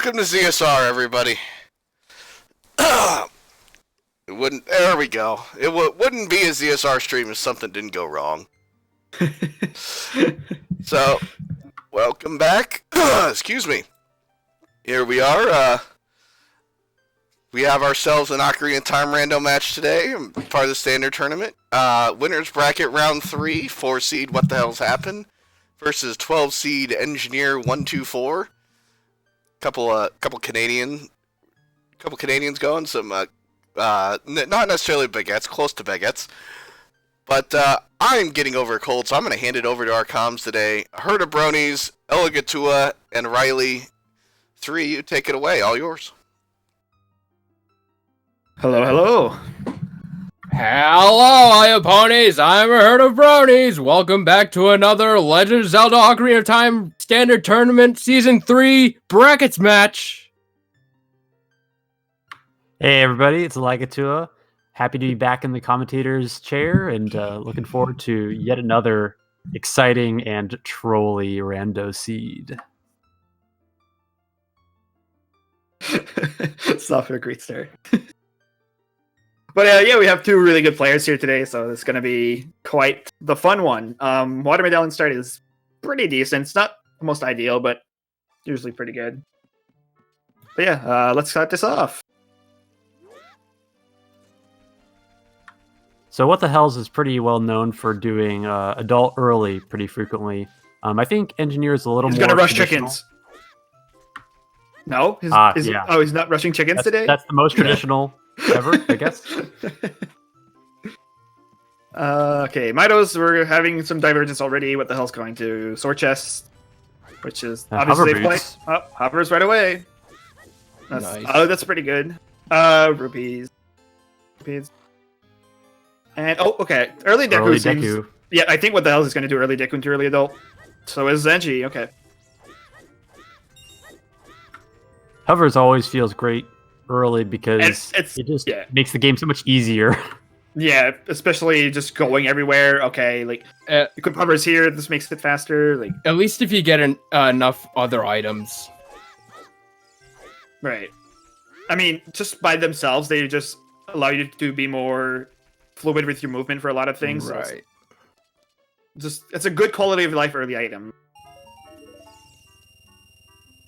Welcome to ZSR, everybody. It wouldn't. There we go. It wouldn't be a ZSR stream if something didn't go wrong. So, welcome back. Excuse me. Here we are. We have ourselves an Ocarina of Time random match today, part of the standard tournament. Winners bracket round 3, 4 seed What the Hell's Happened versus 12 seed engineer124. Couple Canadians going, some not necessarily baguettes, close to baguettes, but I'm getting over a cold, so I'm going to hand it over to our comms today. Herd of Bronies, Eligatua, and Riley. 3, you take it away, all yours. Hello. Hello, all you ponies. I'm a herd of bronies. Welcome back to another Legend of Zelda Ocarina of Time Standard Tournament Season 3 Brackets match. Hey everybody, it's Eligatua. Happy to be back in the commentator's chair and looking forward to yet another exciting and trolly rando seed. It's off to a great start. But yeah, we have 2 really good players here today, so it's going to be quite the fun one. Water Medallion start is pretty decent. It's not the most ideal, but usually pretty good. But yeah, let's start this off. So What the Hells is pretty well known for doing adult early pretty frequently. I think Engineer is a little more He's going to rush traditional. chickens. No? Yeah. Oh, he's not rushing chickens today? That's the most traditional ever, I guess. Okay, Mitos, we're having some divergence already. What the hell's going to Sword Chest? Which is obviously Hover play. boots. Oh, hovers right away. Nice. Oh, that's pretty good. Rupees. And okay. Early Deku Early seems. Deku. Yeah, I think What the hell is going to do early Deku into early adult. So is Zenji. Okay. Hovers always feels great early because it just makes the game so much easier. Yeah, especially just going everywhere. Okay, like you could hovers here. This makes it faster. Like At least if you get enough other items. right. I mean, just by themselves, they just allow you to be more fluid with your movement for a lot of things. Right. So it's a good quality of life early item.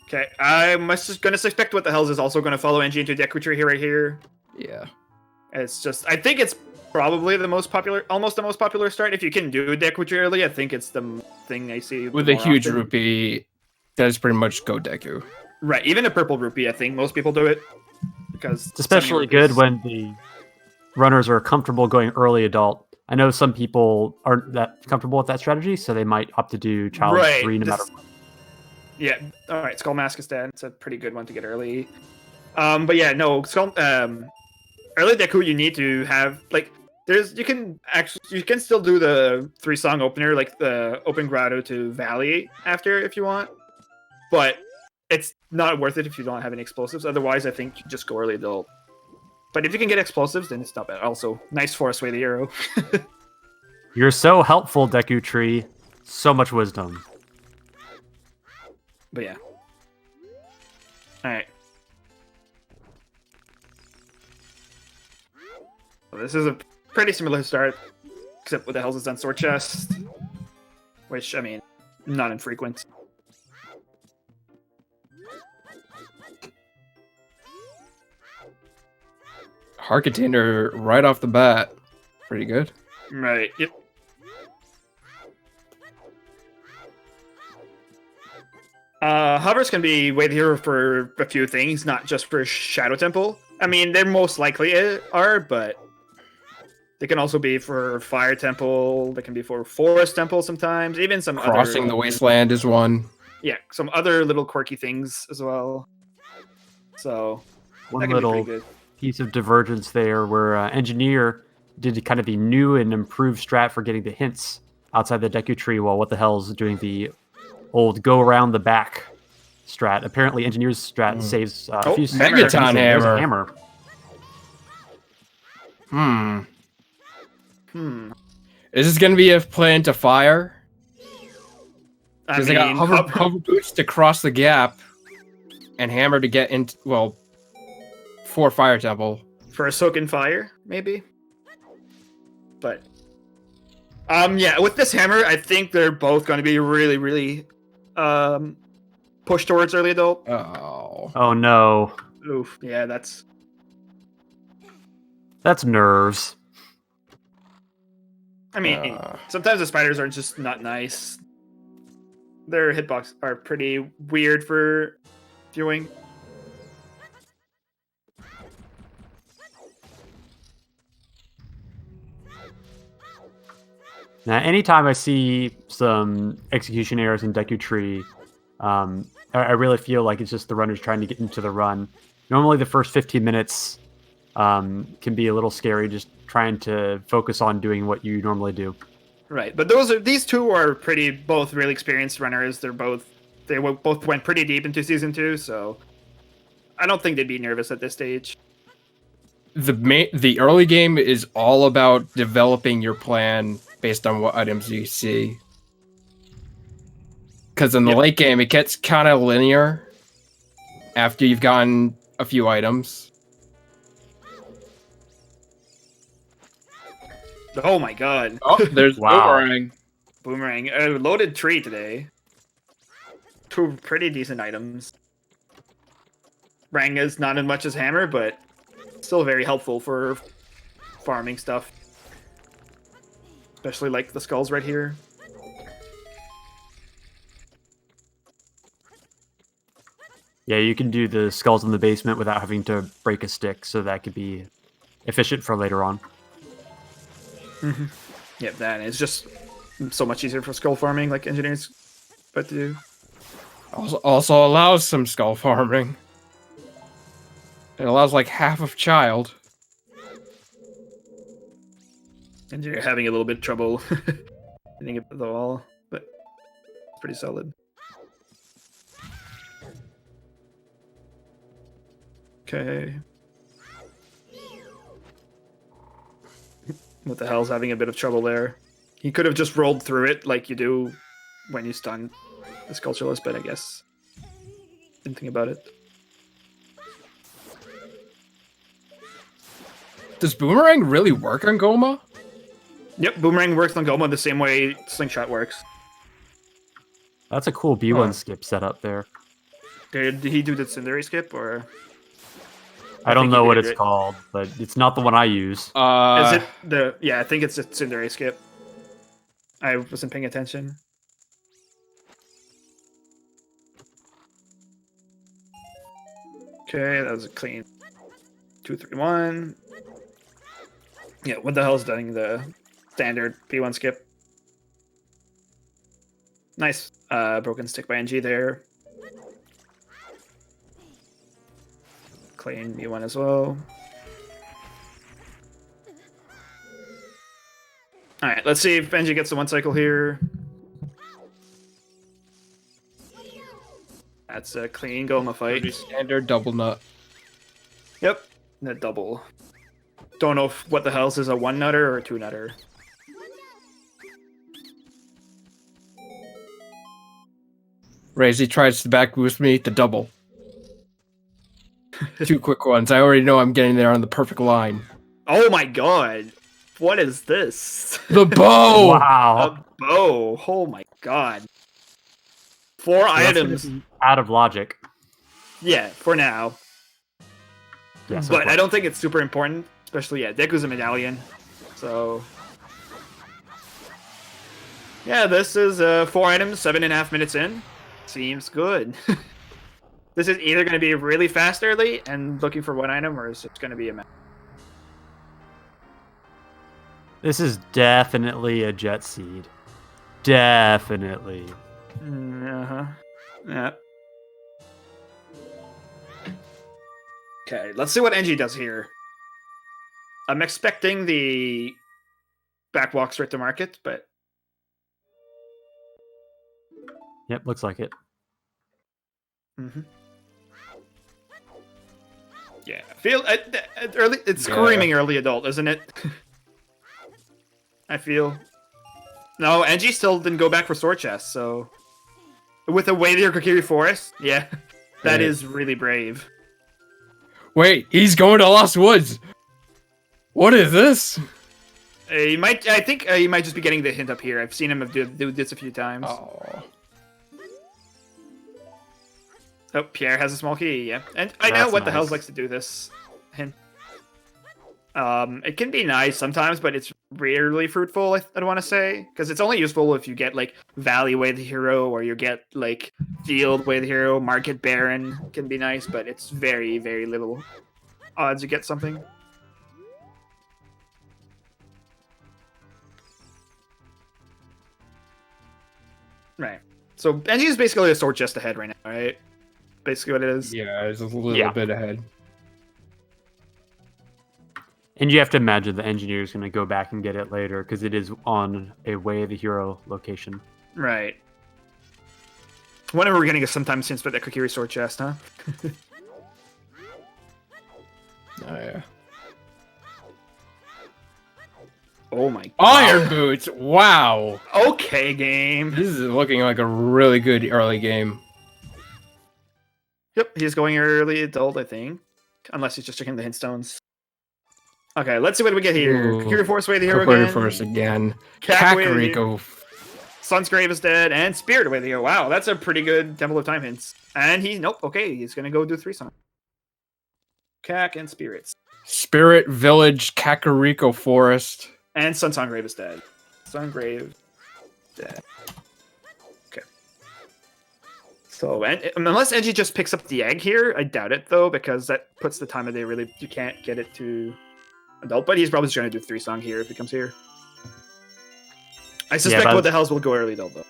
Okay, I'm just gonna suspect What the Hells is also gonna follow Engie into Deku Tree here, right here. Yeah. It's just, I think it's probably the most popular, almost the most popular start. If you can do Deku Tree early, I think it's the thing I see With a more huge often. rupee, that's pretty much go Deku. Right, even a purple rupee, I think most people do it because It's especially good when the runners are comfortable going early adult. I know some people aren't that comfortable with that strategy, so they might opt to do child 3 no matter what. Yeah, all right, Skull Maskistan, it's a pretty good one to get early. But yeah, no, early Deku, you need to have like you can still do the 3-song opener, like the open grotto to Valley after if you want, but it's not worth it if you don't have any explosives. Otherwise, I think you just go early adult. But if you can get explosives, then it's not bad. Also, nice Forest Way the Arrow. You're so helpful, Deku Tree. So much wisdom. But yeah. Alright. So this is a pretty similar start, except What the Hell's is on Sword Chest. Which, I mean, not infrequent. Heart container right off the bat. Pretty good. Right, yep. Hovers can be way here for a few things, not just for Shadow Temple. I mean, they most likely are, but they can also be for Fire Temple. They can be for Forest Temple sometimes. Even some Crossing other, the Wasteland is one. Yeah, some other little quirky things as well. So One that can be little pretty good. piece of divergence there where Engineer did kind of the new and improved strat for getting the hints outside the Deku Tree, while What the Hell's doing the old go around the back strat. Apparently, Engineer's strat saves a few hammer. seconds. Megaton There's a hammer. Is this going to be a play into fire? I Because they got mean, hover boots to cross the gap. and hammer to get into, well, for Fire Temple. For a soak in fire, maybe. But yeah, with this hammer, I think they're both going to be really, really pushed towards early adult. Oh. Oh no. Oof, yeah, that's nerves. I mean, sometimes the spiders are just not nice. Their hitbox are pretty weird for viewing. Now, anytime I see some execution errors in Deku Tree, I really feel like it's just the runners trying to get into the run. Normally, the first 15 minutes can be a little scary, just trying to focus on doing what you normally do. Right, but these two are both really experienced runners. They both went pretty deep into season 2, so I don't think they'd be nervous at this stage. The early game is all about developing your plan based on what items you see. Because in the late game, it gets kind of linear after you've gotten a few items. Oh my god. Oh, there's Wow. Boomerang. Boomerang. A loaded tree today. 2 pretty decent items. Rang is not as much as Hammer, but still very helpful for farming stuff. Especially like the skulls right here. Yeah, you can do the skulls in the basement without having to break a stick, so that could be efficient for later on. Yep, that is just so much easier for skull farming, like engineers but to do. Also allows some skull farming. It allows like half of child. And you're having a little bit of trouble hitting it with the wall, but it's pretty solid. Okay. What the hell's having a bit of trouble there? He could have just rolled through it like you do when you stun the Sculptureless, but I guess didn't think about it. Does Boomerang really work on Goma? Yep, Boomerang works on Goma the same way Slingshot works. That's a cool B1 skip setup there. Did he do the Tsundere skip, or...? I don't think know he what did it's it. called, but it's not the one I use. Is it the... Yeah, I think it's a Tsundere skip. I wasn't paying attention. Okay, that was a clean 2-3-1. Yeah, what the hell's doing the standard P1 skip? Nice broken stick by NG there. Clean B1 as well. Alright, let's see if NG gets the 1 cycle here. That's a clean Goma fight. Standard double nut. Yep, the double. Don't know if what the hell is a 1 nutter or a 2 nutter. Razy tries to back boost me to double. 2 quick ones. I already know I'm getting there on the perfect line. Oh my god! What is this? The bow! Wow. A bow! Oh my god. 4 items. Out of logic. Yeah, for now. Yeah, so But far. I don't think it's super important. Especially, yeah, Deku's a medallion. So... Yeah, this is 4 items, 7.5 minutes in. Seems good. This is either going to be really fast early and looking for 1 item, or is it going to be a match? This is definitely a jet seed. Definitely. Uh-huh. Yeah. Okay, let's see what NG does here. I'm expecting the backwalk straight to market, but Yep, looks like it. yeah, feel early. It's screaming early adult, isn't it? I feel. No, NG still didn't go back for sword chest, so with a weightier Kokiri Forest, yeah, That is really brave. Wait, he's going to Lost Woods. What is this? I think he might just be getting the hint up here. I've seen him do this a few times. Oh. Oh, Pierre has a small key, yeah. And I know That's what the hell nice. likes to do this. Hint. It can be nice sometimes, but it's rarely fruitful, I'd want to say. Because it's only useful if you get, like, Valley Way the Hero, or you get, like, Field Way the Hero, Market Baron can be nice, but it's very, very little odds you get something. Right. So, and he's basically a sword just ahead right now, right? Basically what it is. Yeah, it's a little bit ahead. And you have to imagine the engineer is going to go back and get it later because it is on a Way of the Hero location. Right. Whenever we're getting a sometimes hints for that Kokiri sword chest, huh? Oh yeah. Oh my god. Iron Boots! Wow! Okay, game. This is looking like a really good early game. Yep, he's going early adult, I think. Unless he's just checking the hint stones. Okay, let's see what we get here. Ooh. Kokiri Force Way the Hero Kokiri again. Force again. Way the Hero. Kakariko. Sun's Grave is dead, and Spirit Way the Hero. Wow, that's a pretty good Temple of Time hints. And nope, okay, he's gonna go do 3 songs. Kak and Spirits. Spirit Village, Kakariko Forest. And Sun Grave is dead. Sun Grave dead. Okay. So, unless Engie just picks up the egg here, I doubt it though, because that puts the time of day really you can't get it to adult. But he's probably just going to do 3 song here if he comes here. I suspect but- What the Hells will go early adult though.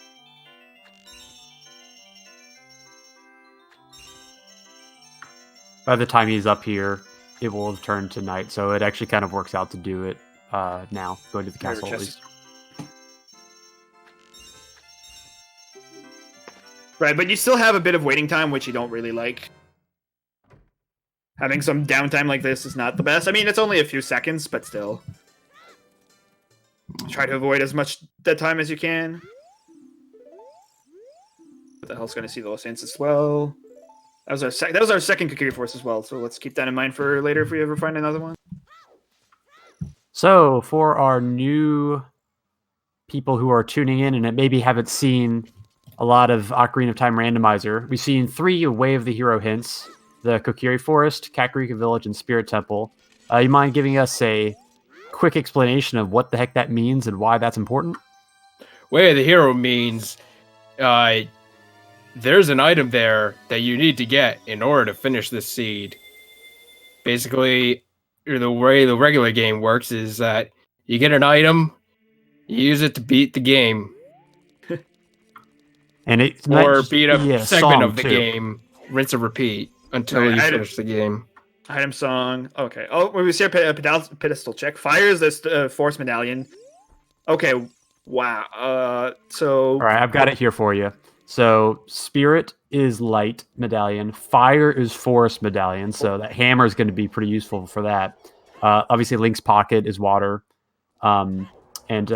By the time he's up here, it will have turned to night, so it actually kind of works out to do it now, going to the River castle at chest. least. Right, but you still have a bit of waiting time, which you don't really like. Having some downtime like this is not the best. I mean, it's only a few seconds, but still. Try to avoid as much dead time as you can. What the hell's going to see those hints as well? That was our second Kokiri Force as well, so let's keep that in mind for later if we ever find another one. So, for our new people who are tuning in and maybe haven't seen a lot of Ocarina of Time Randomizer, we've seen 3 Way of the Hero hints: the Kokiri Forest, Kakariko Village, and Spirit Temple. You mind giving us a quick explanation of what the heck that means and why that's important? Way of the Hero means there's an item there that you need to get in order to finish this seed. Basically, the way the regular game works is that you get an item, you use it to beat the game, And it's or beat a segment song, of the too. game, rinse and repeat until Right, you I finish the game. Item song. Okay. Oh, when we see a pedestal check. Fires this Force Medallion. Okay. Wow. So. All right, I've got it here for you. So, Spirit is Light Medallion. Fire is Forest Medallion. So, that hammer is going to be pretty useful for that. Obviously, Link's Pocket is Water. And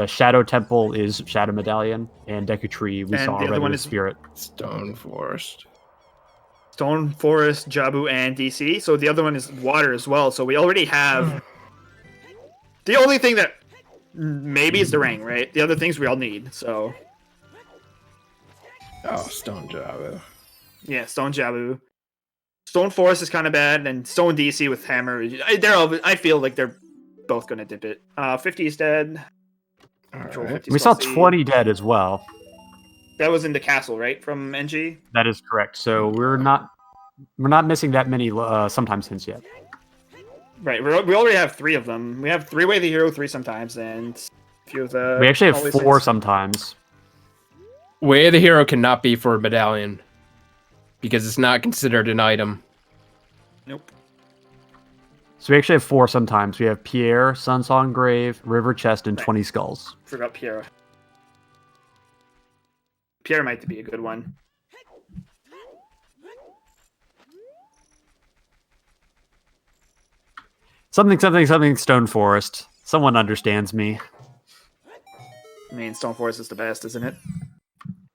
Shadow Temple is Shadow Medallion. And Deku Tree, we And saw the other already, one is is- Spirit. Stone Forest. Stone Forest, Jabu, and DC. So the other one is water as well. So we already have. The only thing that maybe is the ring, right? The other things we all need. So Oh, Stone Java. yeah, Stone Jabu. Stone Forest is kind of bad, and Stone DC with Hammer. I feel like they're both gonna dip it. 50 is dead. Control Alright. 50 We saw plus E. 20 dead as well. That was in the castle, right? From NG. That is correct. So, we're not missing that many sometimes hints yet. Right. We already have 3 of them. We have 3 Way the Hero, 3 sometimes, and a few of the. We actually have always 4 things. sometimes. Way of the Hero cannot be for a medallion because it's not considered an item. Nope. So we actually have 4 sometimes. We have Pierre, Sunsong Grave, River Chest, and Right. 20 Skulls. Forgot Pierre. Pierre might be a good one. Something, Stone Forest. Someone understands me. I mean, Stone Forest is the best, isn't it?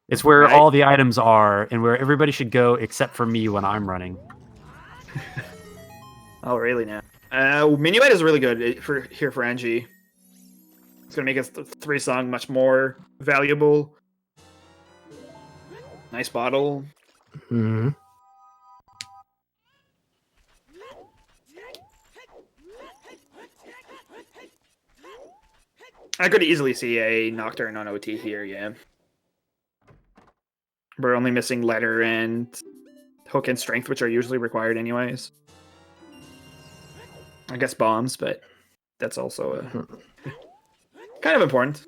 It's where Right. all the items are and where everybody should go except for me when I'm running. Oh, really now? Minuet is really good for Angie. It's gonna make his 3-song much more valuable. Nice bottle. Hmm. I could easily see a Nocturne on OT here, yeah. We're only missing letter and hook and strength, which are usually required anyways. I guess bombs, but that's also kind of important.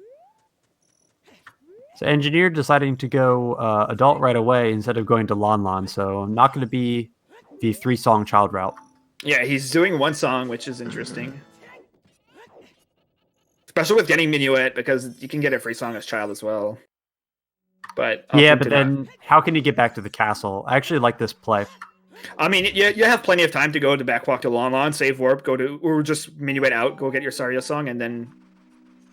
So engineer deciding to go adult right away instead of going to Lon Lon, so I'm not going to be the 3-song child route. Yeah, he's doing 1 song, which is interesting. Especially with getting Minuet, because you can get a free song as child as well. But Yeah, opting but to then how can you get back to the castle? I actually like this play. I mean, you have plenty of time to go to backwalk to Lon Lon, save warp, go to, or just Minuet out, go get your Saria song, and then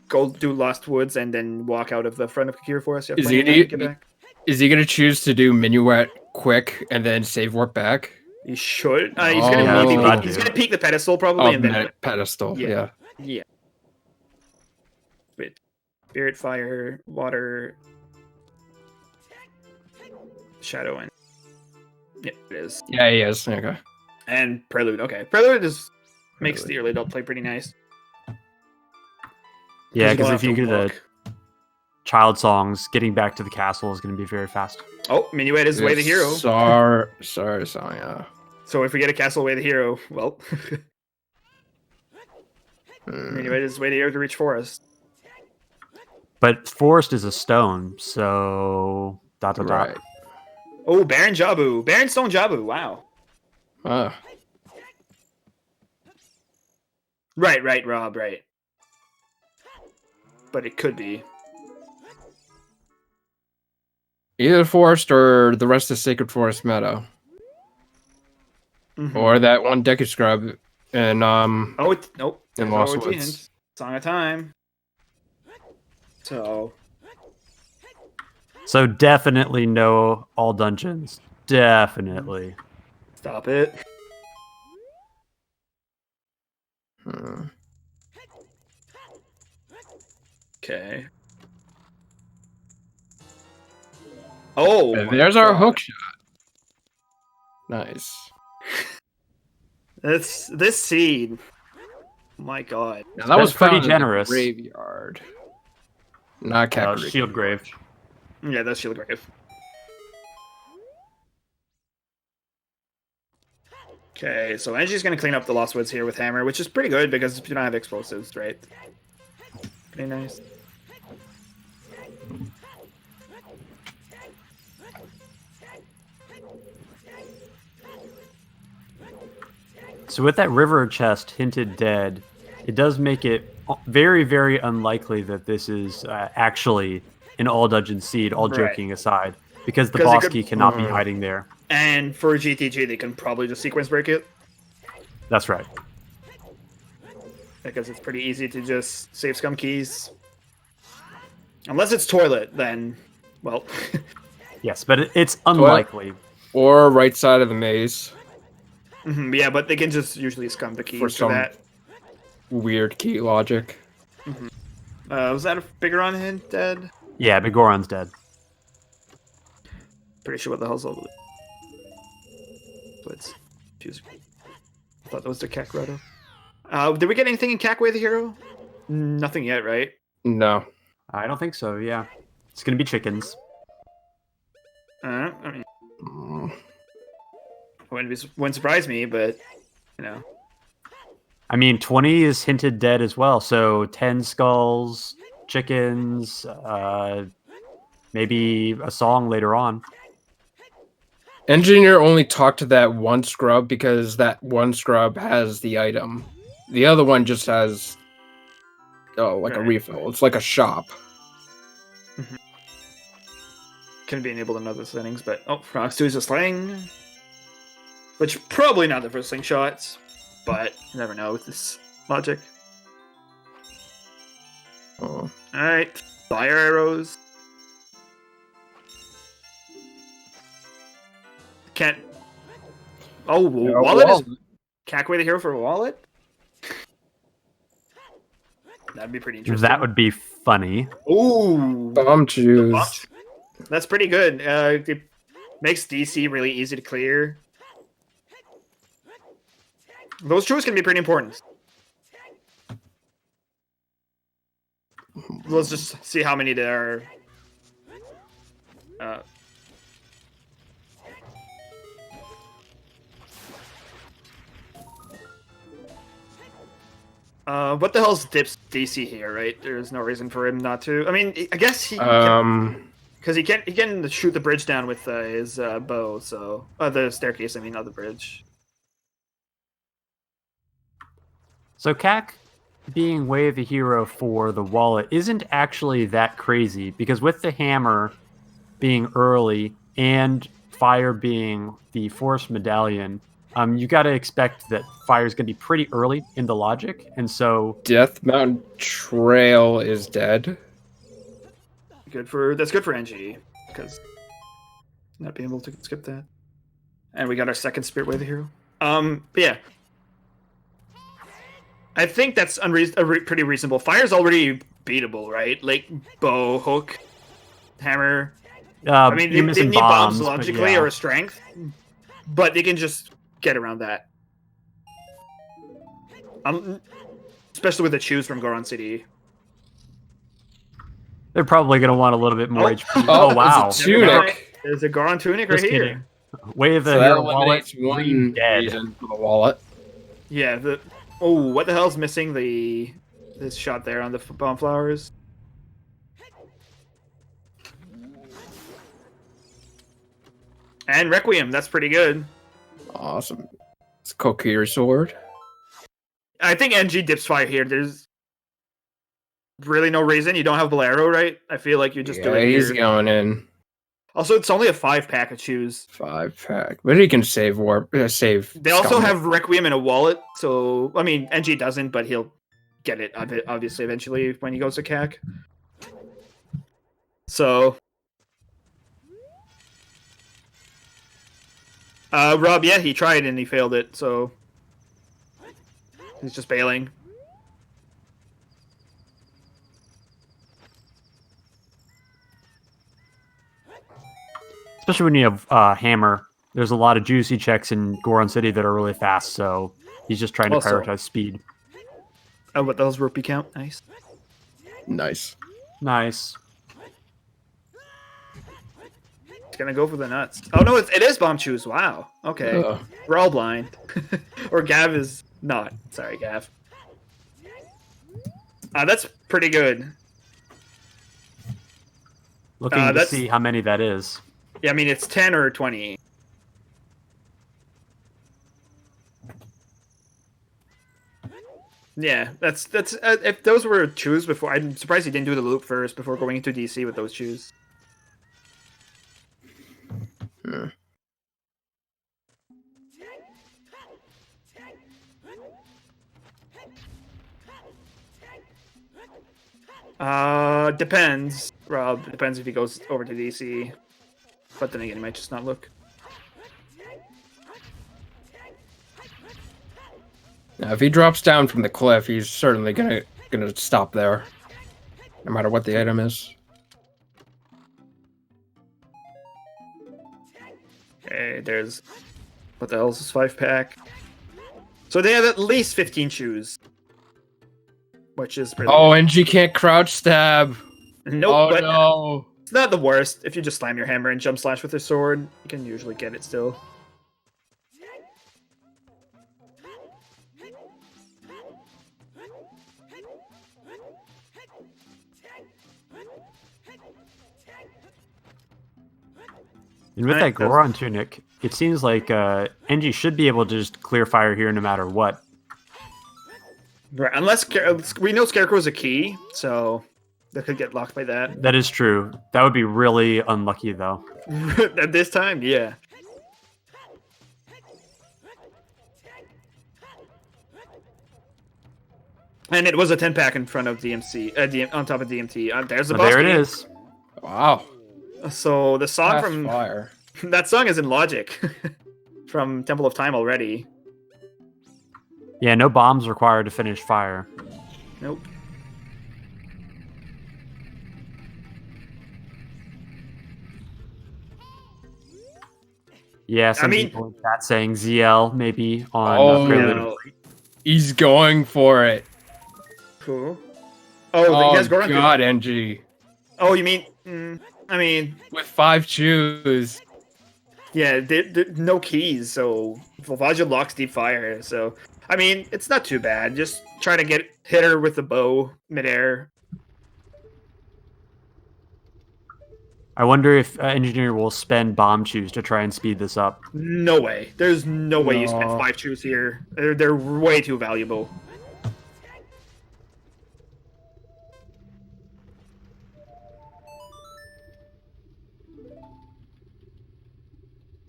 go do Lost Woods, and then walk out of the front of Kakira Forest. You have Is plenty he of time to get gonna, back. is he gonna choose to do Minuet quick and then save warp back? He should. He's Oh. gonna Yeah, maybe that's peek, he's good. gonna peek the pedestal probably, and then pedestal. Yeah. Yeah. wait, Spirit, Fire, Water, Shadow, and yeah, it is. Yeah, he is. Okay. And Prelude. Okay, Prelude makes the early adult play pretty nice. Yeah, you don't because have if you to do the walk. child songs, getting back to the castle is going to be very fast. Oh, Minuet is Way the Hero. Sorry, yeah. So if we get a castle Way the Hero, well, Minuet is Way the Hero to reach Forest. But forest is a stone, so dot dot dot. Right. Oh, Baron Jabu. Baron Stone Jabu. Wow. Right, Rob, right. But it could be. Either forest or the rest of Sacred Forest Meadow. Mhm. Or that one Deku Scrub and Oh, nope. in There's Lost OG Woods. hint. Song of Time. So, So definitely no all dungeons. Definitely. stop it. Okay. Oh, And my there's our God. hook shot. Nice. This seed. My God. Now, That's was pretty found in the generous. graveyard. Not Kakariko. Shield Grave. Yeah, that's Shield Grave. Okay, so Angie's gonna clean up the Lost Woods here with Hammer, which is pretty good because you don't have explosives, right? Pretty nice. So with that river chest hinted dead, it does make it very, very unlikely that this is actually an all dungeon seed, all Right. joking aside, because the 'Cause it boss could- key cannot be hiding there. And for GTG, they can probably just sequence break it That's right. because it's pretty easy to just save scum keys. Unless it's toilet, then, well, Yes, but it's unlikely. Or right side of the maze yeah, but they can just usually scum the keys for for some that. weird key logic. Was that a bigger on hint, Dead? Yeah, Bigoron's dead. Pretty sure what the hell's all. Let's choose. I thought that was the Kakariko. Did we get anything in Way the Hero? Nothing yet, right? No. I don't think so, yeah. It's going to be chickens. I mean, wouldn't surprise me, but you know. I mean, 20 is hinted dead as well, so 10 skulls, chickens, maybe a song later on. Engineer only talked to that one scrub because that one scrub has the item. The other one just has a Right. refill. It's like a shop. Can be enabled in other settings, but Frox 2 is a sling. Which probably not the first slingshots, but you never know with this logic. Oh. Alright, fire arrows. can't. Oh, Yeah, wallet is wallet. Cackway the hero for a wallet. That'd be pretty interesting. That would be funny. Ooh, Bomb juice. that's pretty good. It makes DC really easy to clear. Those chews can be pretty important. Let's just see how many there are. What the hell's Dip's DC here, right? There's no reason for him not to. I mean, I guess he because he can shoot the bridge down with his bow. So the staircase. I mean, not the bridge. So Cac being way the hero for the wallet isn't actually that crazy, because with the hammer being early and fire being the force medallion, you got to expect that fire is going to be pretty early in the logic, and so Death Mountain Trail is dead. That's good for NG because not being able to skip that. And we got our second Spirit Way the hero. But yeah. I think that's pretty reasonable. Fire's already beatable, right? Like bow, hook, hammer. I mean, they need bombs logically yeah. or strength, but they can just get around that. Especially with the choose from Goron City. They're probably going to want a little bit more Oh. HP. Oh, Wow! it's a tunic. There's a Goron tunic right Just here. kidding. Way the So that hero wallet. eliminates one dead. reason for the wallet. Yeah. What the hell's missing? This shot there on the bomb flowers. And Requiem. That's pretty good. Awesome. It's a Kokiri sword. I think NG dips fire here. There's really no reason. You don't have Bolero, right? I feel like you're just doing he's your... going in. Also, it's only a 5-pack of choose. 5-pack. But he can save save. They also Scum. have Requiem in a wallet, so I mean, NG doesn't, but he'll get it obviously eventually when he goes to CAC. So, Rob, yeah, he tried and he failed it, so he's just bailing. Especially when you have hammer. There's a lot of juicy checks in Goron City that are really fast, so he's just trying to Also- prioritize speed. Oh, what the hell's rupee count? Nice. Nice. Nice. It's gonna go for the nuts. Oh no, it is bomb choose. Wow. Okay. Ugh. We're all blind. Or Gav is not. Sorry, Gav. That's pretty good. Looking to that's- see how many that is. Yeah, I mean it's 10 or 20. Yeah, that's if those were choose before. I'm surprised he didn't do the loop first before going into DC with those choose. Hmm. Depends, Rob. Depends if he goes over to DC. But then again, he might just not look. Now, if he drops down from the cliff, he's certainly gonna stop there, no matter what the item is. Okay, there's what the hell's this 5-pack? So they have at least 15 shoes, which is really Oh, and you can't crouch stab. nope. Oh but no! it's not the worst. If you just slam your hammer and jump slash with your sword, you can usually get it still. And with Right, that Goron tunic, it seems like NG should be able to just clear fire here no matter what. Right, unless we know Scarecrow is a key, so they could get locked by that. That is true. That would be really unlucky, though. At this time, yeah. And it was a 10-pack in front of DMC, on top of DMT. There's the But boss there it key. is. Wow. So the song Fast from fire. That song is in Logic from Temple of Time already. Yeah, no bombs required to finish fire. Nope. Yeah, some mean- people in chat saying ZL maybe on Oh, Prelude. No. He's going for it. Cool. Oh, he has Goron. God, NG. Oh, you mean? I mean, With 5 chews. yeah, no keys, so Volvagia locks deep fire. So, I mean, it's not too bad. Just try to hit her with the bow midair. I wonder if Engineer will spend bomb chews to try and speed this up. No way. There's no way you spend No. 5 chews here. They're way too valuable.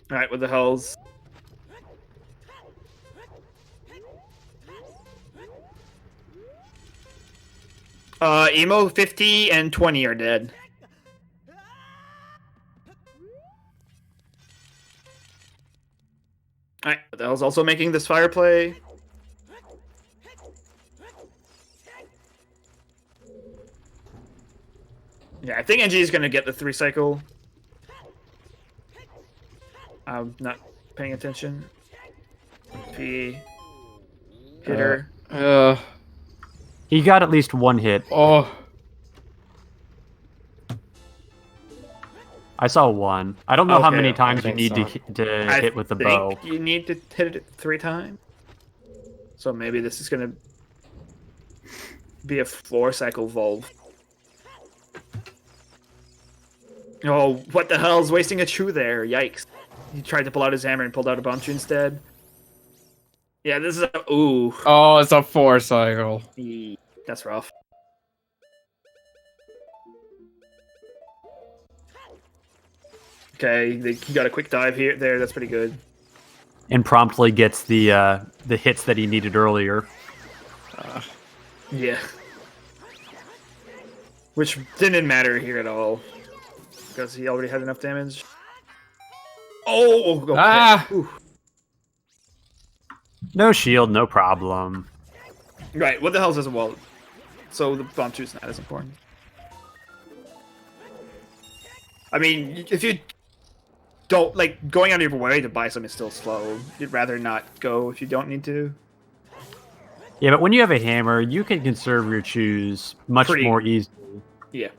All right, what the hell's? Emo 50 and 20 are dead. Alright, what the hell's also making this fire play? Yeah, I think NG is gonna get the 3 cycle. I'm not paying attention. P. Hitter. He got at least one hit. Oh. I saw one. I don't know how Okay, many okay, times you I need think to I hit with the think bow. you need to hit it 3 times. So maybe this is gonna be a 4 cycle Volve. Oh, what the hell's wasting a chew there? Yikes. He tried to pull out his hammer and pulled out a bomb chew instead. Yeah, this is a... Ooh. Oh, it's a 4 cycle. That's rough. Okay, he got a quick dive here. There, that's pretty good. And promptly gets the hits that he needed earlier. Yeah. Which didn't matter here at all. Because he already had enough damage. Oh! Okay. Ah! Ooh. No shield, no problem. Right, what the hell is this wall? So the bomb shoot's not as important. I mean, if you don't, like, going out of your way to buy some is still slow. You'd rather not go if you don't need to. Yeah, but when you have a hammer, you can conserve your chews much Pretty- more easily. Yeah.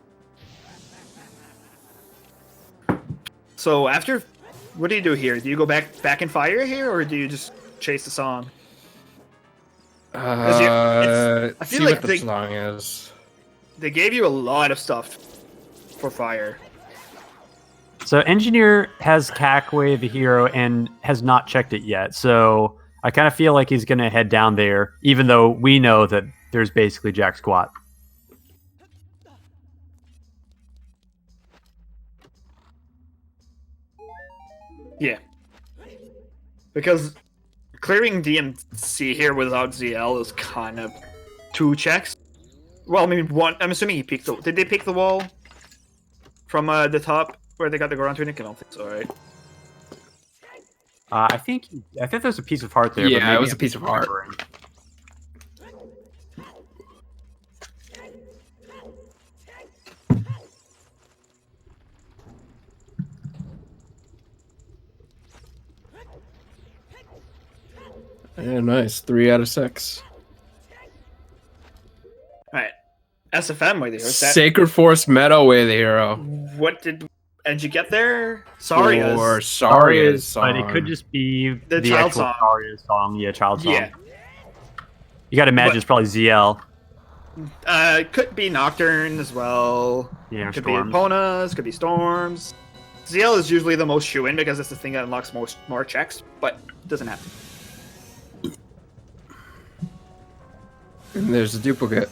So after, what do you do here? Do you go back and fire here, or do you just chase the song? I feel See like what the they- song is. They gave you a lot of stuff for fire. So Engineer has CAC Wave the hero and has not checked it yet. So I kind of feel like he's going to head down there, even though we know that there's basically jack squat. Yeah. Because clearing DMC here without ZL is kind of 2 checks. Well, I mean, 1. I'm assuming he peeked the... Did they peek the wall? From the top where they got the Goron tunic? I don't think so, right? I think there's a piece of heart there. but Yeah, it maybe was a I'm piece of heart. remembering. Yeah, nice. 3 out of 6. Alright. SFM with you. Sacred Force Meadow way the hero. What did you get there? Saria's. Or Saria's song. But it could just be The the child actual song. Saria song. Yeah, child song. Yeah. You got to imagine But- it's probably ZL. Could be Nocturne as well. Yeah, Could Storms. be Eponas, could be Storms. ZL is usually the most shoe-in because it's the thing that unlocks more checks, but doesn't have to. And there's a duplicate.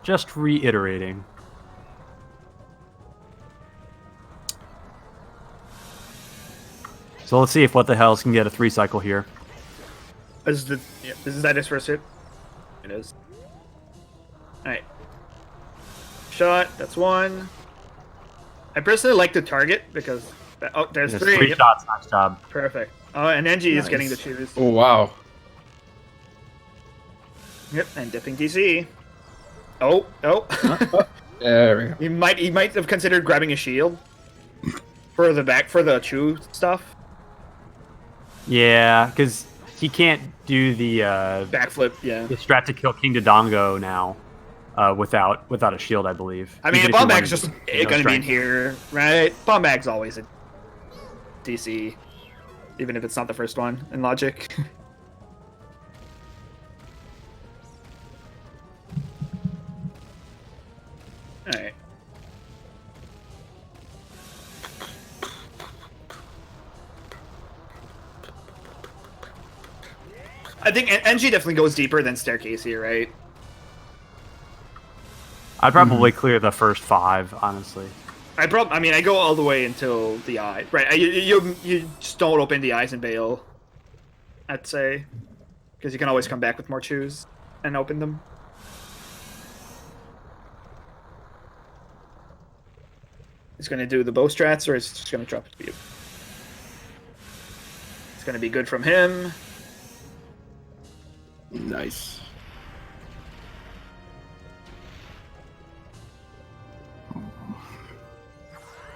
Just reiterating. So let's see if What the Hells can get a 3 cycle here. Is that his first hit? It is. Alright. Shot, that's 1. I personally like the target because there's There's three. three Yep, shots. Nice job. perfect. Oh, and Engie is getting the Nice. choose. Oh wow. Yep, and dipping DC. Oh. There we go. He might have considered grabbing a shield for the Chu stuff. Yeah, because he can't do the Backflip, yeah. the strat to kill King Dodongo now without a shield, I believe. I mean, Even the if he bomb bag's wanted just to, you know, gonna be in strength. here, right? Bomb bag's always a DC, even if it's not the first one in Logic. Alright. I think NG definitely goes deeper than Staircase here, right? I'd probably clear the first 5, honestly. I go all the way until the eye. Right, you just don't open the eyes and bail, I'd say. Because you can always come back with more chews and open them. He's going to do the bow strats, or is just going to drop it to you? It's going to be good from him. Nice.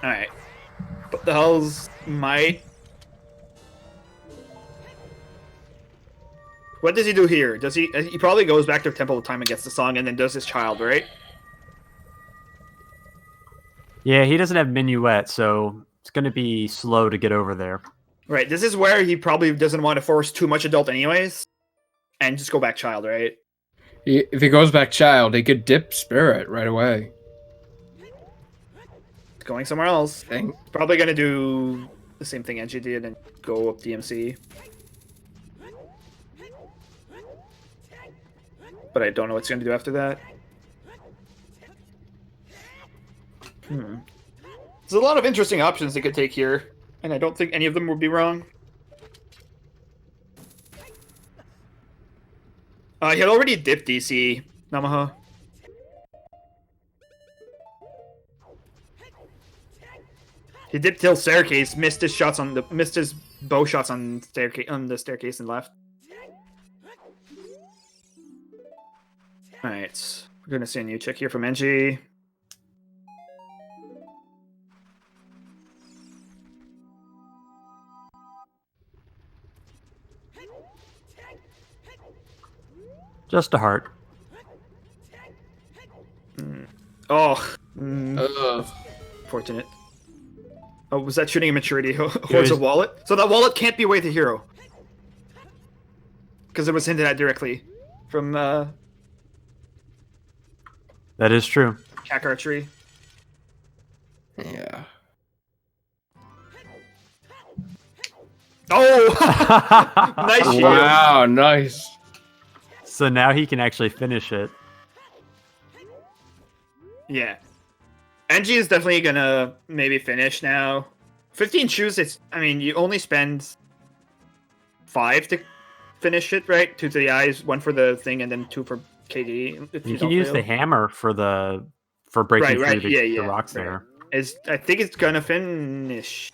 Alright. But the hells might... What does he do here? Does he probably goes back to Temple of Time and gets the song and then does his child, right? Yeah, he doesn't have Minuet, so it's going to be slow to get over there. Right, this is where he probably doesn't want to force too much adult anyways. And just go back child, right? If he goes back child, he could dip spirit right away. Going somewhere else. Thing. Probably gonna do the same thing Engie did and go up DMC. But I don't know what it's gonna do after that. There's a lot of interesting options they could take here, and I don't think any of them would be wrong. He had already dipped DC, Namaha. He dipped till staircase, missed his bow shots on the staircase and left. Alright, we're gonna see a new check here from NG. Just a heart. Oh, fortunate. Oh, was that shooting a maturity towards a wallet? So that wallet can't be Way the Hero. Because it was hinted at directly from That is true. Cack Archery. Yeah. Oh! Nice shield. Wow, nice. So now he can actually finish it. Yeah. NG is definitely gonna maybe finish now. 15 shoes, I mean, you only spend 5 to finish it, right? 2 to the eyes, 1 for the thing, and then 2 for KD. If You don't can use fail. the hammer for breaking Right, through yeah, the rocks right. there. I think it's gonna finish.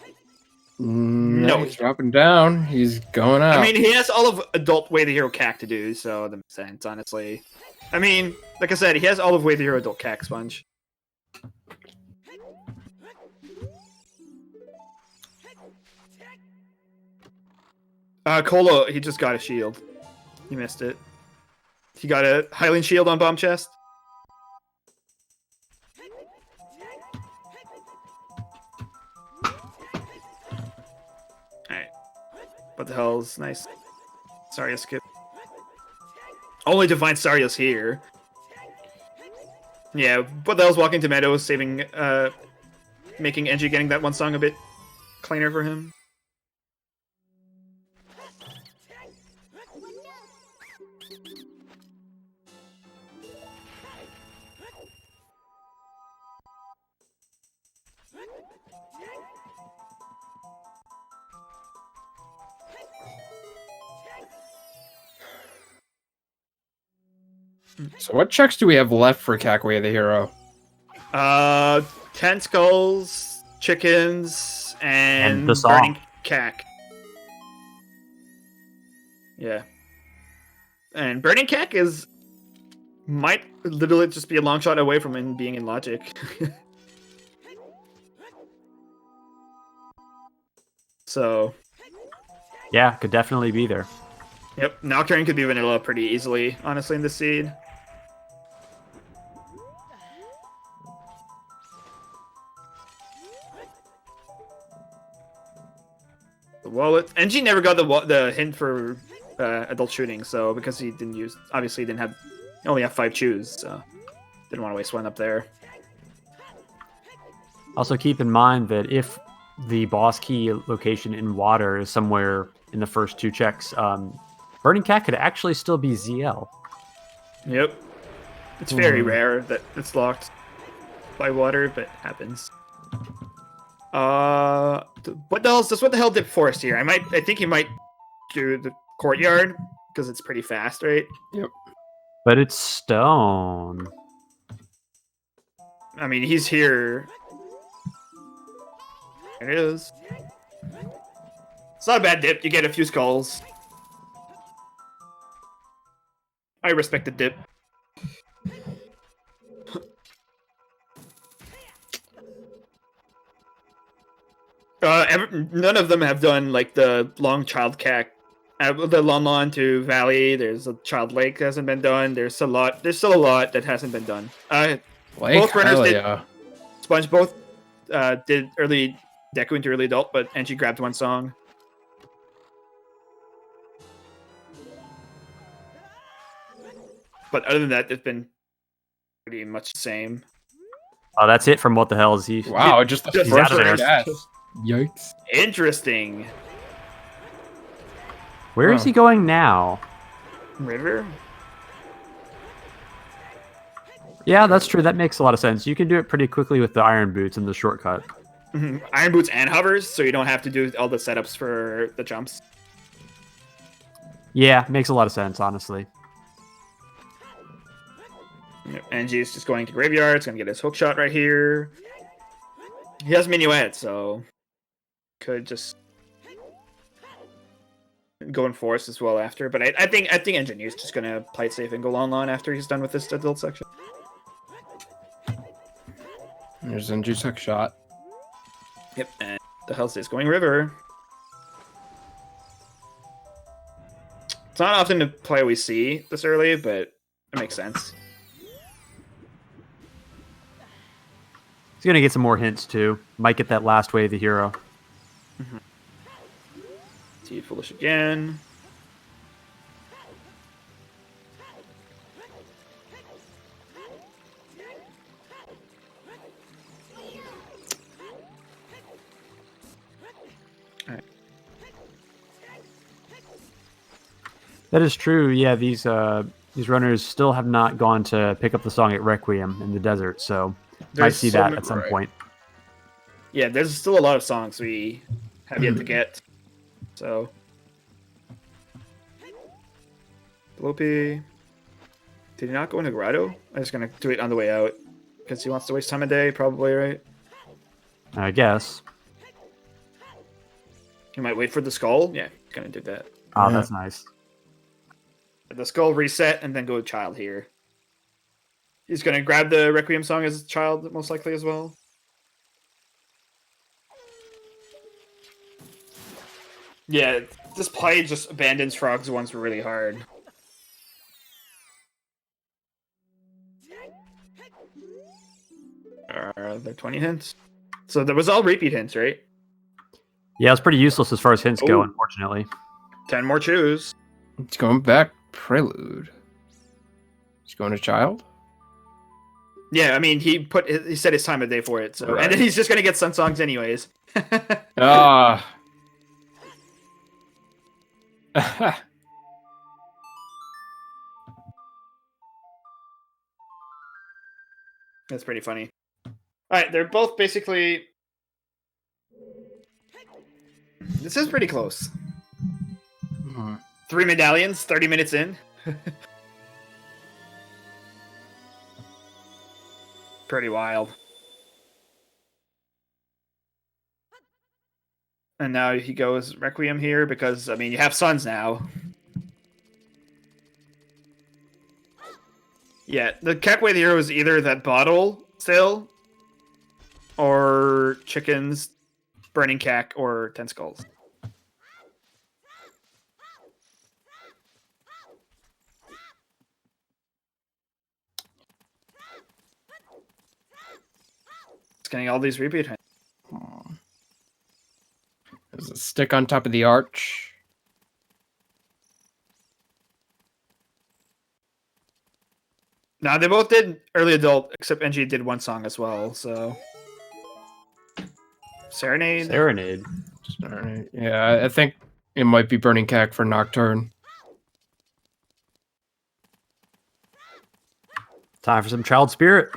No, he's dropping down. He's going out. I mean, he has all of adult Way the Hero CAC to do, so that makes sense, honestly. I mean, like I said, he has all of Way the Hero adult CAC, Sponge. Colo, he just got a shield. He missed it. He got a Hylian shield on Bomb Chest. Alright. What the hell's nice? Saria skip. Only to find Saria's here. Yeah, but that was walking to Meadows, saving, making Engie getting that one song a bit cleaner for him. So what checks do we have left for Cackway the Hero? 10 skulls, chickens, and the song. burning cack. Yeah. And burning cack might literally just be a long shot away from him being in logic. So, Yeah, could definitely be there. yep, Nocturne could be vanilla pretty easily, honestly, in this seed. The wallet. NG never got the hint for adult shooting, so because he didn't use, obviously he only have 5 chews, so didn't want to waste one up there. Also, keep in mind that if the boss key location in water is somewhere in the first 2 checks, Burning Cat could actually still be ZL. Yep. It's very rare that it's locked by water, but it happens. What the hell did Forest here? I think he might do the courtyard because it's pretty fast, right? Yep. But it's stone. I mean, he's here. There it is. It's not a bad dip. You get a few skulls. I respect the dip. None of them have done like the long child cack, the Lon Lon to Valley. There's a child lake that hasn't been done. There's still a lot that hasn't been done. Both runners did. Yeah. Sponge both did early Deku into early adult, but Angie grabbed one song. But other than that, it's been pretty much the same. Oh, that's it from What the Hell is he? Wow, just the Just first out of there. yes. Yikes. Interesting. Where is he going now? River? Yeah, that's true. That makes a lot of sense. You can do it pretty quickly with the iron boots and the shortcut. Mm-hmm. Iron boots and hovers, so you don't have to do all the setups for the jumps. Yeah, makes a lot of sense, honestly. Yep. Angie's just going to graveyard. It's going to get his hook shot right here. He has minuet, so could just go in force as well after. But I think Engineer's just going to play it safe and go Lon after he's done with this adult section. There's Enju's hook shot. Yep, and the hell's this? Going river. It's not often a play we see this early, but it makes sense. He's going to get some more hints, too. Might get that last wave of the hero. Mm-hmm. See foolish again. That is true. Yeah, these runners still have not gone to pick up the song at Requiem in the desert, so might see that at some point. Yeah, there's still a lot of songs we have yet to get. So, Bloopy, did he not go into Grotto? I'm just gonna do it on the way out because he wants to waste time a day, probably, right? I guess. He might wait for the skull. Yeah, gonna do that. Oh, Yeah. that's nice. The skull reset and then go child here. He's gonna grab the Requiem song as child, most likely as well. Yeah, this play just abandons Frog's ones really hard. Are there 20 hints? So there was all repeat hints, right? Yeah, it's pretty useless as far as hints go, Ooh. unfortunately. 10 more chews. It's going back. Prelude. He's going to child? Yeah, I mean, he set his time of day for it, so Right. and then he's just gonna get Sun songs anyways. Ah. That's pretty funny. Alright, they're both basically... This is pretty close. 3 medallions, 30 minutes in. Pretty wild. And now he goes Requiem here because, I mean, you have sons now. Yeah, the Cackway of the Hero is either that bottle still, or chickens, burning cack, or 10 skulls. It's getting all these repeat times. There's a stick on top of the arch. Now they both did early adult, except NG did one song as well. So Serenade. Serenade. Alright, yeah, I think it might be Burning Cack for Nocturne. Time for some Child Spirit.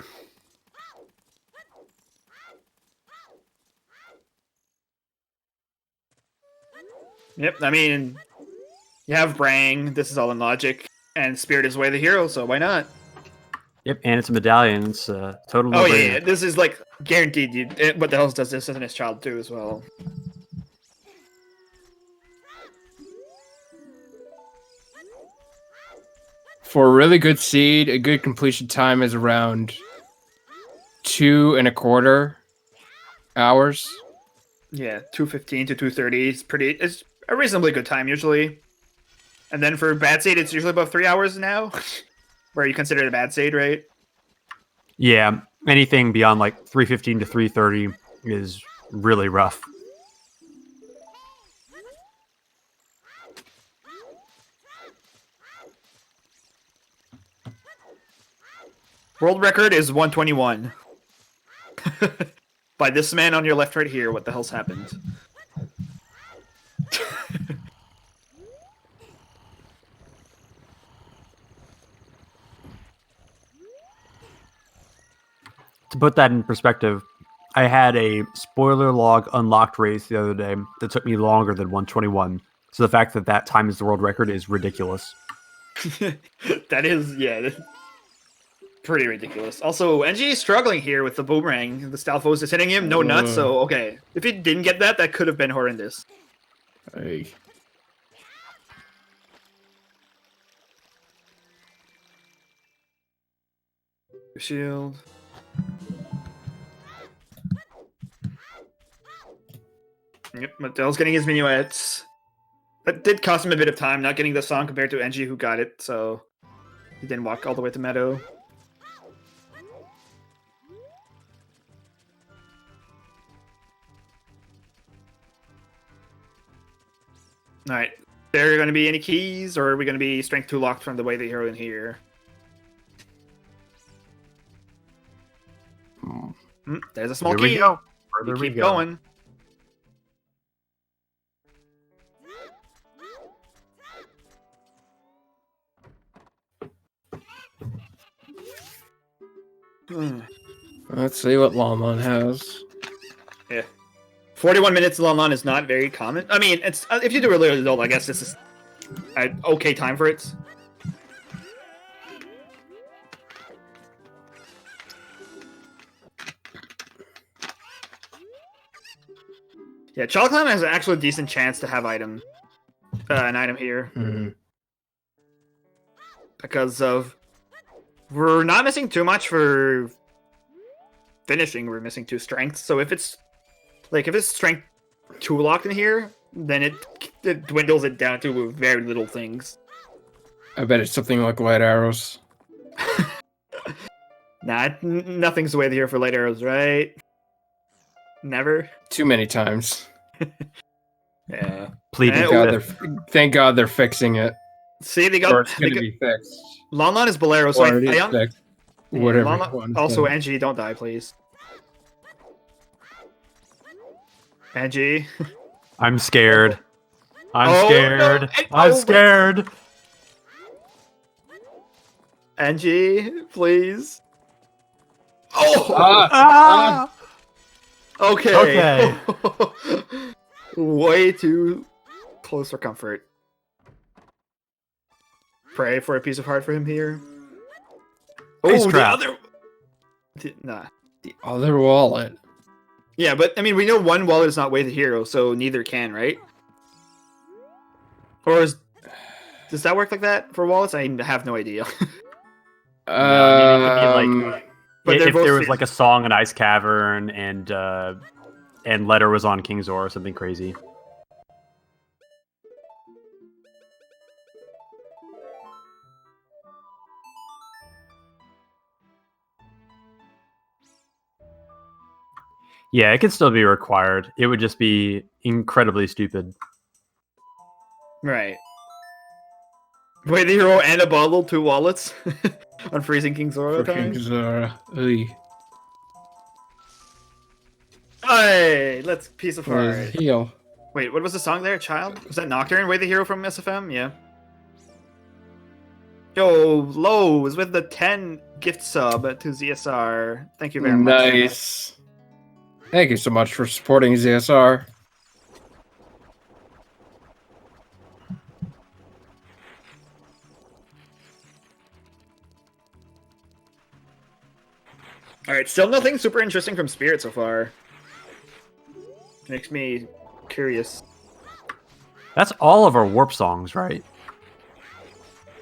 Yep, I mean, you have Brang, this is all in logic, and Spirit is Way of the Hero, so why not? Yep, and it's a medallion. It's totally. Oh yeah, this is like guaranteed. What the hell does this as his child too as well? For a really good seed, a good completion time is around 2.25 hours. Yeah, 2:15 to 2:30 is it's a reasonably good time usually. And then for bad seed, it's usually about 3 hours now, where you consider it a bad seed, right? Yeah, anything beyond like 3:15 to 3:30 is really rough. World record is 121. By this man on your left right here, what the hell's happened? To put that in perspective, I had a spoiler log unlocked race the other day that took me longer than 121. So the fact that that time is the world record is ridiculous. That is, yeah, that's pretty ridiculous. Also, NG is struggling here with the boomerang. The Stalfos is hitting him, no nuts, so okay. If he didn't get that, that could have been horrendous. Hey. Shield. Yep, Mattel's getting his minuets. That did cost him a bit of time, not getting the song compared to NG who got it, so he didn't walk all the way to Meadow. Alright, there going to be any keys, or are we going to be strength 2 locked from the way the hero in here? There's a small Here key. we go. You Further we keep go. going. Let's see what Lamon has. Yeah. 41 minutes long is not very common. I mean, it's if you do a little adult, I guess this is an okay time for it. Yeah, Child Climb has an actual decent chance to have an item here. Mm-hmm. Because of we're not missing too much for finishing. We're missing 2 strengths. So if it's strength 2 locked in here, then it dwindles it down to very little things. I bet it's something like light arrows. Nah, nothing's the way here for light arrows, right? Never. Too many times. Yeah. Pleading Thank God they're fixing it. See, they Or got it's going to be fixed. Lon is Bolero, so Or it is fixed. Whatever. Lon, you want. also, Angie, don't die, please. Angie. I'm scared. I'm Oh, scared. no. I'm Oh, scared. Angie, please. Oh! Ah! Okay. Okay. Way too close for comfort. Pray for a piece of heart for him here. Ice Oh, the trap. other... Nah. The other wallet. Yeah, but I mean, we know one wallet is not Way the Hero, so neither can, right? Or does that work like that for wallets? I have no idea. No, I mean, it could be like But they're if both there was seasons. like a song in Ice Cavern and Letter was on King's Or or something crazy. Yeah, it could still be required. It would just be incredibly stupid. Right. Way the Hero and a bottle, 2 wallets on Freezing King Zoro For time. King Zora. Oy. Hey, let's piece of Where's heart. heal? Wait, what was the song there? Child? Was that Nocturne? Way the Hero from SFM? Yeah. Yo, Lowe's with the 10 gift sub to ZSR. Thank you very much. Nice. Thank you so much for supporting ZSR. Alright, still nothing super interesting from Spirit so far. Makes me curious. That's all of our warp songs, right?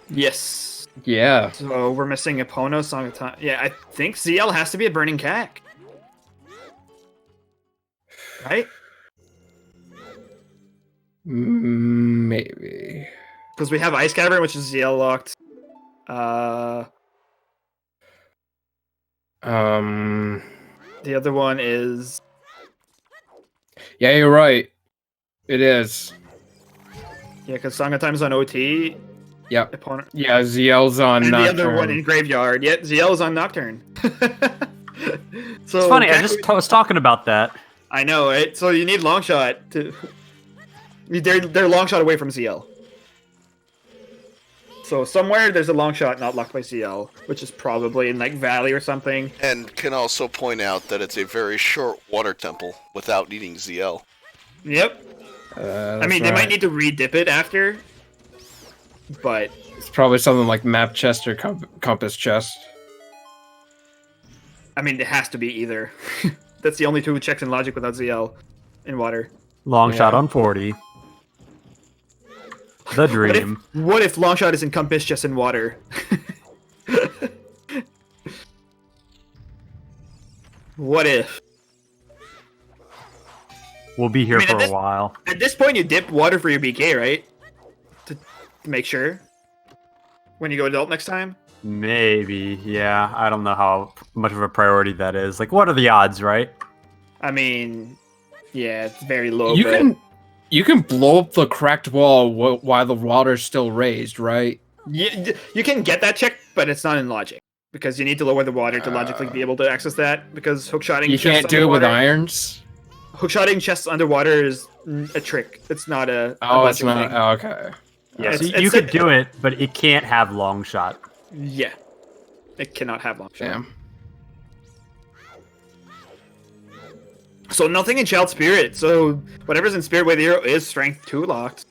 Yes. Yeah. So we're missing a Pono Song of Time. Yeah, I think ZL has to be a Burning Cack. Right? Maybe. Because we have Ice Cavern, which is ZL locked. The other one is... Yeah, you're right. It is. Yeah, because Song of Time is on OT. Yep. Opponent. Yeah, ZL's on And Nocturne. the other one in Graveyard. Yeah, ZL is on Nocturne. So It's funny. I Jack- just was talking about that. I know, right? So you need Longshot to... They're Longshot away from ZL. So somewhere there's a Longshot not locked by ZL, which is probably in like Valley or something. And can also point out that it's a very short water temple without needing ZL. Yep. I mean, they might need to re-dip it after, but... It's probably something like map chest or compass chest. I mean, it has to be either. That's the only 2 checks in Logic without ZL in water. Long Yeah. shot on 40. The dream. What if Longshot is in Compass just in water? What if? We'll be here I mean, for at this- a while. At this point, you dip water for your BK, right? To make sure. When you go adult next time? Maybe. Yeah. I don't know how much of a priority that is. Like, what are the odds, right? I mean, yeah, it's very low. You can blow up the cracked wall while the water's still raised, right? You can get that check, but it's not in Logic. Because you need to lower the water to logically be able to access that. Because hookshotting You can't do it with irons. Hookshotting chests underwater is a trick. It's not a Oh, it's logic not. thing. Oh, okay. Yeah. So It's- you it's could a- do it, but it can't have long shot. Yeah. It cannot have long shot. Damn. So nothing in Child Spirit. So whatever's in Spirit Way the Hero is Strength 2 locked.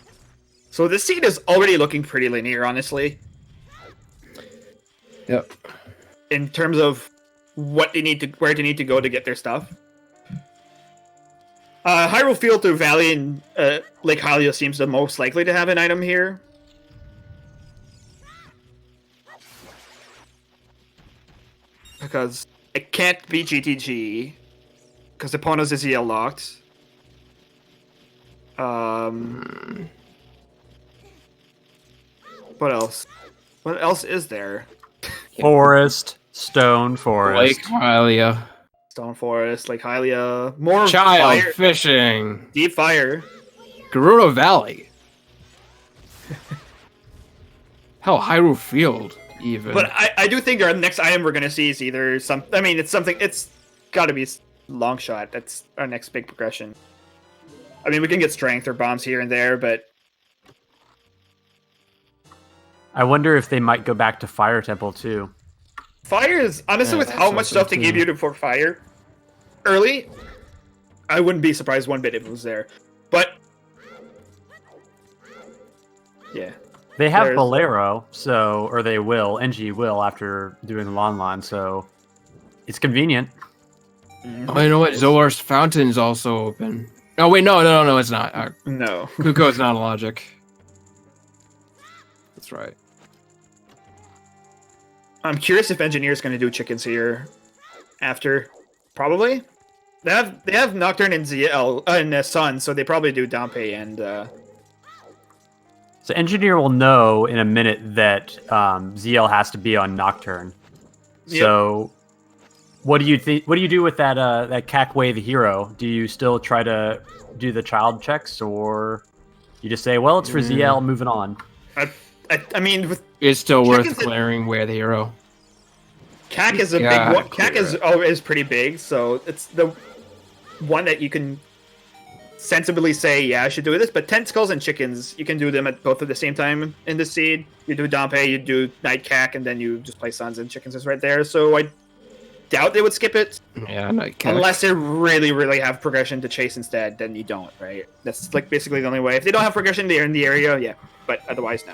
So this seed is already looking pretty linear, honestly. Yep. In terms of where they need to go to get their stuff. Hyrule Field to Valley and Lake Hylia seems the most likely to have an item here. Because it can't be GTG. Because Epona is EL locked. What else? What else is there? Forest, stone forest. Lake Hylia. Stone Forest, Lake Hylia. More Child fire. fishing. Deep Fire. Gerudo Valley. Hell, Hyrule Field, even. But I do think our next item we're gonna see is either some. I mean, it's something. It's got to be long shot. That's our next big progression. I mean, we can get strength or bombs here and there, but I wonder if they might go back to Fire Temple too. fire is honestly Yeah, with how that's much also stuff they too. gave you for fire early. I wouldn't be surprised one bit if it was there, but yeah. They have There's- Bolero, so or they will. NG will after doing the lawn line, so it's convenient. Oh, you know what? Zolar's Fountain's also open. Oh wait, no, it's not. No. Kuko's not a logic. That's right. I'm curious if Engineer's going to do chickens here after. Probably. They have Nocturne and ZL and Sun, so they probably do Dampe and. So Engineer will know in a minute that ZL has to be on Nocturne. Yep. So, what do you think? What do you do with that that Cackway the hero? Do you still try to do the child checks, or you just say, "Well, it's for ZL, moving on"? I mean, with It's still worth chickens declaring where the hero. Cac is a Yeah, big one. Cac is pretty big, so it's the one that you can sensibly say, yeah, I should do this. But tentacles and chickens, you can do them at both at the same time in the seed. You do Dampe, you do Night Cac, and then you just play Suns and chickens is right there. So I doubt they would skip it. Yeah, Night Cac. Unless they really, really have progression to chase instead, then you don't, right? That's like basically the only way. If they don't have progression, they're in the area, yeah. But otherwise, no.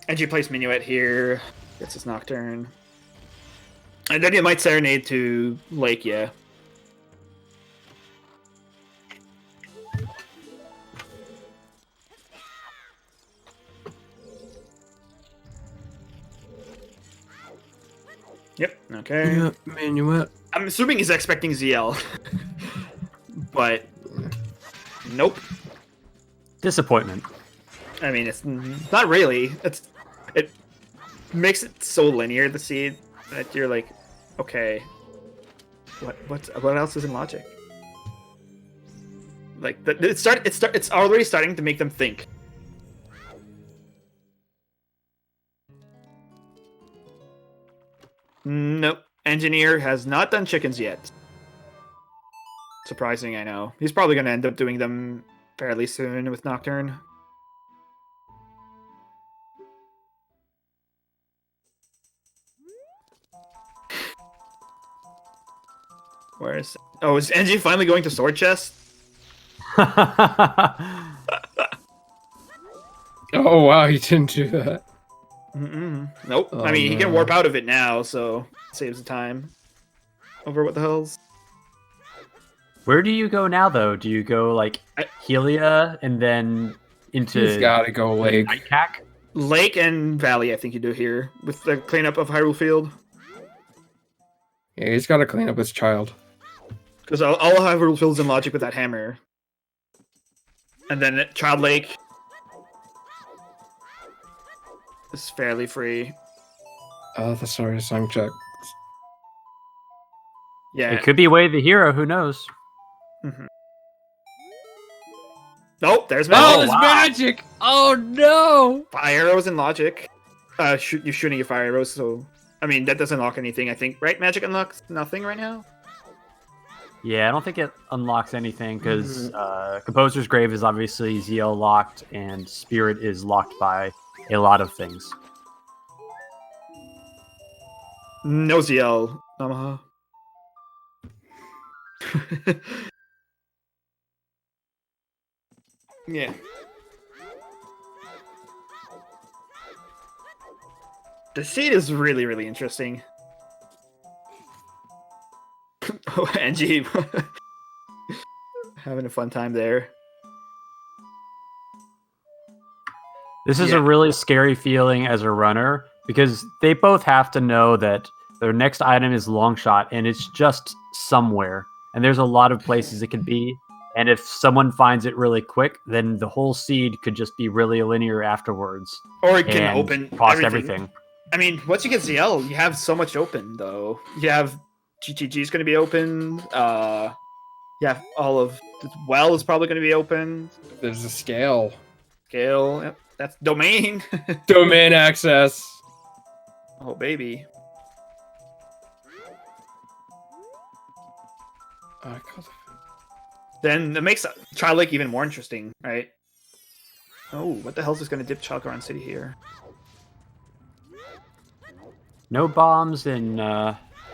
And you place Minuet here. Gets his Nocturne. And then you might Serenade to Lake, yeah. Yep, okay. Yeah, Minuet. I'm assuming he's expecting ZL. But nope. Disappointment. I mean, it's not really. It makes it so linear, the seed, that you're like, okay, what else is in logic? Like it's already starting to make them think. Nope. Engineer has not done chickens yet. Surprising, I know. He's probably going to end up doing them fairly soon with Nocturne. Where is... Oh, is Engie finally going to Sword Chest? Oh wow, he didn't do that. Nope. Oh, I mean, he can no. warp out of it now, so saves the time. Over what the hell's... Where do you go now, though? Do you go like Helia and then into He's gotta go Lake. Night Cac? Lake and Valley, I think you do here, with the cleanup of Hyrule Field. Yeah, he's gotta clean up his child. Because all Hyrule Field's in logic with that hammer. And then Child Lake is fairly free. Oh, the sorry song check. Yeah. It could be Way the hero. Who knows? Nope, there's Oh, magic. there's magic! Oh no! Fire arrows in logic. You're shooting your fire arrows, so... I mean, that doesn't unlock anything, I think. Right? Magic unlocks nothing right now? Yeah, I don't think it unlocks anything because Composer's Grave is obviously ZL locked and Spirit is locked by a lot of things. No ZL, Namaha. Yeah. The seed is really, really interesting. Oh, Angie. Having a fun time there. This is Yeah. a really scary feeling as a runner because they both have to know that their next item is long shot and it's just somewhere. And there's a lot of places it could be. And if someone finds it really quick, then the whole seed could just be really linear afterwards. Or it can and open cost everything. I mean, once you get ZL, you have so much open, though. You have GTG is going to be open. You have all of the Well is probably going to be open. There's a scale. Scale, yep, that's Domain. Domain access. Oh, baby. Then it makes Child Lake even more interesting, right? Oh, what the hell is this going to dip Chalkaran City here? No bombs and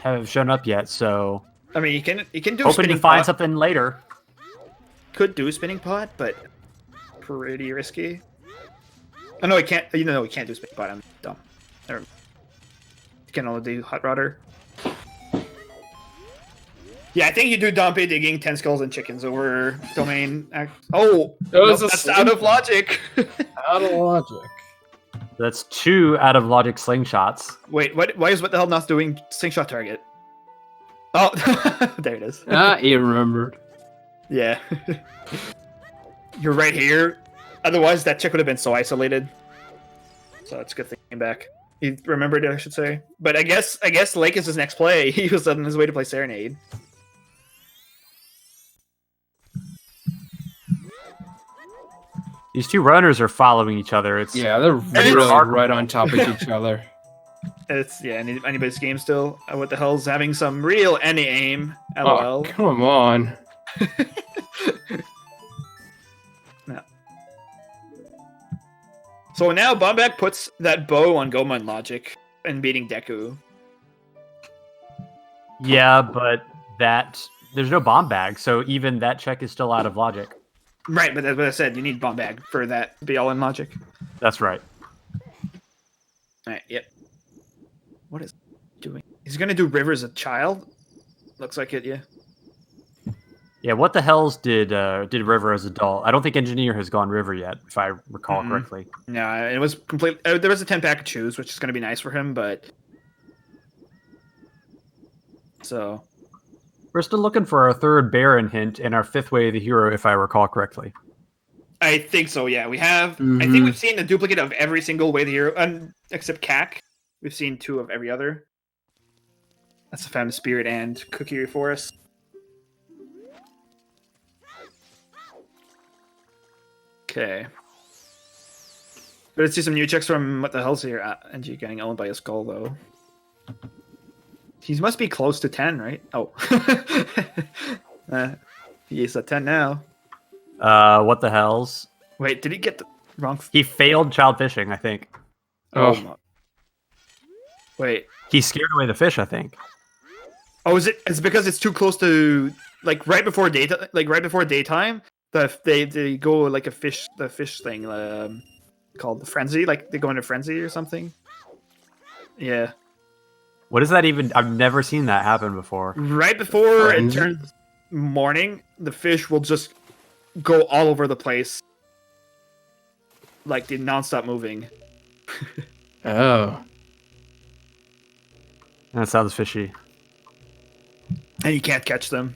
have shown up yet, so I mean, you can do hoping spinning to find pot. something later. Could do spinning pot, but pretty risky. Oh no, I can't. You know, we can't do space bot. I'm dumb. Never mind. You can only do hot rodder. Yeah, I think you do Dompe digging 10 skulls and chickens over domain. Oh, was nope, a that's out of logic. Out of logic. That's 2 out of logic slingshots. Wait, what? Why is what the hell not doing slingshot target? Oh, there it is. He remembered. Yeah. You're right here. Otherwise, that chick would have been so isolated. So it's a good thing he came back. He remembered it, I should say. But I guess Lake is his next play. He was on his way to play Serenade. These 2 runners are following each other. It's Yeah, they're really right on top of each other. It's anybody's game still. What the hell's having some real any aim? Oh, LOL. come on. No. So now Bombak puts that bow on Goemon logic and beating Deku. Yeah, but there's no bomb bag, so even that check is still out of logic. Right, but that's what I said. You need Bombag for that to be all in logic. That's right. Alright, yep. What is he doing? He's gonna do River as a child? Looks like it, yeah. Yeah, what the hells did River as adult? I don't think Engineer has gone River yet, if I recall correctly. No, it was complete. There was a 10-pack of choose, which is gonna be nice for him, but so We're still looking for our 3rd Baron hint and our 5th Way of the Hero, if I recall correctly. I think so. Yeah, we have. I think we've seen a duplicate of every single Way of the Hero, except Kak. We've seen 2 of every other. That's the Fountain Spirit and Cookie Forest. Okay. Let's see some new checks from what the hell's here. NG getting owned by a skull though. He must be close to 10, right? Oh. He's at 10 now. What the hells? Wait, did he get the wrong? He failed child fishing, I think. Oh. Wait. He scared away the fish, I think. Oh, is it? It's because it's too close to like right before daytime. Like right before daytime, they go like the fish thing called the frenzy. Like they go into frenzy or something. Yeah. What is that even? I've never seen that happen before. Right before it turns morning, the fish will just go all over the place, like the non-stop moving. Oh. That sounds fishy. And you can't catch them.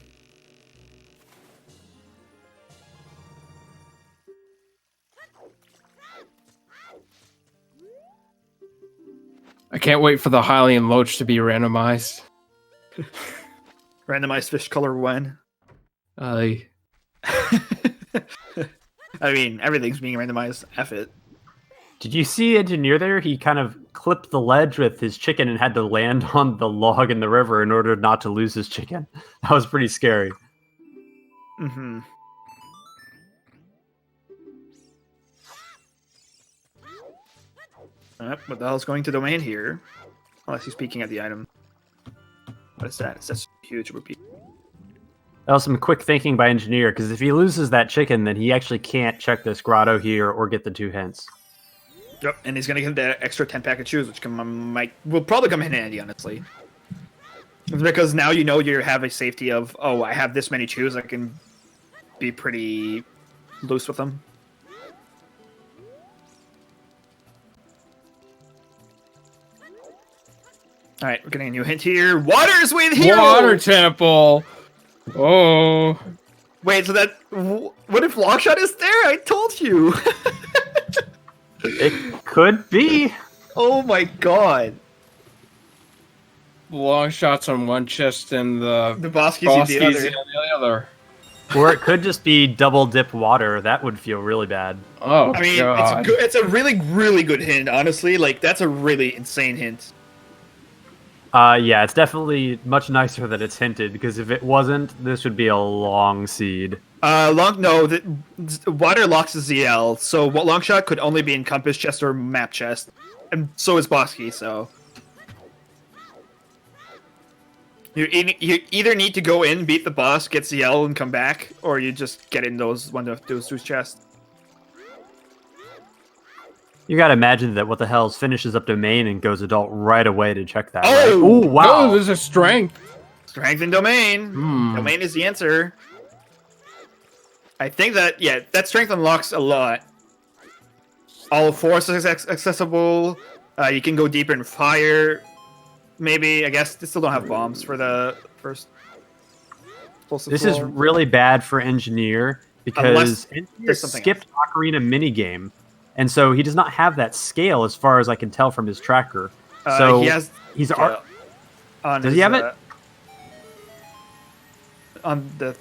I can't wait for the Hylian Loach to be randomized. Randomized fish color 1. I mean, everything's being randomized. F it. Did you see Engineer there? He kind of clipped the ledge with his chicken and had to land on the log in the river in order not to lose his chicken. That was pretty scary. Mm-hmm. What the hell's going to domain here? Unless he's peeking at the item. What is that? It's just huge repeat. That was some quick thinking by Engineer, because if he loses that chicken, then he actually can't check this grotto here or get the 2 hints. Yep, and he's gonna get that extra 10-pack of shoes, which will probably come in handy, honestly. It's because now you know you have a safety of, oh, I have this many shoes, I can be pretty loose with them. Alright, we're getting a new hint here. Water's with hero! Water Temple! Oh. Wait, so that... What if Longshot is there? I told you! It could be. Oh my god. Long shots on one chest and the Boskies Boskies on the on other. the other. Or it could just be double dip water. That would feel really bad. Oh, I mean, God. it's a really, really good hint, honestly. Like, that's a really insane hint. Yeah, it's definitely much nicer that it's hinted, because if it wasn't, this would be a long seed. The water locks the ZL, so Longshot could only be in Compass Chest or Map Chest. And so is Bosky, so... You either need to go in, beat the boss, get ZL, and come back, or you just get in one of those two chests. You gotta imagine that What the Hell's finishes up domain and goes adult right away to check that. Oh! Right? Ooh, wow. No, there's a strength. Strength and domain. Hmm. Domain is the answer. I think that, yeah, that strength unlocks a lot. All force is accessible. You can go deeper in fire. Maybe, I guess. They still don't have bombs for the first. This is really bad for Engineer because Engineer there's something skipped Ocarina minigame. And so he does not have that scale as far as I can tell from his tracker. So he has. he's On does he have it? On the.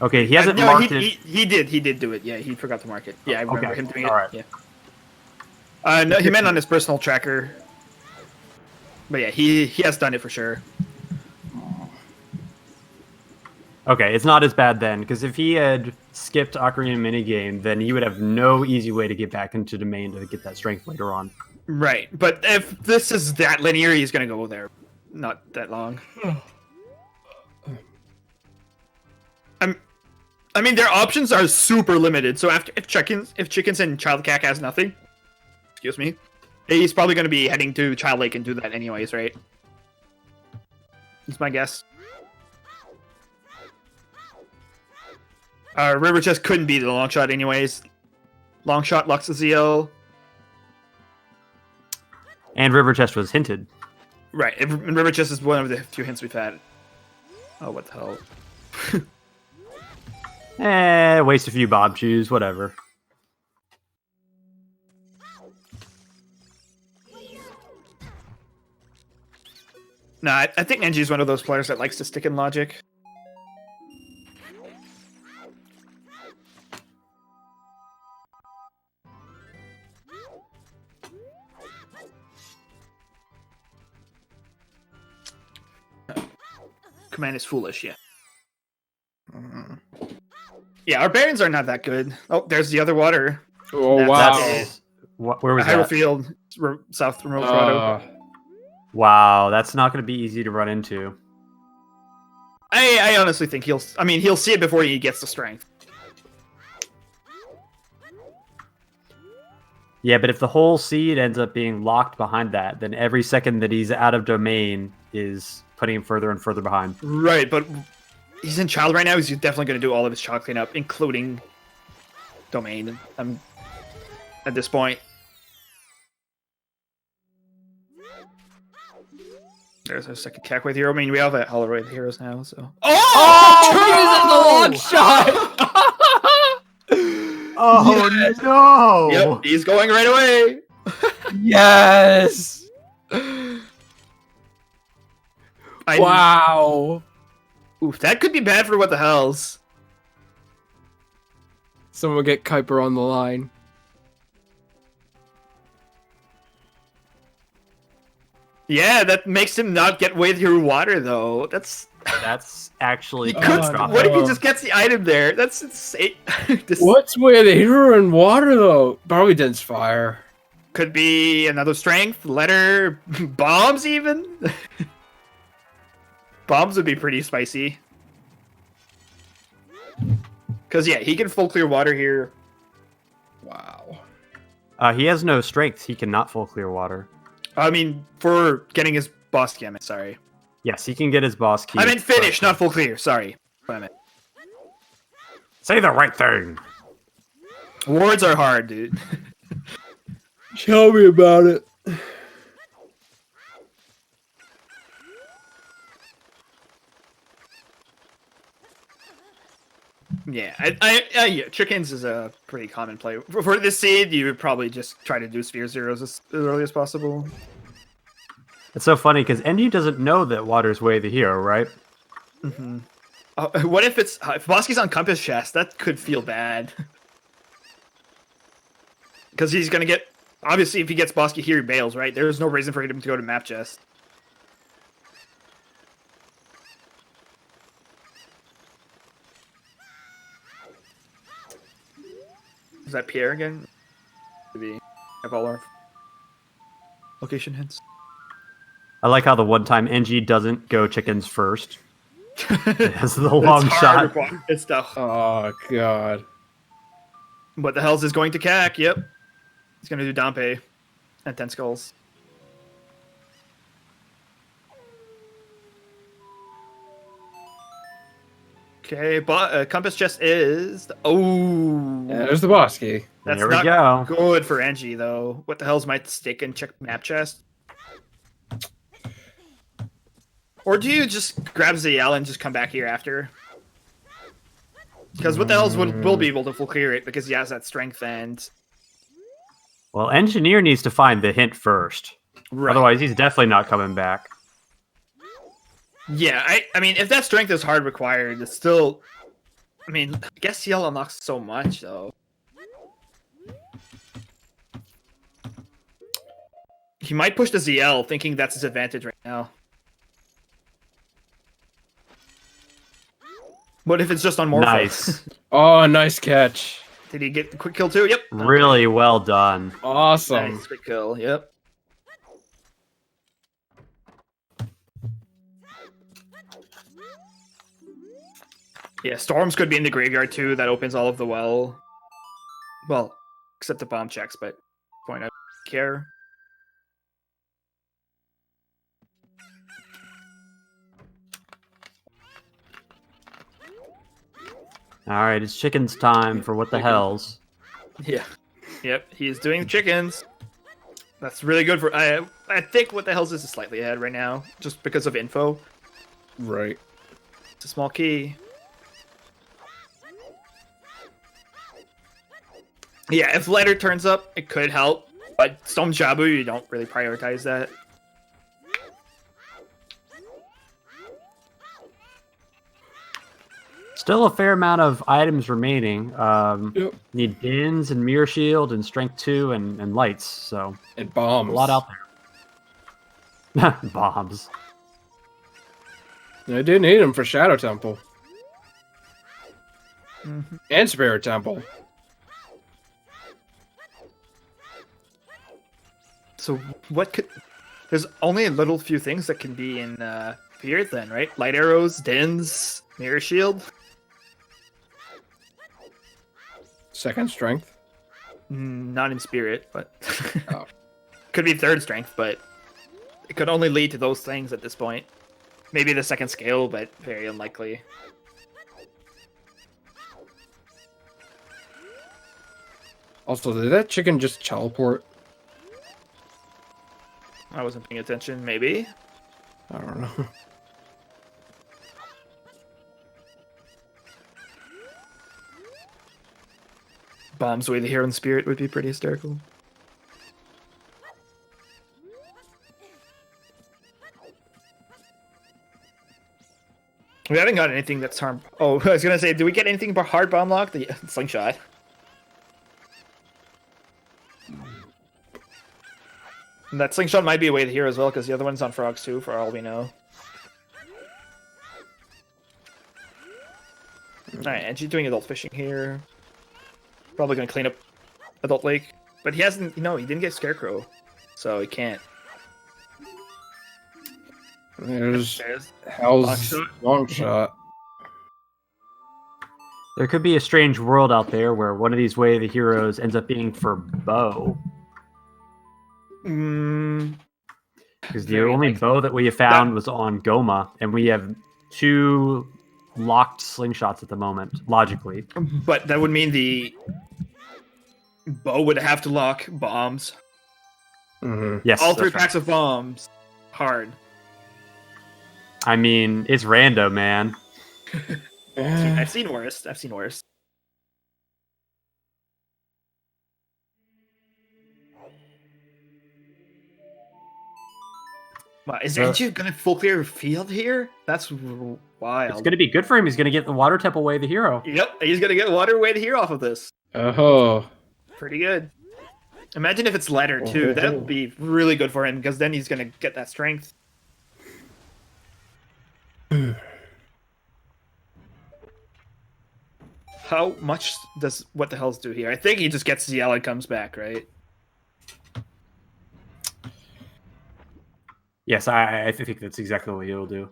Okay, he hasn't no, marked it. he did do it. Yeah, he forgot to mark it. Yeah, I remember him doing it. All right. Yeah. No, he meant on his personal tracker. But yeah, he has done it for sure. Okay, it's not as bad then, because if he had skipped Ocarina minigame, then he would have no easy way to get back into domain to get that strength later on. Right, but if this is that linear, he's gonna go there. Not that long. I mean, their options are super limited. So if chickens and Child Cack has nothing, excuse me, he's probably gonna be heading to Child Lake and do that anyways, right? That's my guess. River Chest couldn't be the long shot anyways. Long shot locks the ZL. And River Chest was hinted. Right, and River Chest is one of the few hints we've had. Oh, what the hell? Waste a few Bob shoes, whatever. Nah, I think Nenji's one of those players that likes to stick in logic. Command is foolish, yeah. Yeah, our bearings are not that good. Oh, there's the other water. Oh, wow. Where was Hyrule that? Field, South from Colorado. Wow, that's not going to be easy to run into. I honestly think he'll see it before he gets the strength. Yeah, but if the whole seed ends up being locked behind that, then every second that he's out of domain is putting him further and further behind. Right, but he's in child right now. He's definitely going to do all of his child cleanup, including domain. At this point. There's our second Cackway hero. I mean, we have a Holoroid heroes now, so. Oh! He's in the long shot! Oh, Yes! no! Yep, he's going right away. Yes! Wow! Oof, that could be bad for What the Hells. Someone get Kuiper on the line. Yeah, that makes him not get way through water, though. That's actually he could. catastrophic. What if he just gets the item there? That's insane. This What's with the hero in water, though? Probably Dense Fire. could be another strength, letter, bombs, even. Bombs would be pretty spicy. Because, yeah, he can full clear water here. Wow. He has no strength. He cannot full clear water. I mean, for getting his boss key, sorry. Yes, he can get his boss key. I meant finish, not full clear. Sorry. What I meant. Say the right thing. Words are hard, dude. Tell me about it. Yeah, yeah, chickens is a pretty common play. For this seed, you would probably just try to do Sphere Zeros as early as possible. It's so funny because Engie doesn't know that water's way the hero, right? Mm-hmm. What if if Bosky's on Compass Chest? That could feel bad. Because he's going to get... Obviously, if he gets Bosky here, he bails, right? There's no reason for him to go to Map Chest. Is that Pierre again? Maybe have all our location hints. I like how the one time Engie doesn't go chickens first. It has the long It's shot. hard. It's tough. Oh, God. What the hell's is going to CAC? Yep. He's gonna do Dompe and 10 skulls. Okay, but compass chest is Yeah, there's the boss key. That's There we not go. good for Angie though. What the hell's my stick and check map chest? Or do you just grab ZL and just come back here after? Because what the hell's will be able to full clear it because he has that strength and Well, engineer needs to find the hint first. right. Otherwise, he's definitely not coming back. Yeah, I mean if that strength is hard required, it's still. I mean, I guess CL unlocks so much though. He might push the ZL, thinking that's his advantage right now. What if it's just on Morpho? Nice. Oh, nice catch. Did he get the quick kill too? Yep. Really well done. Awesome. Nice quick kill. Yep. Yeah, storms could be in the graveyard too. That opens all of the well. Well, except the bomb checks, but point I don't care. All right, it's chicken's time for what the hells. Yeah. Yep, he's doing chickens. That's really good for. I think what the hell's is slightly ahead right now, just because of info. Right. It's a small key. Yeah, if letter turns up, it could help. But Stone Jabu, you don't really prioritize that. Still a fair amount of items remaining. Yep. Need bins and mirror shield and strength 2 and lights. So And bombs. a lot out there. Bombs. I didn't need him for Shadow Temple. Mhm. And Spirit Temple. So what could? There's only a little few things that can be in Fear then, right? Light arrows, dins, mirror shield. Second strength. Not in spirit, but Oh. could be third strength, but it could only lead to those things at this point. Maybe the second scale, but very unlikely. Also, did that chicken just teleport? I wasn't paying attention. Maybe. I don't know. Bombs away the hero in spirit would be pretty hysterical. We haven't got anything that's harm. Oh, I was gonna say, do we get anything but hard bomb lock? The slingshot. And that slingshot might be away the hero as well, because the other one's on frogs too, for all we know. Alright, and she's doing adult fishing here. Probably gonna clean up adult lake. But he hasn't, he didn't get scarecrow. So he can't. There's There's Hell's Longshot. long shot. There could be a strange world out there where one of these Way of the Heroes ends up being for Bo. Because the Very only unlikely. bow that we have found was on Goma, and we have 2 locked slingshots at the moment, logically. But that would mean the bow would have to lock bombs. Mm-hmm. Yes, All 3 that's right. packs of bombs. Hard. I mean, it's random, man. I've seen worse. I've seen worse. Wow, is Anju gonna full clear field here? That's wild. It's going to be good for him. He's going to get the Water Temple Way of the Hero. Yep, he's gonna get water way to here off of this. Oh. Pretty good. Imagine if it's letter too. That would be really good for him because then he's gonna get that strength. How much does what the hell's do here? I think he just gets ZL and comes back, right? Yes, I think that's exactly what he'll do.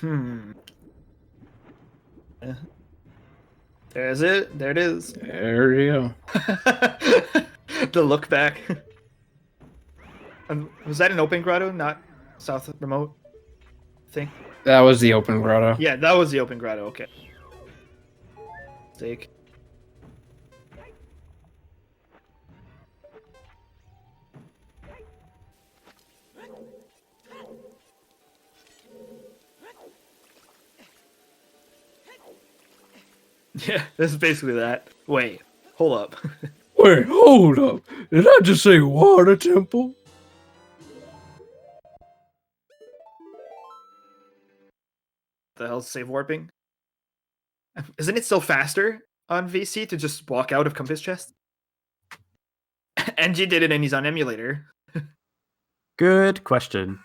Hmm. There's it. There it is. There you go. The look back. Was that an open grotto, not south remote thing? That was the open grotto. Yeah, that was the open grotto. Okay. Mistake. Yeah, this is basically that. Wait, hold up. Wait, hold up. Did I just say water temple? The hell's save warping? Isn't it still faster on VC to just walk out of Compass Chest? NG did it and he's on emulator. Good question.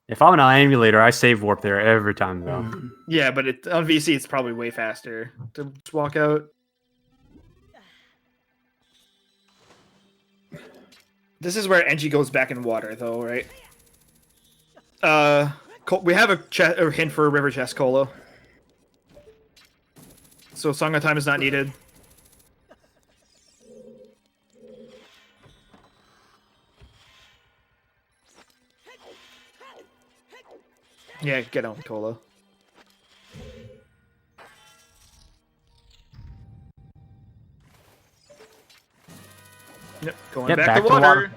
If I'm on emulator, I save warp there every time though. Yeah, but on VC it's probably way faster to just walk out. This is where NG goes back in water though, right? We have a hint for a river chest, Colo. So Song of Time is not needed. Yeah, get on, Colo. Yep, going Yep, back to water.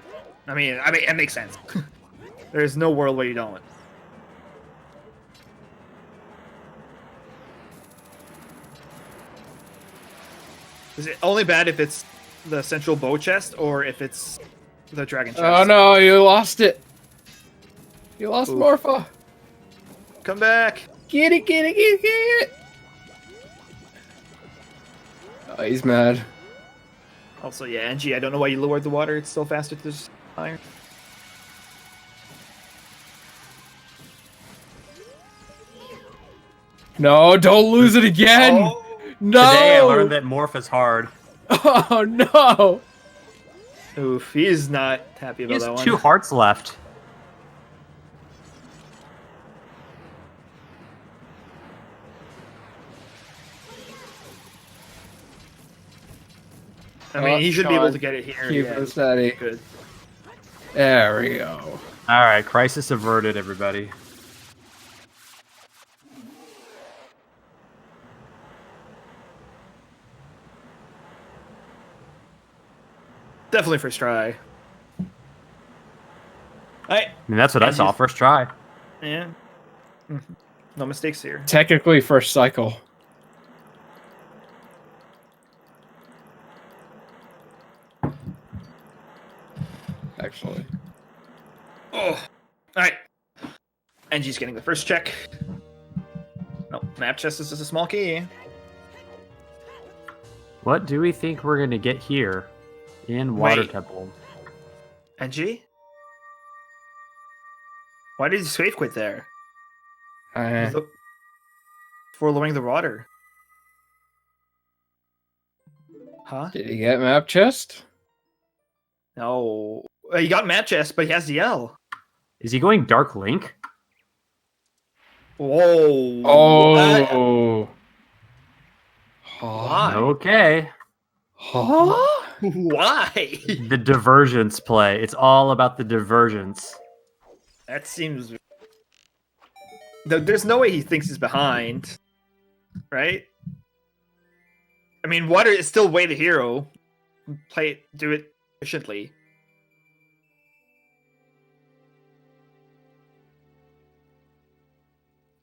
I mean, it makes sense. There's no world where you don't. Is it only bad if it's the central bow chest or if it's the dragon chest? Oh no, you lost it. You lost Ooh. Morpha. Come back! Get it, get it, get it, get it. Oh, he's mad. Also, yeah, NG, I don't know why you lowered the water. It's still faster to just iron. No, don't lose it again. Oh. No. Today I learned that morph is hard. Oh no. Oof, he's not happy He about has that one. 2 hearts left. I mean, he should be able Sean, to get it here. keep Yeah, it steady. good. There we go. All right, crisis averted, everybody. Definitely first try. Alright. I mean, that's what I saw first try. Yeah. No mistakes here. Technically first cycle. Actually. Oh. Alright. NG's getting the first check. No, map chest is just a small key. What do we think we're gonna get here in Water Wait. Temple? NG? Why did he save quit there? For lowering the water. Huh? Did he get map chest? No. He got map chest, but he has the L. Is he going Dark Link? Whoa. Oh. Why? Okay. Huh? Why? The divergence play. It's all about the divergence. That seems... There's no way he thinks he's behind. Right? I mean, water is still way the hero. Do it efficiently.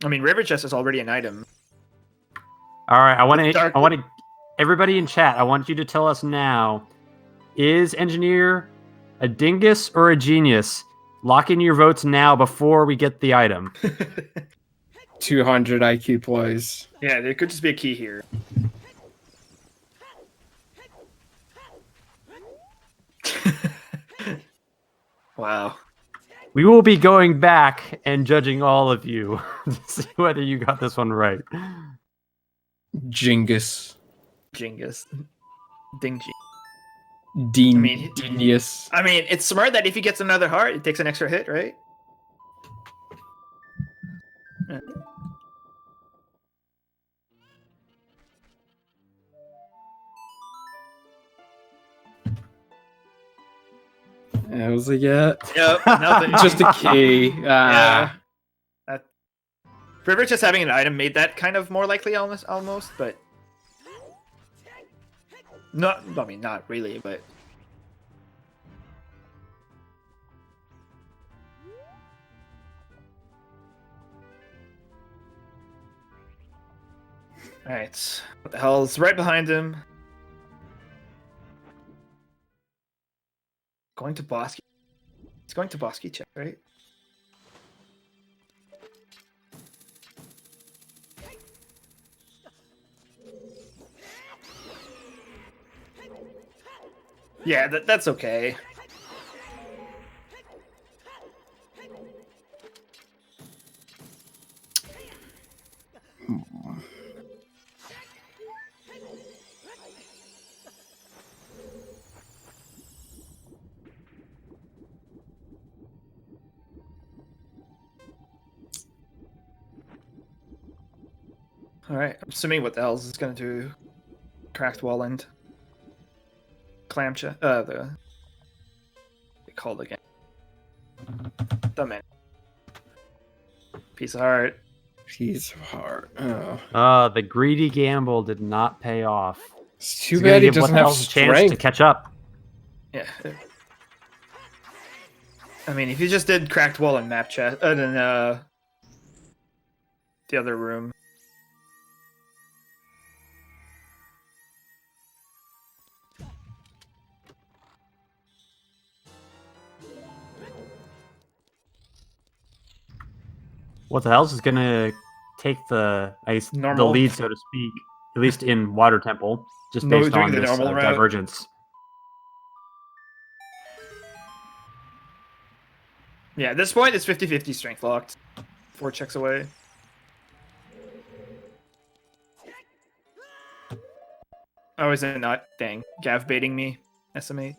I mean, river chest is already an item. All right, I want Dark- to everybody in chat, I want you to tell us now, is engineer a dingus or a genius? Lock in your votes now before we get the item. 200 IQ plays. Yeah, there could just be a key here. Wow. We will be going back and judging all of you to see whether you got this one right. Jingus. Jingus. Dingy. Genius. I mean, it's smart that if he gets another heart, it takes an extra hit, right? Yeah. I was like, yeah, Yep, nothing. just a key. Yeah. Privilege just having an item made that kind of more likely almost, but not. I mean, not really, but. All right, what the hell's right behind him? Going to Bosky. He's going to Bosky check, right? Yeah, that's okay. All right, I'm assuming what the hell is this gonna do? Cracked wall end. Clamcha. They called again. The man. Piece of heart. Piece of heart. Oh. The greedy gamble did not pay off. It's too He's gonna bad he give doesn't what the have hell's a chance to strength. catch up. Yeah. I mean, if you just did cracked wall and map chest, then the other room. What the hell's is gonna take the the Normal. lead, so to speak, at least in Water Temple, just No, based doing on the this normal route. divergence. Yeah, at this point, it's 50-50 strength locked. 4 checks away. Oh, is it not? Dang. Gav baiting me. SMA.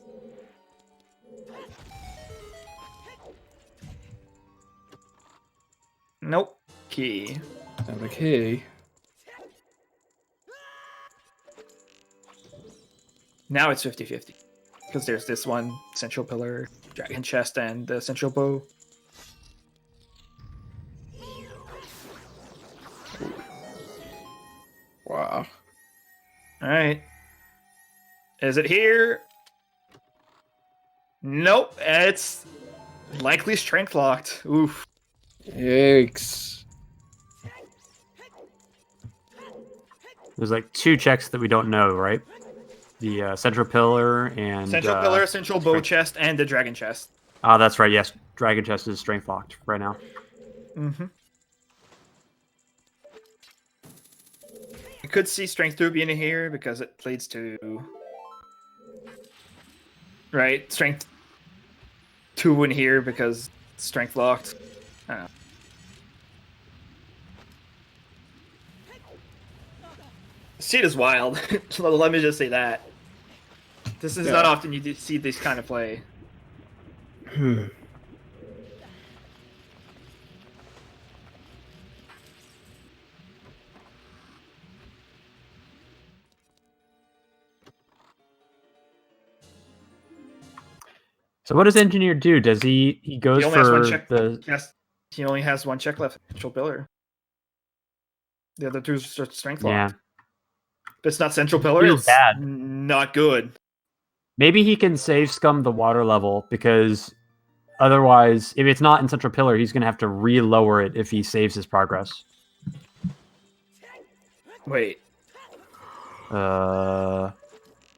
Nope. Key. Have a key. Now it's 50-50. Because there's this one central pillar, dragon chest, and the central bow. Wow. Alright. Is it here? Nope. It's likely strength locked. Oof. Yikes. There's like 2 checks that we don't know, right? The central pillar and Central pillar, central bow chest, and the dragon chest. Oh, that's right. Yes, dragon chest is strength locked right now. Mm-hmm. You could see strength 2 being in here because it leads to... Right? Strength 2 in here because strength locked. I don't know. Seed is wild. Let me just say that. This is not often you see this kind of play. So what does engineer do? Does he goes He only has for one check. the Yes, he only has 1 check left. Central pillar. The other 2 is just strength locked. yeah? If it's not central pillar, Feels it's bad. not good. Maybe he can save scum the water level because otherwise, if it's not in central pillar, he's gonna have to re-lower it if he saves his progress. Wait.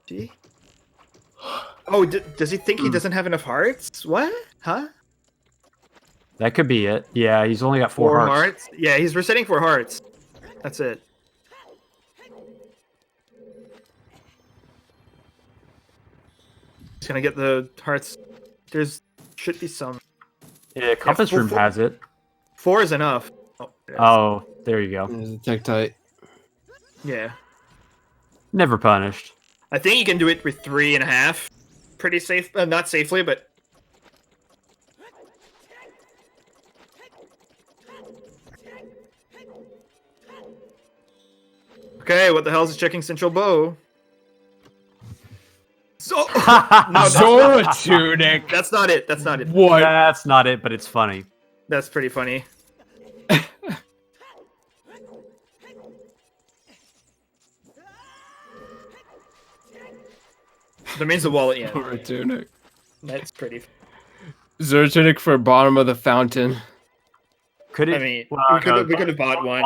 See? Oh, does he think he doesn't have enough hearts? What? Huh? That could be it. Yeah, he's only got 4 4 hearts. hearts? Yeah, he's resetting 4 hearts. That's it. He's gonna get the hearts. There's should be some. Yeah, compass room has it. 4 is enough. Oh, Oh, there you go. There's a Tektite. yeah. Never punished. I think you can do it with 3.5. Pretty safe. Not safely, but. Okay, what the hell is checking central bow? So no, that's Zora not, tunic. that's not it. That's not it. What? That's not it, but it's funny. That's pretty funny. That means the wallet, yeah. Zora tunic. That's pretty. Zora tunic for bottom of the fountain. Could it? I mean, well, we no, could have bought one.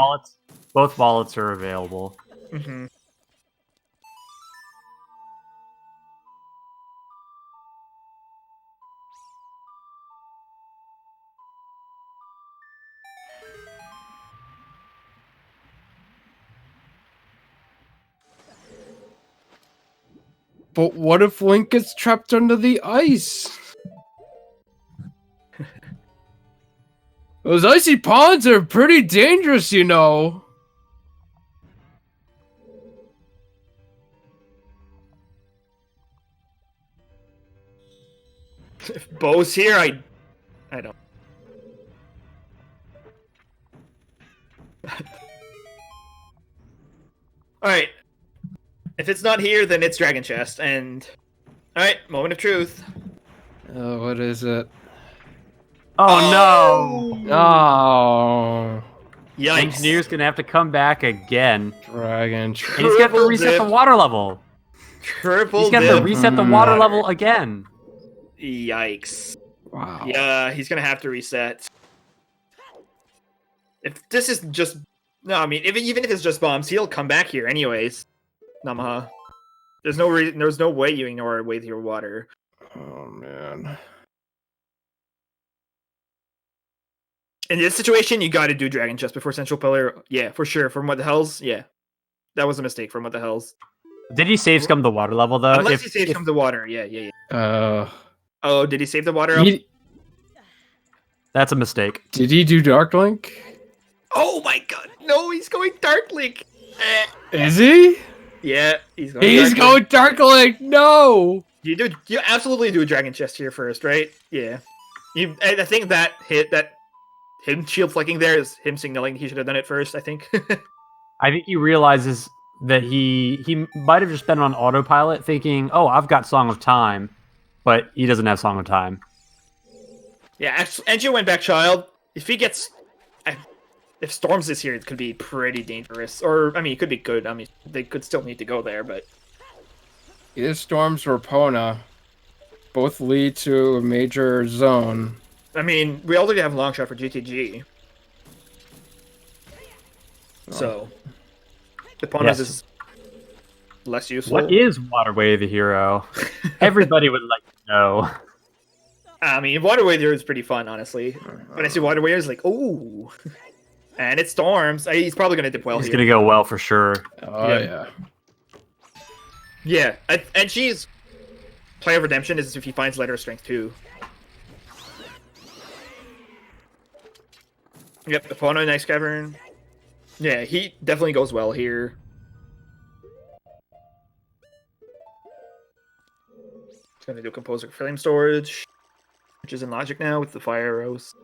Both wallets are available. Hmm. But what if Link gets trapped under the ice? Those icy ponds are pretty dangerous, you know. If Bo's here, I don't. All right. If it's not here, then it's Dragon Chest. And all right, moment of truth. Oh, what is it? Oh, no! Oh, Yikes! Engineer's gonna have to come back again. dragon. And he's gonna have to Triple reset dip. the water level. Triple He's gonna have to dip. reset the water level again. Yikes! Wow. Yeah, he's gonna have to reset. If this is just no, I mean, even if it's just bombs, he'll come back here anyways. Namaha. There's no reason. There's no way you ignore a way to your water. Oh man. In this situation, you got to do Dragon Chest before Central Pillar. Yeah, for sure. From What the Hells, yeah, that was a mistake. From What the Hells. Did he save scum the water level though? Unless he saves from the water. Yeah. Uh, Oh, did he save the water? Up? That's a mistake. did he do Dark Link? Oh my God! No, he's going Dark Link. Is he? Yeah, he's going. He's Dark going Link. Dark Link. No. You absolutely do a Dragon Chest here first, right? Yeah. I think that him shield flicking there is him signaling he should have done it first. I think. I think he realizes that he might have just been on autopilot, thinking, "Oh, I've got Song of Time," but he doesn't have Song of Time. Yeah, actually, Engine went back child. If he gets, if Storms is here, it could be pretty dangerous. Or I mean, it could be good. I mean, they could still need to go there, but Either Storms or Pona both lead to a major zone. I mean, we already have long shot for GTG. So the Ponas Yes. is less useful. What is Waterway the hero? Everybody would like to know. I mean, Waterway there is pretty fun, honestly. When I see Waterway, it's like, oh, and it Storms. He's probably gonna dip well He's here. gonna go well for sure. Oh Yeah. yeah. Yeah, and she's play of redemption is if he finds Letter of Strength too. Yep, Apono, nice cavern. Yeah, he definitely goes well here. He's gonna do Composer Flame Storage, which is in Logic now with the fire arrows.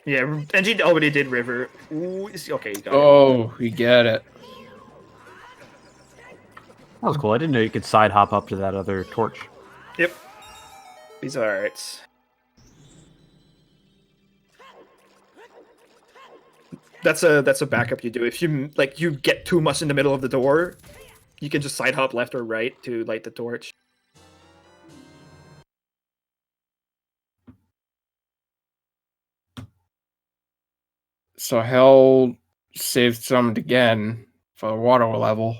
Yeah, NG already did River. Ooh, okay, you got it. Oh, we get it. That was cool. I didn't know you could side hop up to that other torch. Yep. These are alright. That's a backup you do. If you get too much in the middle of the door, you can just side hop left or right to light the torch. So Hell saved some again for the water level.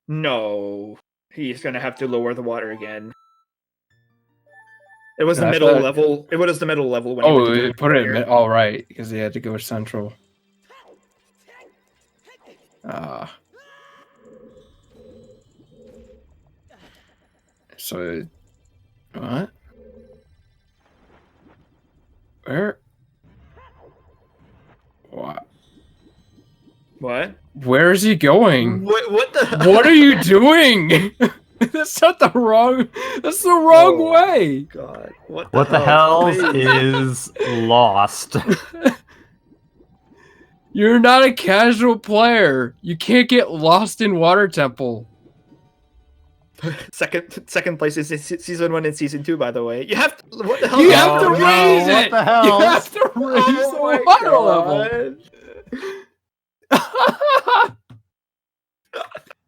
No, he's gonna have to lower the water again. It was the I middle thought- level. It was the middle level when. he Oh, went to do it put it in here. mid. All right, because he had to go central. So, what? Where? What? What? Where is he going? What the? What are you doing? That's not the wrong. That's the wrong Oh. way. God. What What the hell Please. is lost? You're not a casual player. You can't get lost in Water Temple. Second place is season 1 and season 2, by the way. You have to, what the hell? You have to no, raise what it. the hell? You have to raise the water level.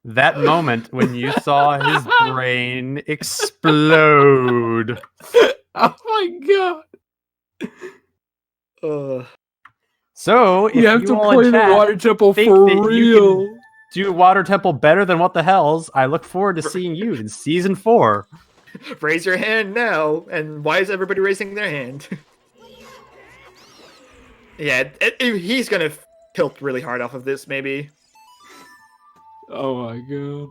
That moment when you saw his brain explode. Oh my god. So, if You have to all in play the chat Water Temple think for that you real. do Water Temple better than What the Hells, I look forward to seeing you in season 4. Raise your hand now. And why is everybody raising their hand? Yeah, he's gonna tilt really hard off of this, maybe. Oh my god.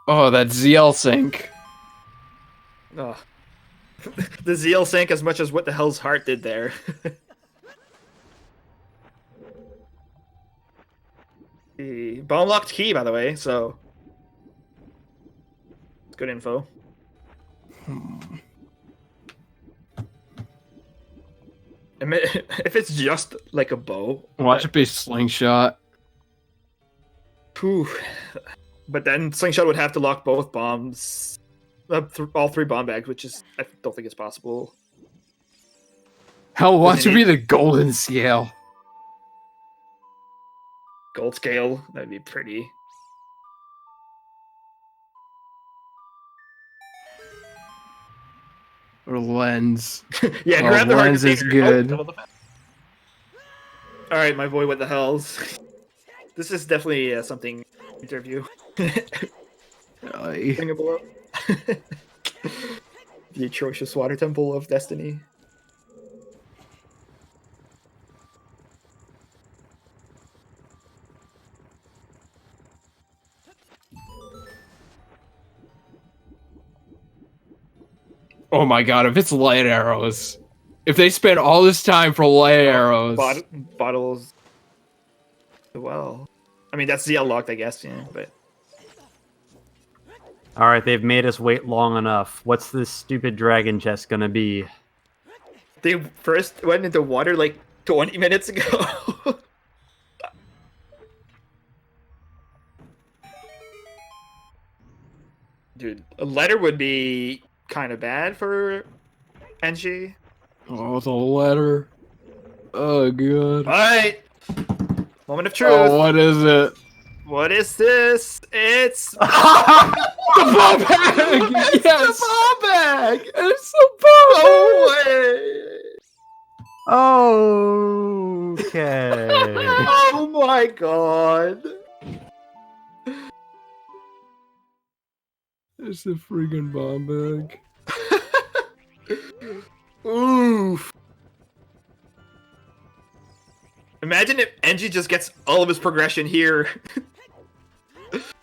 Oh, that ZL sync. Oh. The zeal sank as much as what the hell's heart did there. The bomb locked key, by the way, so good info. If it's just like a bow, Watch it be slingshot. Whew. But then slingshot would have to lock both bombs, all 3 bomb bags, which is I don't think it's possible. Hell, watch Doesn't it be the golden scale. Gold scale, that'd be pretty. Or lens. Yeah, Oh, grab the hard lens is container. good. All right, my boy, what the hells? This is definitely something interview. Aye. Thing below. The atrocious water temple of destiny. Oh my god, if it's light arrows. If they spend all this time for light arrows. Bottles. Well, I mean, that's ZL locked, I guess, yeah, but. Alright, they've made us wait long enough. What's this stupid dragon chest gonna be? They first went into water like 20 minutes ago. Dude, a letter would be kind of bad for NG. Oh, the letter. Oh god. Alright! Moment of truth. Oh, what is it? What is this? It's The ball bag! It's Yes! the ball bag! It's the ball No way! Okay. Oh my god! It's the friggin' bomb bag. Oof. Imagine if NG just gets all of his progression here.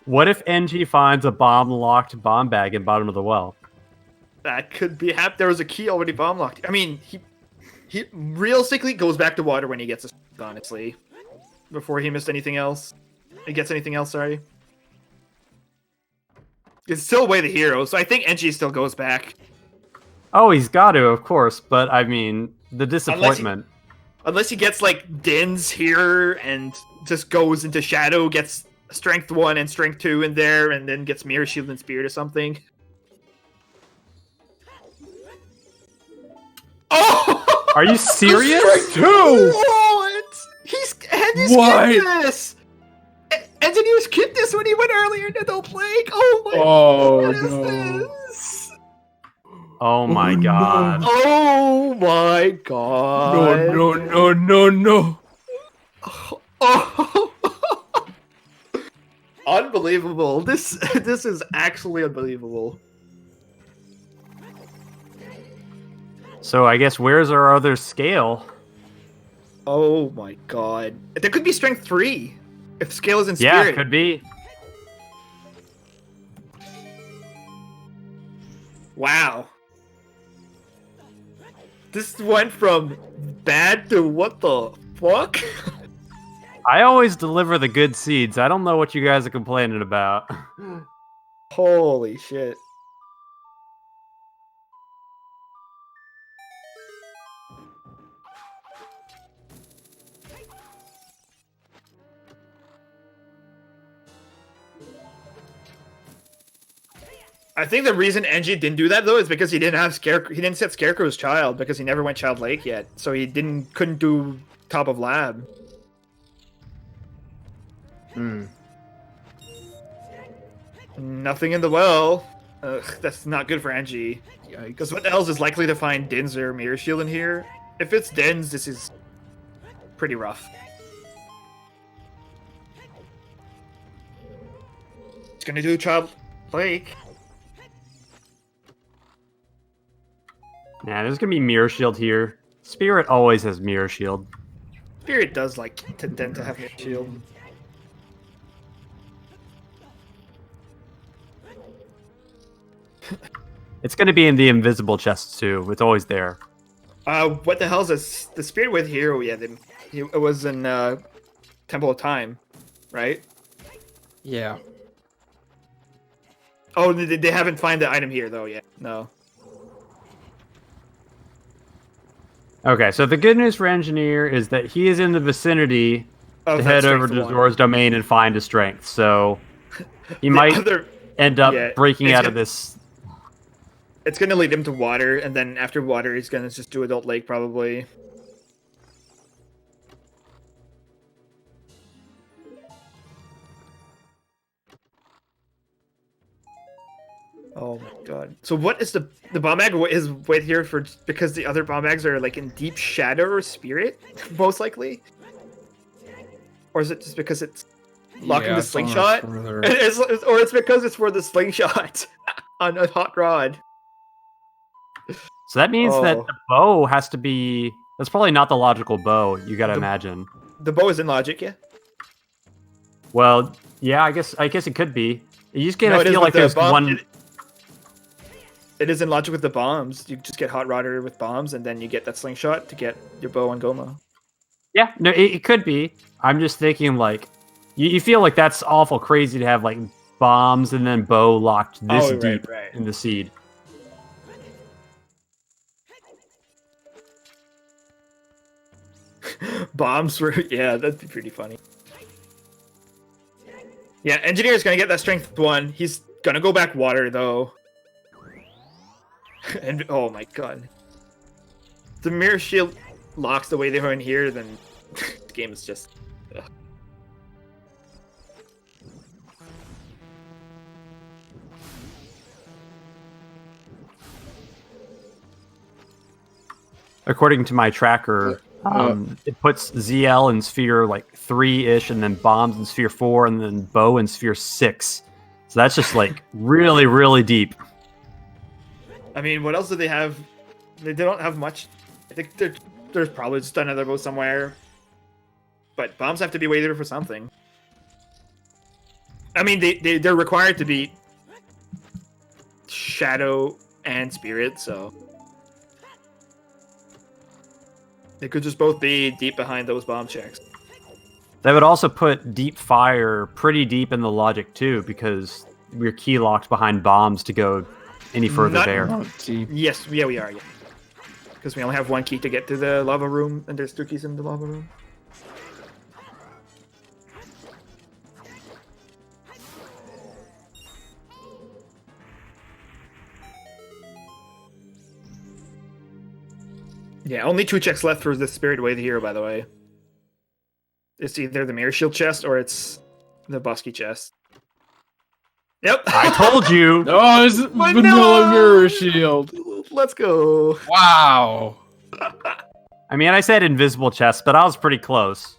What if NG finds a bomb-locked bomb bag in bottom of the well? That could be there was a key already bomb locked. I mean, he realistically goes back to water when he gets this, honestly. Before he missed anything else. He gets anything else, sorry. It's still way the hero, so I think NG still goes back. Oh, he's got to, of course, but I mean, the disappointment. Unless he gets, like, Dins here and just goes into Shadow, gets Strength 1 and Strength 2 in there, and then gets Mirror Shield and Spirit or something. Oh! Are you serious? What? Engineer skipped this! Engineer skipped this when he went earlier into the Plague! Oh my Oh, what is no. this? Oh my Oh, god. Oh my god. No. Oh. Unbelievable. This is actually unbelievable. So I guess where's our other scale? Oh my god. There could be Strength 3 if Scale is in Yeah, Spirit. could be. Wow. This went from bad to what the fuck? I always deliver the good seeds. I don't know what you guys are complaining about. Holy shit. I think the reason Engie didn't do that though is because he didn't have Scarecrow. He didn't set Scarecrow's child because he never went Child Lake yet, so he couldn't do top of lab. Nothing in the well. Ugh, that's not good for Engie. Because what else is likely to find Dins or Mirror Shield in here? If it's Dins, this is pretty rough. It's gonna do Child Lake. Yeah, there's gonna be Mirror Shield here. Spirit always has Mirror Shield. Spirit does like to tend to have Mirror Shield. It's gonna be in the invisible chest too. It's always there. What the hell is this? The Spirit with here? Oh, yeah, it was in Temple of Time, right? Yeah. Oh, they haven't found the item here though yet. No. Okay, so the good news for Engineer is that he is in the vicinity Oh, to that's head over strength to one. Zora's domain and find his strength. So he The might other- end up yeah, breaking it's out of gonna- this. It's gonna lead him to water, and then after water, he's gonna just do Adult Lake probably. Oh my god! So what is the bomb bag is wait here for because the other bomb bags are like in deep shadow or spirit, most likely, or is it just because it's locking Yeah, the it's almost slingshot? further. Or it's because it's for the slingshot on a hot rod. So that means that Oh. the bow has to be. That's probably not the logical bow. You gotta imagine. The bow is in logic, yeah. Well, yeah, I guess it could be. You just No, gotta it is feel with like the there's bomb- one. It is in logic with the bombs. You just get hot rodder with bombs, and then you get that slingshot to get your bow and Goma. Yeah, no, it could be. I'm just thinking like, you feel like that's awful crazy to have like bombs and then bow locked this Oh, right, deep right. in the seed. Bombs were yeah, that'd be pretty funny. Yeah, Engineer's gonna get that strength one. He's gonna go back water though. And oh my god. If the mirror shield locks the way they are in here, then the game is just ugh. According to my tracker, it puts ZL in sphere like 3-ish, and then bombs in sphere 4, and then bow in sphere 6. So that's just like really, really deep. I mean, what else do they have? They don't have much. I think there's probably just another bow somewhere. But bombs have to be weighted for something. I mean, they're required to be shadow and spirit, so they could just both be deep behind those bomb checks. That would also put deep fire pretty deep in the logic too, because we're key locked behind bombs to go any further Not- there. Oh, deep. Yes, yeah, we are. Yeah, because we only have one key to get to the lava room, and there's 2 keys in the lava room. Yeah, only 2 checks left for the spirit way to hero, by the way. It's either the mirror shield chest or it's the Bosky chest. Yep. I told you. Oh, it's vanilla mirror shield. Let's go. Wow. I mean, I said invisible chest, but I was pretty close.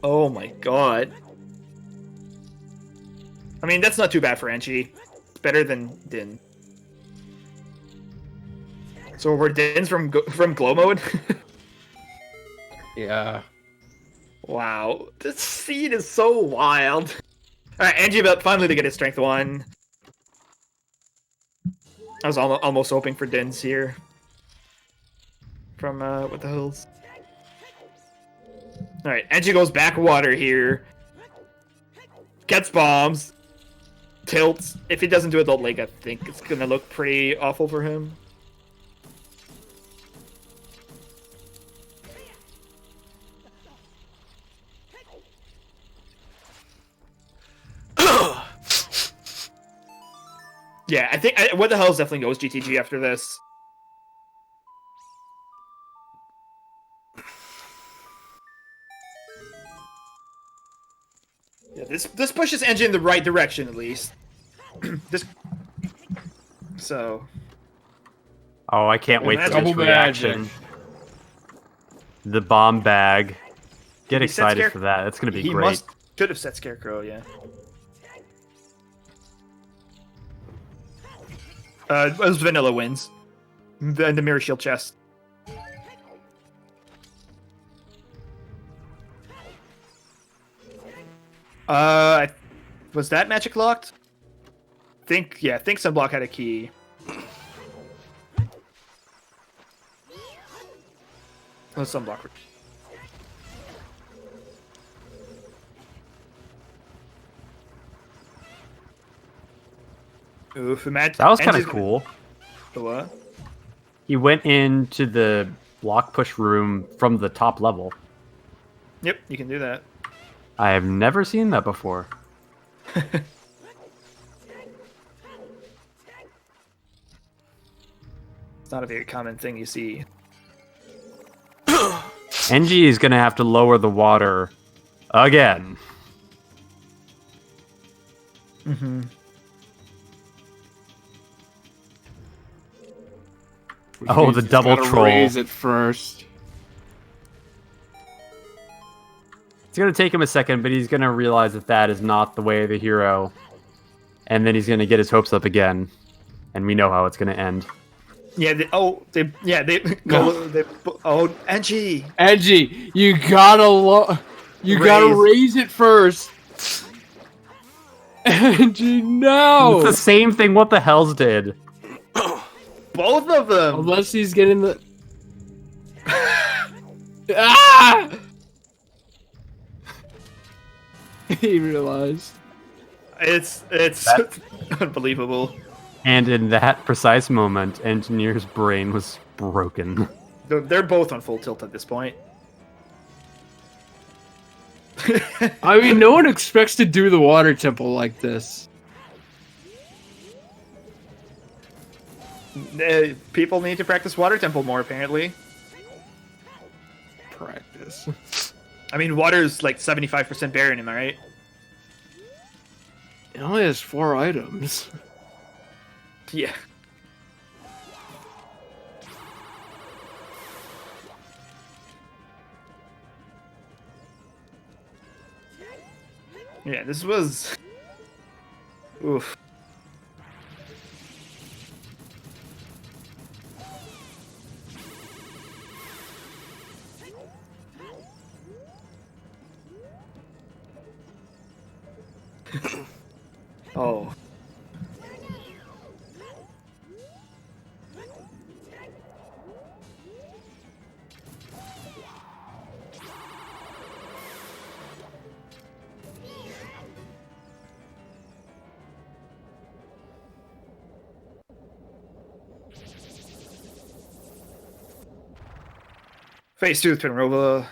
Oh my god. I mean, that's not too bad for Enchi. It's better than Din. So we're Din's from glow mode? Yeah. Wow. This seed is so wild. Alright, Angie about finally to get his strength 1. I was almost hoping for Din's here. From, what the hell's... Alright, Angie goes back water here. Gets bombs. Tilts. If he doesn't do Adult Lake, I think it's gonna look pretty awful for him. Yeah, I think What the Hell's definitely goes GTG after this. Yeah, this pushes Engine in the right direction at least. this. So. Oh, I can't wait for Double this reaction. magic. The bomb bag. Get He set excited for that. It's going to be He great. should have set Scarecrow, yeah. It was Vanilla wins. The Mirror Shield chest. Was that magic locked? I think Sunblock had a key. Let's Sunblock. Oof, imagine That was kind of cool. The what? He went into the block push room from the top level. Yep, you can do that. I have never seen that before. It's not a very common thing you see. NG is going to have to lower the water again. Mm-hmm. Oh, the He's double gotta troll. Raise it first. It's going to take him a second, but he's going to realize that that is not the way of the hero. And then he's going to get his hopes up again. And we know how it's going to end. Yeah. Angie. Angie, you gotta raise it first. Angie, no. It's the same thing What the Hells did. Both of them. Unless he's getting the. Ah! He realized. It's unbelievable. And in that precise moment, Engineer's brain was broken. They're both on full tilt at this point. I mean, no one expects to do the water temple like this. People need to practice water temple more, apparently. Practice. I mean, water's like 75% barren, am I right? It only has 4 items. Yeah. Yeah, this was... Oof. Oh. Phase 2, Twinrova.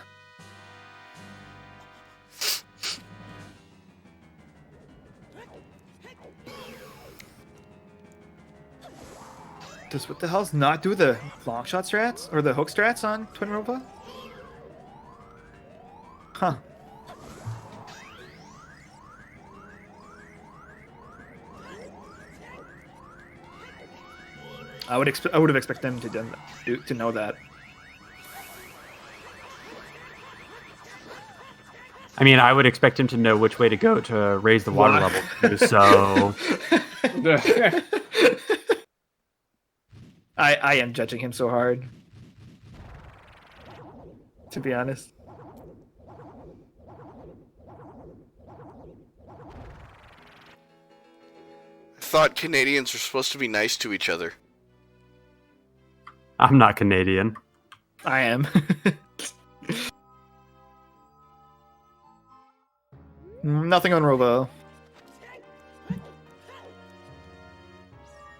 Does What the Hell's not do the long shot strats? Or the hook strats on Twinrova? Huh. I would have expected them to know that. I mean, I would expect him to know which way to go to raise the water level. Too, so I am judging him so hard. To be honest. I thought Canadians are supposed to be nice to each other. I'm not Canadian. I am. Nothing on Robo.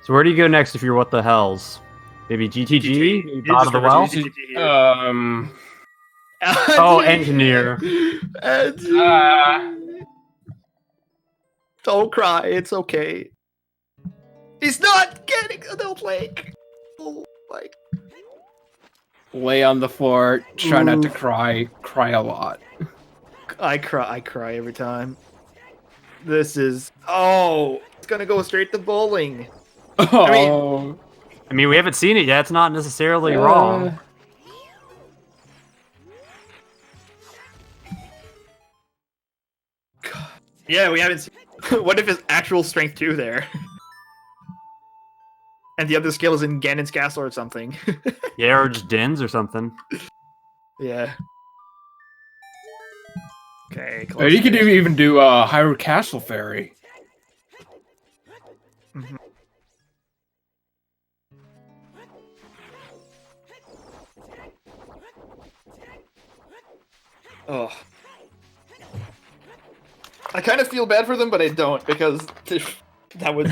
So where do you go next if you're What the Hells? Maybe GTG? GTG? Out of the well? Oh, Engineer. Don't cry. It's okay. He's not getting adult Lake. Oh my. Lay on the floor. Try not to cry. Cry a lot. I cry every time. This is... Oh, it's gonna go straight to bowling. Oh. I mean, we haven't seen it yet. It's not necessarily wrong. Yeah, we haven't seen... What if it's actual strength 2 there? And the other skill is in Ganon's castle or something. Yeah, or just Dens or something. Yeah. Okay, Or you could even do Hyrule Castle Fairy. Mhm. Oh. I kind of feel bad for them, but I don't, because that was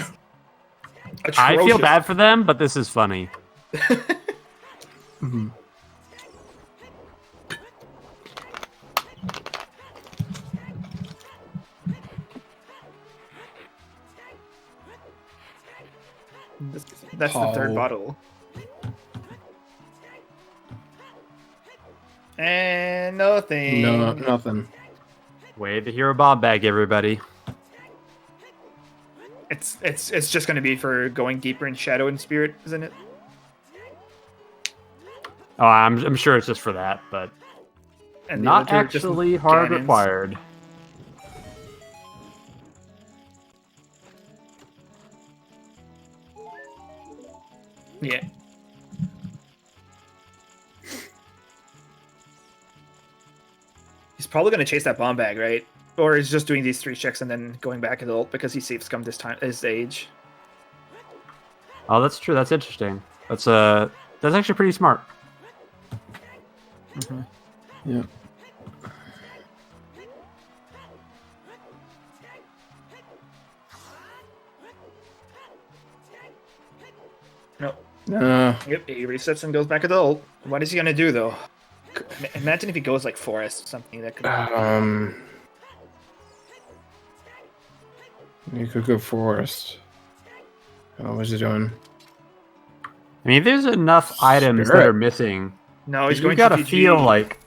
atrocious. I feel bad for them, but this is funny. Mm-hmm. That's the third bottle. And nothing. No, nothing. Way to hero bomb bag, everybody. It's just gonna be for going deeper in Shadow and Spirit, isn't it? Oh, I'm sure it's just for that, but And the not other two are just actually hard cannons. required. Yeah. He's probably gonna chase that bomb bag, right? Or he's just doing these 3 checks and then going back adult because he safe scummed this time his age. Oh, that's true. That's interesting. That's actually pretty smart. Mm-hmm. Yeah. Nope. Yep, he resets and goes back adult. What is he gonna do though? Imagine if he goes like forest, something that could. You could go forest. Oh, what's he doing? I mean, there's enough items that Spirit. are missing. No, he's You going gotta to feel like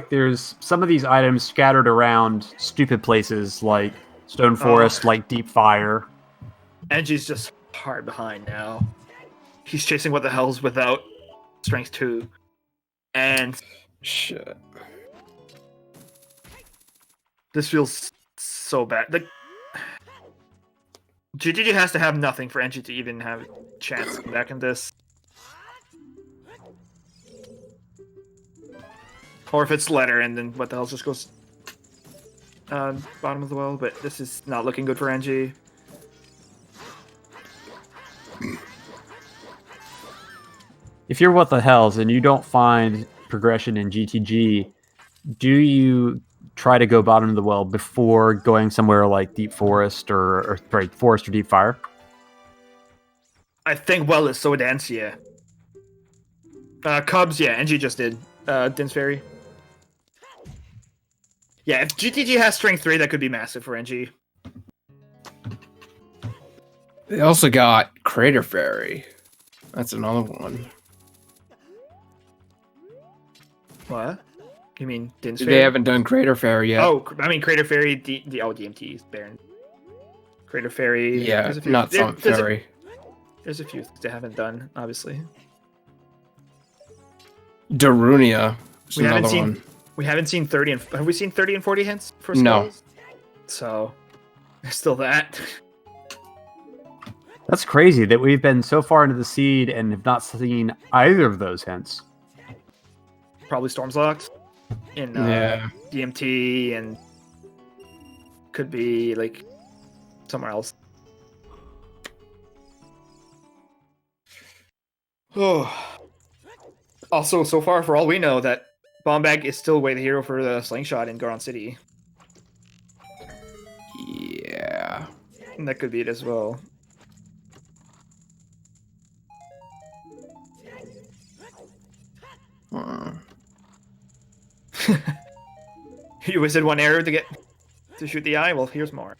there's some of these items scattered around stupid places like Stone Forest, like Deep Fire. Angie's just hard behind now. He's chasing what the hell's without strength 2, and Shit. this feels so bad. Like GGG has to have nothing for Angie to even have a chance to come back in this. Or if it's letter and then what the hell just goes bottom of the well, but this is not looking good for Angie. If you're what the hells and you don't find progression in GTG, do you try to go bottom of the well before going somewhere like Deep Forest or Forest or Deep Fire? I think well is so dense, yeah. Cubs, yeah, Angie just did. Din's Fairy. Yeah, if GTG has strength 3, that could be massive for Angie. They also got Crater Fairy. That's another one. What? You mean Din's Fairy? They haven't done Crater Fairy yet. Oh, I mean Crater Fairy, DMT is Baron. Crater Fairy. yeah, there's a few, not Summit Fairy. There's a few things they haven't done, obviously. Darunia is We haven't another seen. one. We haven't seen 30 and have we seen 30 and 40 hints for No. skulls? So there's still that. That's crazy that we've been so far into the seed and have not seen either of those hints. Probably Storm's locked in Yeah. DMT and could be like somewhere else. Oh. Also, so far, for all we know, that Bombag is still way the hero for the slingshot in Goron City. Yeah. And that could be it as well. You wasted 1 arrow to shoot the eye? Well, here's more.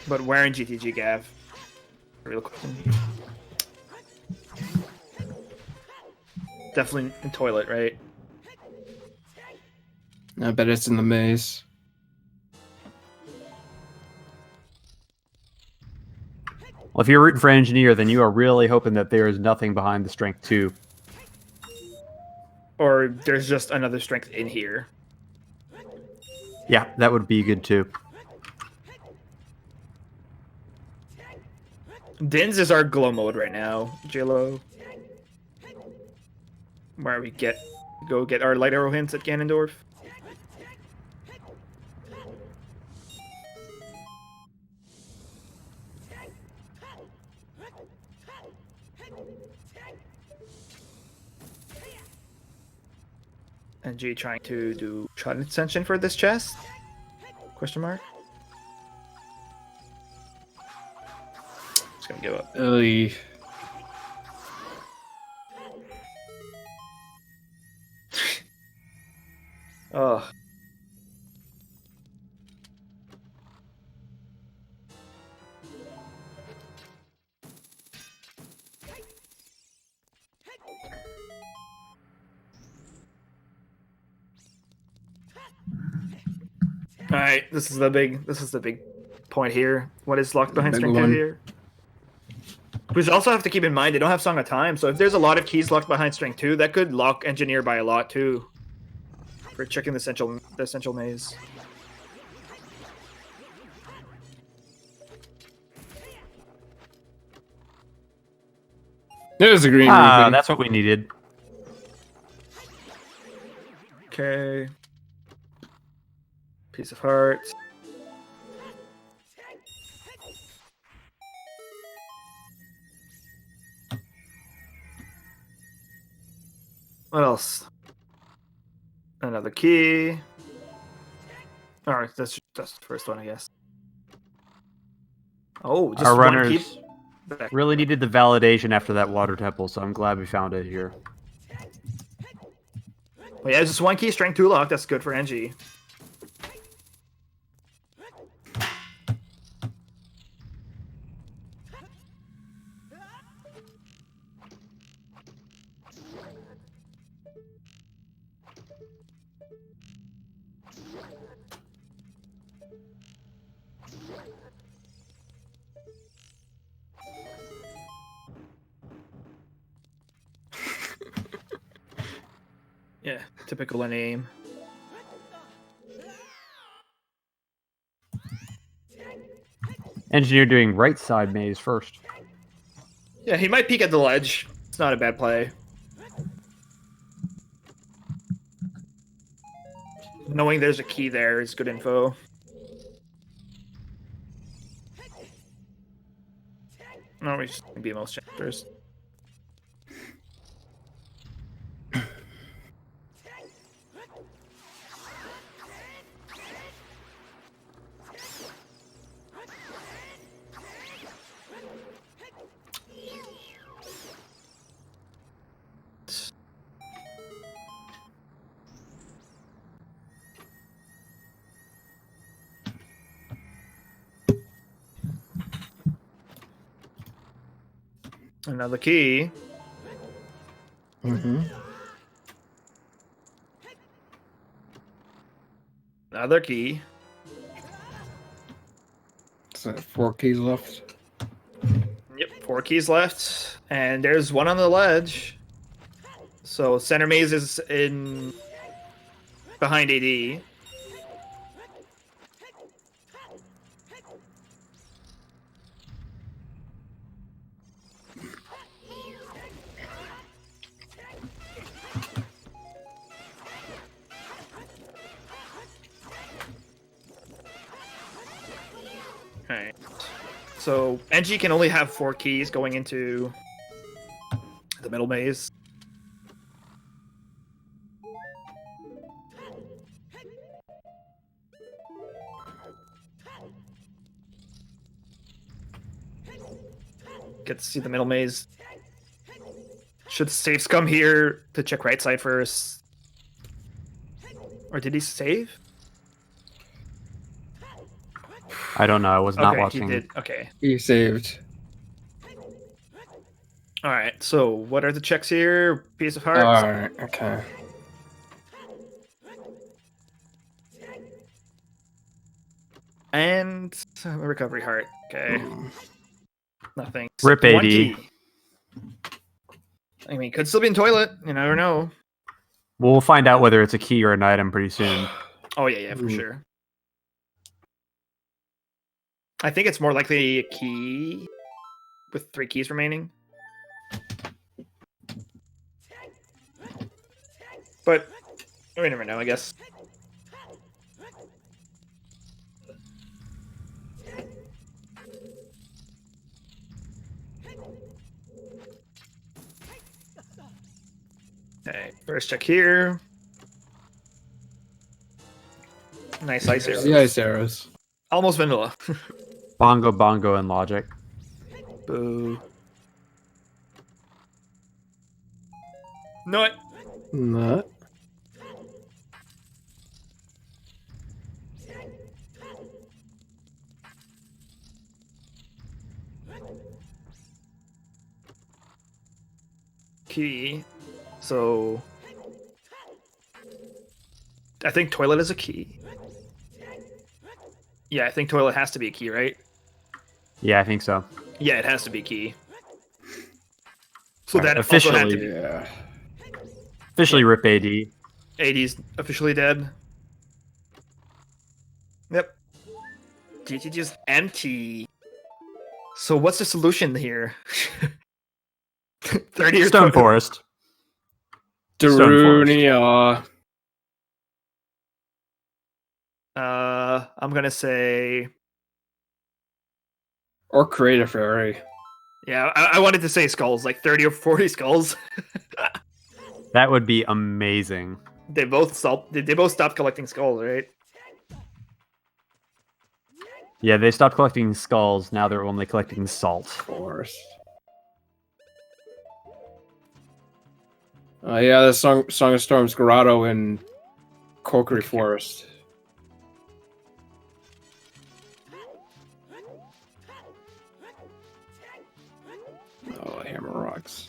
But where in GTG, Gav? Real question. Definitely in toilet, right? I bet it's in the maze. Well, if you're rooting for engineer, then you are really hoping that there is nothing behind the strength 2. Or there's just another strength in here. Yeah, that would be good too. Dins is our glow mode right now, JLo. Where we go get our light arrow hints at Ganondorf. And G trying to do shot extension for this chest? Question mark. Just gonna give up. Oh. All right, this is the big point here. What is locked behind Big strength 2 one. here? We also have to keep in mind they don't have Song of Time, so if there's a lot of keys locked behind strength 2, that could lock engineer by a lot too. For checking the central maze. There's a green ruby. That's what we needed. Okay. Piece of heart. What else? Another key. Alright, that's the first one, I guess. Oh, just Our one runners key. Back. really needed the validation after that water temple, so I'm glad we found it here. Well, yeah, it's just one key, strength 2 lock. That's good for NG. Yeah, typical name. Engineer doing right side maze first. Yeah, he might peek at the ledge. It's not a bad play. Knowing there's a key there is good info. No, we just be most chapters. Another key. Mm-hmm. Another key. So 4 keys left. Yep, 4 keys left. And there's one on the ledge. So center maze is in behind AD. Alright. So NG can only have 4 keys going into the middle maze. Get to see the middle maze. Should safes come here to check right side first? Or did he save? I don't know. I was not Okay, watching. he did. Okay. You saved. All right. So what are the checks here? Piece of All hearts. right. Okay. And a recovery heart. Okay. Hmm. Nothing. Rip One AD. key. I mean, could still be in toilet. You never know. We'll find out whether it's a key or an item pretty soon. Oh yeah, for Hmm. sure. I think it's more likely a key with 3 keys remaining. But we never know, I guess. Okay, first check here. Nice ice arrows. The ice arrows. Almost vanilla. Bongo, bongo, and logic. Boo. No, it. Not. Key. So I think toilet is a key. Yeah, I think toilet has to be a key, right? Yeah, I think so. Yeah, it has to be a key. So Alright, that also had to officially- be. Yeah. Officially rip AD. AD's officially dead. Yep. GG is empty. So what's the solution here? 30 or Stone 20? Forest. Forest. Darunia. I'm gonna say, Or Creative Fairy. yeah, I wanted to say skulls, like 30 or 40 skulls. That would be amazing. They both stopped. They both stopped collecting skulls, right? Yeah, they stopped collecting skulls. Now they're only collecting salt. Forest. Yeah, the Song of Storms Grotto in Kokiri Forest. Oh, Hammer Rocks.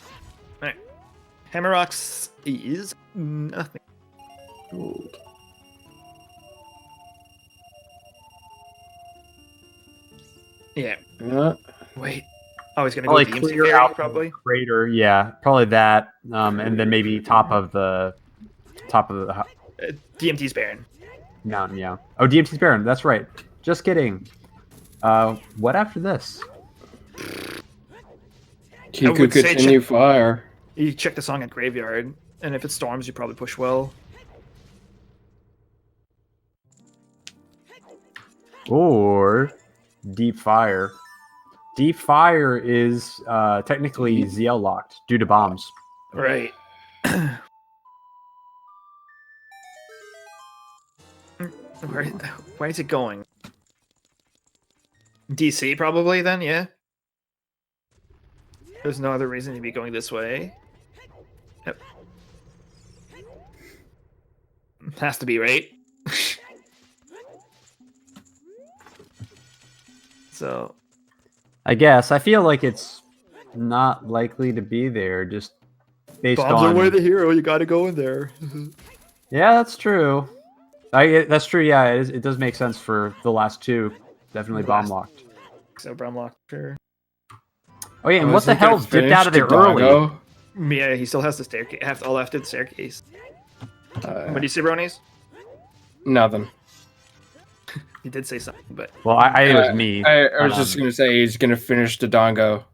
Hammer rocks is nothing. Gold. Yeah. Yeah. Wait. Oh, he's gonna Probably go DMC clear fairy, out probably. crater. Yeah, probably that. And then maybe top of the DMT's Baron. mountain. Yeah. Oh, DMT's Baron. That's right. Just kidding. What after this? He would could say continue fire. You check the song at graveyard, and if it storms, you probably push well. Or deep fire. Deep fire is technically ZL locked due to bombs. Right. Where is it going? DC probably then, yeah. There's no other reason to be going this way. Yep. Has to be, right? So I guess. I feel like it's not likely to be there just based bombs on... are way the hero, you gotta go in there. Yeah, that's true. That's true, yeah. It does make sense for the last two. Definitely bomb locked. So Brumlock, sure. Oh yeah, and Oh, what is the he gonna hell's dipped finish out of there the early? doggo? Yeah, he still has the staircase. All left is the staircase. What do you say, Bronies? Nothing. He did say something, but Well, it was me. I was just gonna say he's gonna finish the dongo.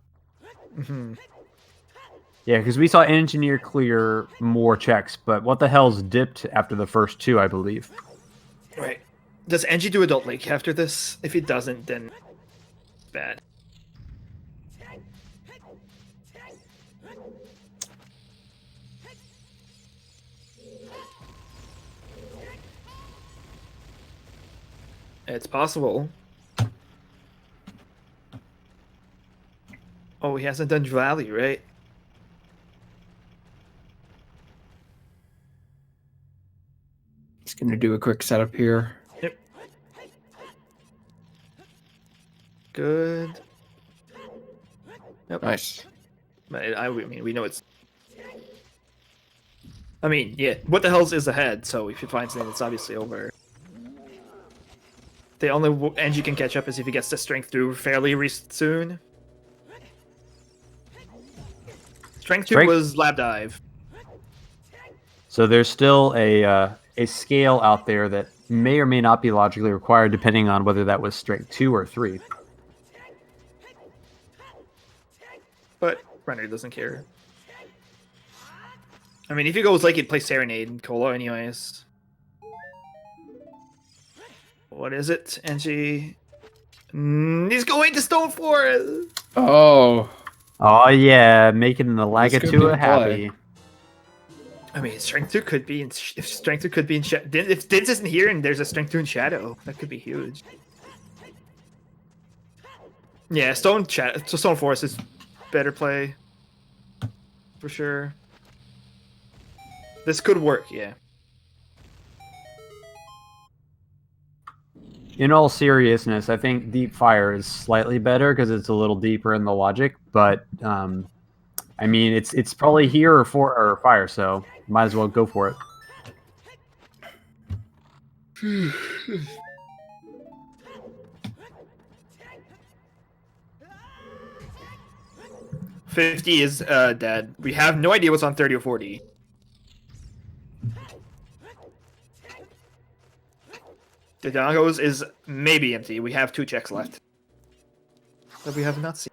mhm. Yeah, because we saw engineer clear more checks, but what the hell's dipped after the first two, I believe. Right. Does Engie do Adult Lake after this? If he doesn't, then it's bad. It's possible. Oh, he hasn't done Valley, right? He's gonna do a quick setup here. Yep. Good. Yep. Nice. I mean, we know it's. I mean, yeah. What the hell's is ahead? So if he finds it, it's obviously over. The only Angie can catch up is if he gets the strength 2 fairly soon. Strength 2 was lab dive. So there's still a scale out there that may or may not be logically required, depending on whether that was strength 2 or 3. But Renner doesn't care. I mean, if he goes like he'd play Serenade and Cola anyways. What is it? Angie. He's going to Stone Forest! Oh. Oh yeah, making the This could be Lagatua a happy. I mean, Strength 2 could be in. If Strength 2 could be in. If Dins isn't here and there's a Strength 2 in Shadow, that could be huge. Yeah, Stone Forest is better play. For sure. This could work, yeah. In all seriousness, I think Deep Fire is slightly better because it's a little deeper in the logic. But I mean, it's probably here or Fire, so might as well go for it. $50 is dead. We have no idea what's on 30 or 40. The Dagos is maybe empty. We have 2 checks left. That we have not seen.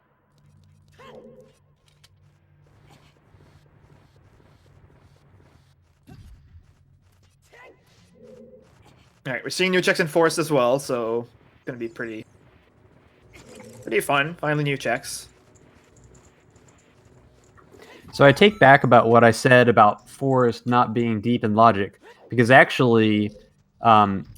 Alright, we're seeing new checks in Forest as well, so it's gonna be pretty fun. Finally new checks. So I take back about what I said about Forest not being deep in logic, because actually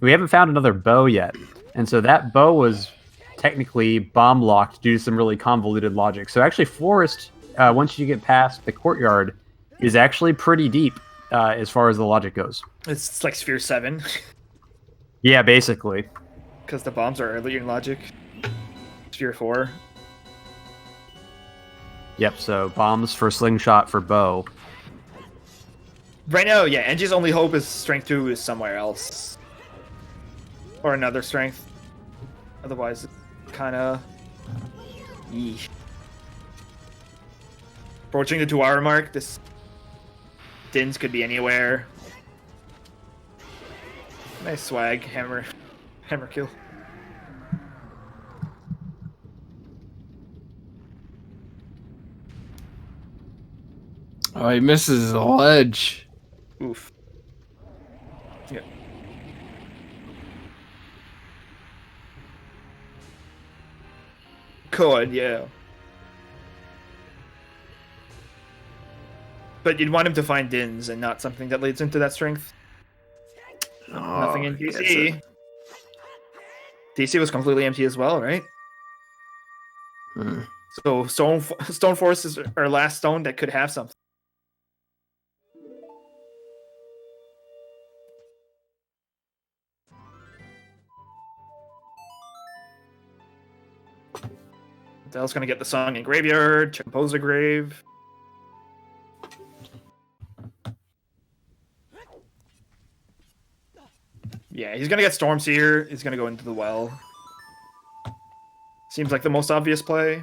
we haven't found another bow yet. And so that bow was technically bomb locked due to some really convoluted logic. So actually Forest, once you get past the courtyard, is actually pretty deep as far as the logic goes. It's like Sphere 7. Yeah, basically. Because the bombs are earlier in logic. Sphere 4. Yep, so bombs for slingshot for bow. Right now, yeah, Angie's only hope is Strength 2 is somewhere else. Or another Strength. Otherwise, kind of... Yeesh. Approaching the 2-hour mark, this... Dins could be anywhere. Nice swag, hammer kill. Oh, he misses the ledge. Oof. Yeah. Could, yeah. But you'd want him to find Dins and not something that leads into that strength. Nothing in DC. DC was completely empty as well, right? Hmm. So Stone Forest is our last stone that could have something. Dell's gonna get the song in Graveyard, check Composer Grave. Yeah, he's gonna get Stormseer. He's gonna go into the well. Seems like the most obvious play.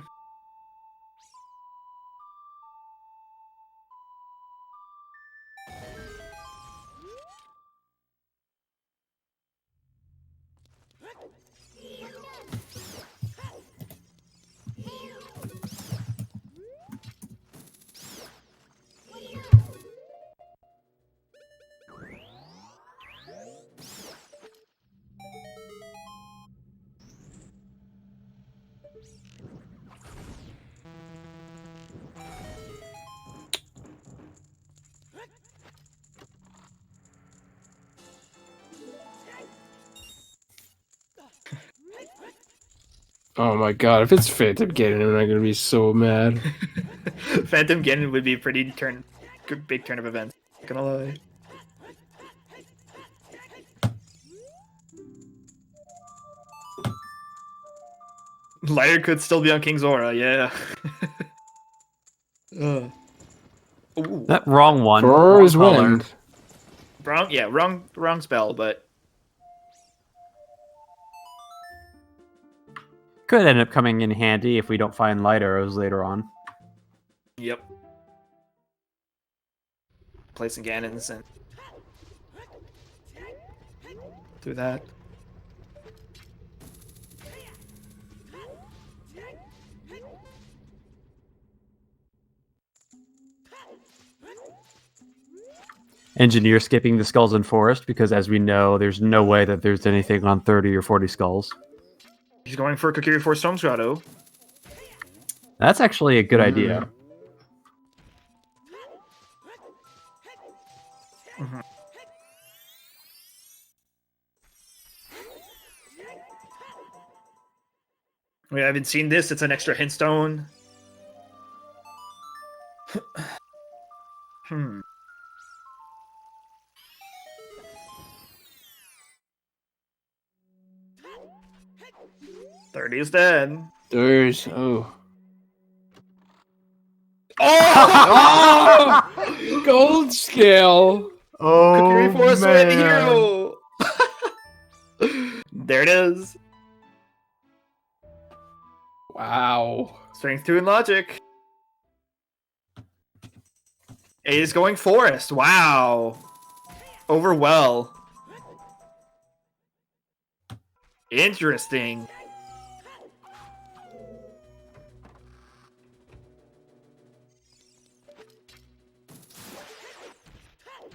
Oh my god, if it's Phantom getting him, I'm gonna be so mad. Phantom Ganon would be a pretty big turn of events. Not gonna lie. Lighter could still be on King Zora, yeah. Ooh. That wrong one. For Wrong his color. wind. Wrong spell, but Could end up coming in handy if we don't find light arrows later on. yep. Placing Ganons and do that. Engineer skipping the skulls in forest because, as we know, there's no way that there's anything on 30 or 40 skulls. He's going for Kokiri 4 Storm Grotto. That's actually a good idea. Mhm. We haven't seen this. It's an extra hint stone. Hmm. "30 is dead." There's oh Oh! gold scale. Kokiri Oh, 4 Sweat man. Hero! There it is. Wow. Strength 2 and logic. It is going forest. Wow. Over well. Interesting.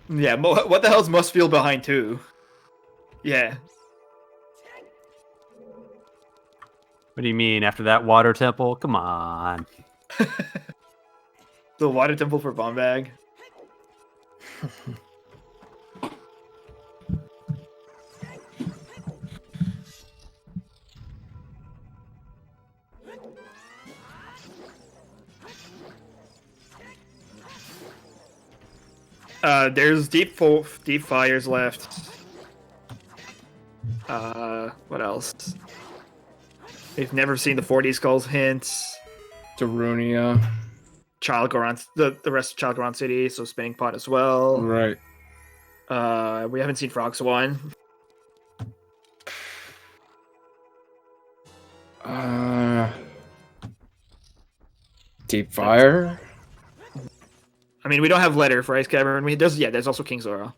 Yeah, what the hell's must feel behind too? Yeah. What do you mean after that water temple? Come on. The water temple for bomb bag. There's deep fires left. What else? We've never seen the 40 skulls hints. Darunia. Child Goron, the rest of Child Goron City, so Spinning Pot as well. Right. We haven't seen Frog Swan. Deep fire. I mean, we don't have Letter for Ice Cavern. There's also King Zora.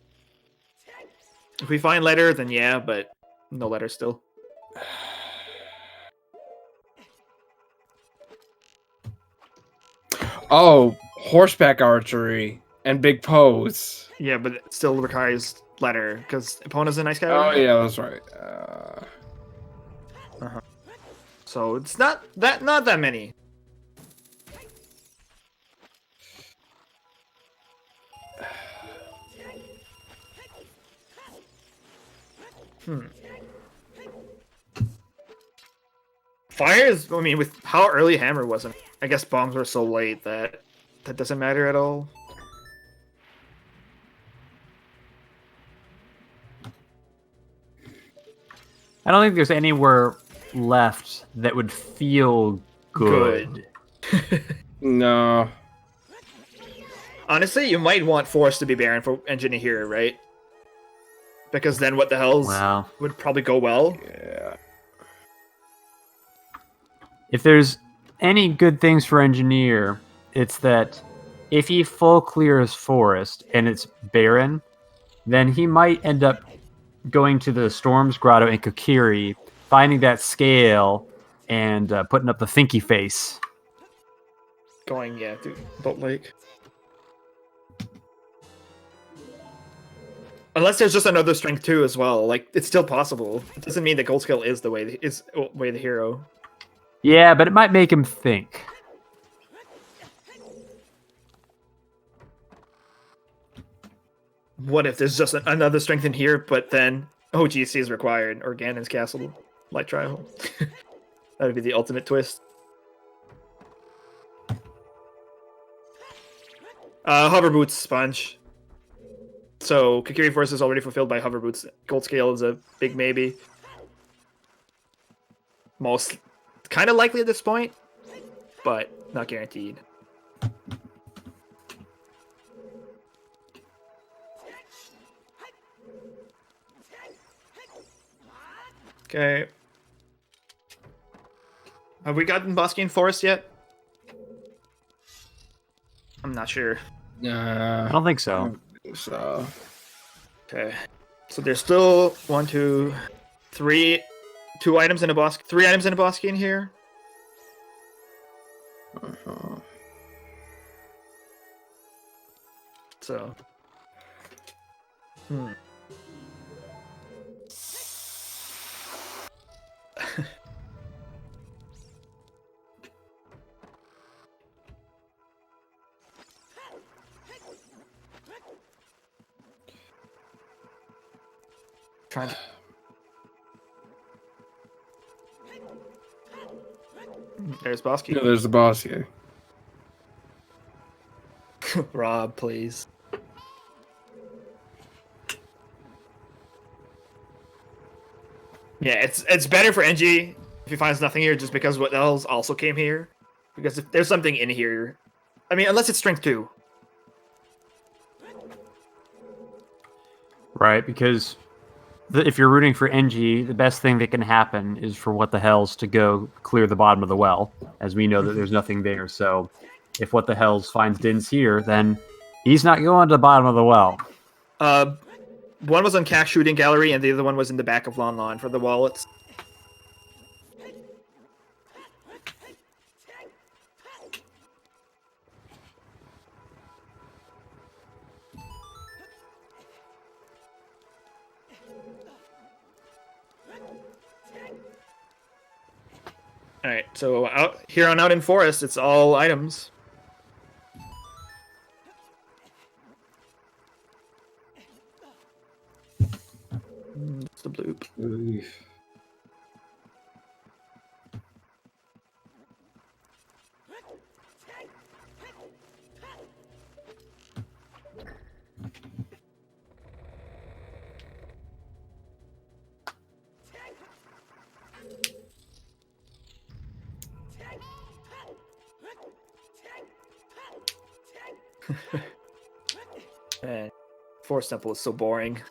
If we find Letter, then yeah, but no Letter still. Oh, horseback archery and big pose. Yeah, but it still requires Letter because Epona's in Ice Cavern. Oh yeah, that's right. So it's not that many. Fire is, I mean, with how early Hammer wasn't, I guess bombs were so late that doesn't matter at all. I don't think there's anywhere left that would feel good. No. Honestly, you might want Force to be barren for Engineer Hero, right? Because then what the hell's Wow. would probably go well. Yeah. If there's any good things for Engineer, it's that if he full clears Forest and it's barren, then he might end up going to the Storm's Grotto in Kokiri, finding that scale, and putting up the thinky face. Going, yeah, to Boat Lake. Unless there's just another strength 2 as well. Like, it's still possible. It doesn't mean that Gold Scale is the way the hero. Yeah, but it might make him think. What if there's just another strength in here, but then OGC is required, or Ganon's Castle Light Trial? That would be the ultimate twist. Hover Boots Sponge. So Kokiri Force is already fulfilled by Hover Boots. Gold Scale is a big maybe. Most kind of likely at this point, but not guaranteed. Okay. Have we gotten Bosquian Forest yet? I'm not sure. I don't think so. So Okay. So there's still 1, 2, 3, 2 items in a boss, 3 items in a Bosquian here. So. Trying to... There's Bosky. yeah, there's the boss here. Rob, please. Yeah, it's better for NG if he finds nothing here, just because what else also came here. Because if there's something in here, I mean, unless it's strength 2. Right, because if you're rooting for NG, the best thing that can happen is for What the Hells to go clear the bottom of the well, as we know that there's nothing there. So if What the Hells finds Dins here, then he's not going to the bottom of the well. One was on Cack Shooting Gallery, and the other one was in the back of Lon Lon for the wallets. Alright, so out here on out in Forest, it's all items. It's the bloop. Oof. Man, Forest Temple is so boring.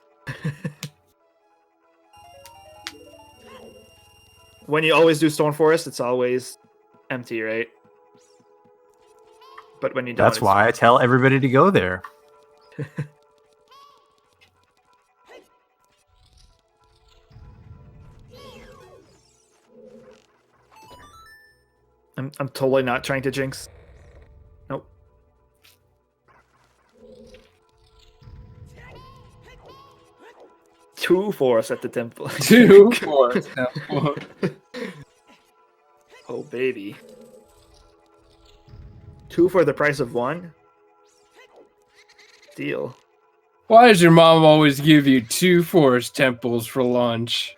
When you always do Stone Forest, it's always empty, right? But when you don't, That's why I tell everybody to go there. I'm totally not trying to jinx. Nope. Two forests at the temple. 2 for temple. Oh baby. 2 for the price of 1? Deal. Why does your mom always give you 2 forest temples for lunch?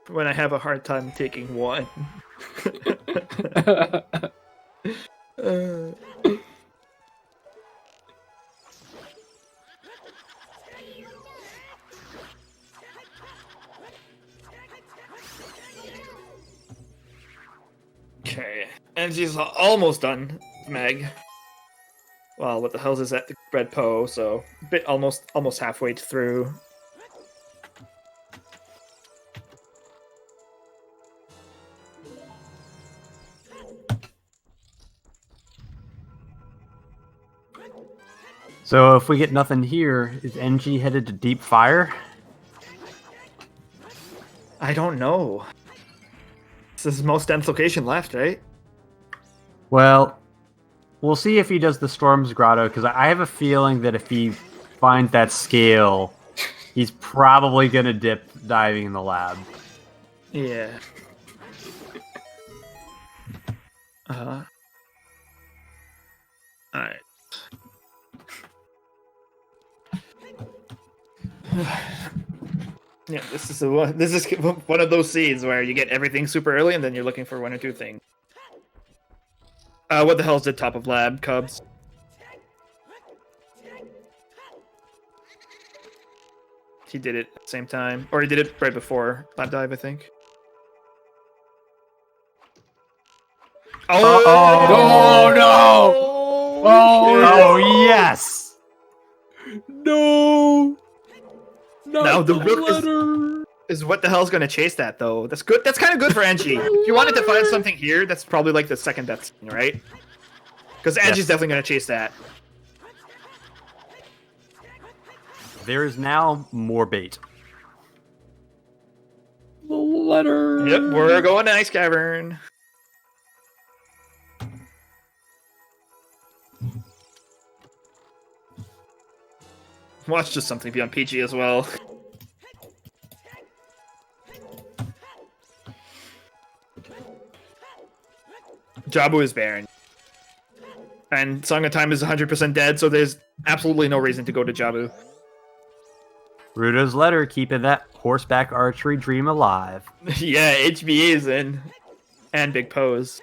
When I have a hard time taking 1. Okay, and she's almost done, Meg. Well, what the hell is that? The Red Poe, so a bit almost halfway through. So if we get nothing here, is NG headed to Deep Fire? I don't know. This is his most dense location left, right? Well, we'll see if he does the Storm's Grotto, because I have a feeling that if he finds that scale, he's probably going to dip diving in the lab. Yeah. Alright. Yeah, this is one of those seeds where you get everything super early and then you're looking for 1 or 2 things. What the hell's the top of lab, Cubs? He did it at the same time, or he did it right before lab dive, I think. Oh, no! Oh, yes! No! Now the rook is what the hell's gonna chase that though? That's good. That's kind of good for Angie. If you wanted to find something here, that's probably like the second best thing, right? Because Angie's definitely gonna chase that. There is now more bait. The letter. Yep, we're going to Ice Cavern. Watch just something beyond PG as well. Jabu is barren. And Song of Time is 100% dead, so there's absolutely no reason to go to Jabu. Rudo's letter keeping that horseback archery dream alive. Yeah, HBA is in. And Big Pose.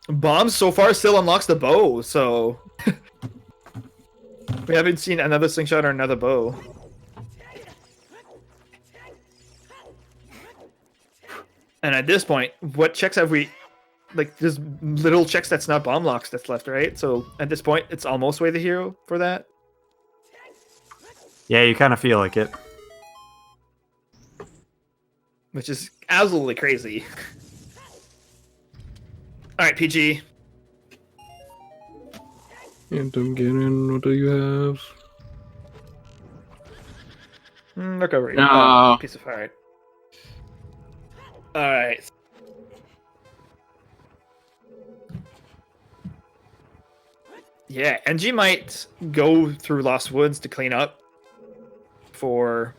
Bombs so far still unlocks the bow, so we haven't seen another slingshot or another bow. And at this point, what checks have we... Like, there's little checks that's not bomb locks that's left, right? So at this point, it's almost way the hero for that. Yeah, you kind of feel like it. Which is absolutely crazy. Alright, PG. Anthem, get in. What do you have? Look over here. No. Oh, piece of heart. Alright. Yeah, NG might go through Lost Woods to clean up for...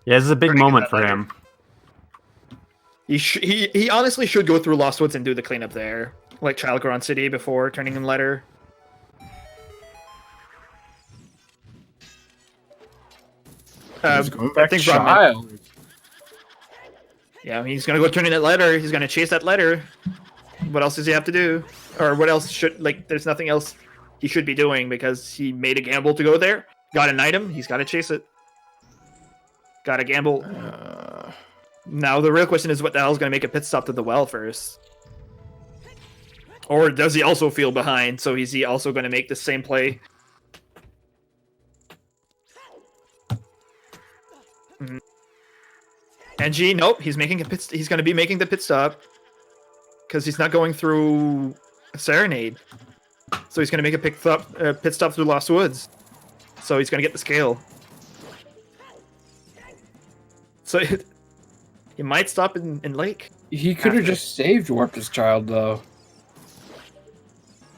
Yeah, this is a big Turning in moment that for letter. him. He honestly should go through Lost Woods and do the cleanup there. Like Childgron City before turning in letter. He's going back to I think Rob meant- child. Yeah, he's gonna go turn in that letter. He's gonna chase that letter. What else does he have to do? Or what else should, like, there's nothing else he should be doing because he made a gamble to go there. Got an item, he's gotta chase it. Gotta gamble. Now the real question is what the hell's gonna make a pit stop to the well first? Or does he also feel behind, so is he also gonna make the same play? NG, nope, he's making a pit. He's going to be making the pit stop because he's not going through a Serenade. So he's going to make a pit stop through Lost Woods. So he's going to get the scale. So he might stop in Lake. He could have just saved Warped his Child, though.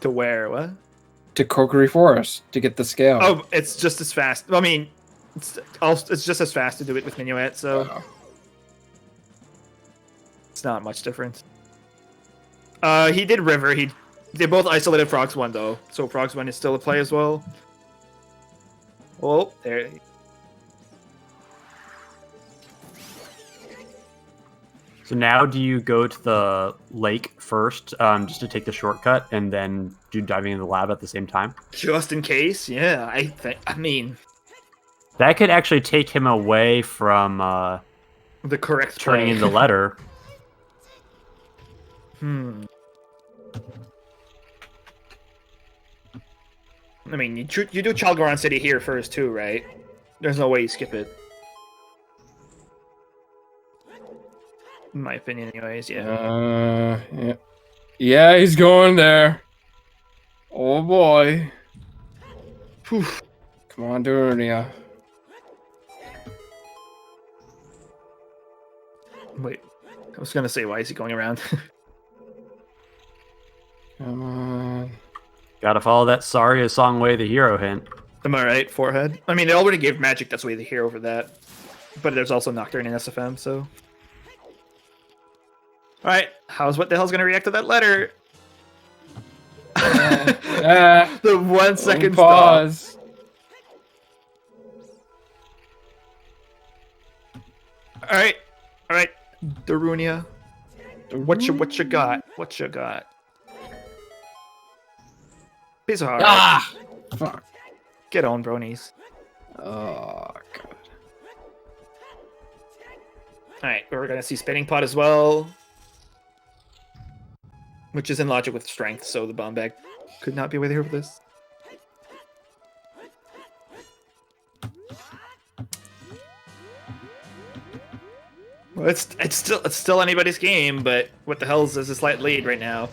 To where? What? To Kokory Forest to get the scale. Oh, it's just as fast. I mean, it's just as fast to do it with Minuet, so Wow. it's not much difference. He did River. They both isolated Frogs 1 though, so Frogs 1 is still a play as well. Oh, there. So now do you go to the lake first, just to take the shortcut, and then do diving in the lab at the same time? Just in case, yeah. I mean, That could actually take him away from the correct turning play. in the letter. I mean, you do Chalgoran City here first too, right? There's no way you skip it. In my opinion, anyways, yeah. Yeah. Yeah, he's going there. Oh boy. Whew. Come on, Durunia. Wait, I was gonna say, why is he going around? Come on. Gotta follow that Saria Songway the hero hint. Am I right? Forehead? I mean, they already gave Magic That's Way the Hero over that. But there's also Nocturne in SFM, so... Alright, what the hell's gonna react to that letter? The 1 second stop. pause. Alright, Darunia. What you got? What you got? Piece of heart. Ah! Fuck. Get on, bronies. Oh, God. Alright, we're gonna see Spinning Pot as well. Which is in logic with strength, so the bomb bag could not be with here for this. Well, it's still anybody's game, but what the hell is a slight lead right now?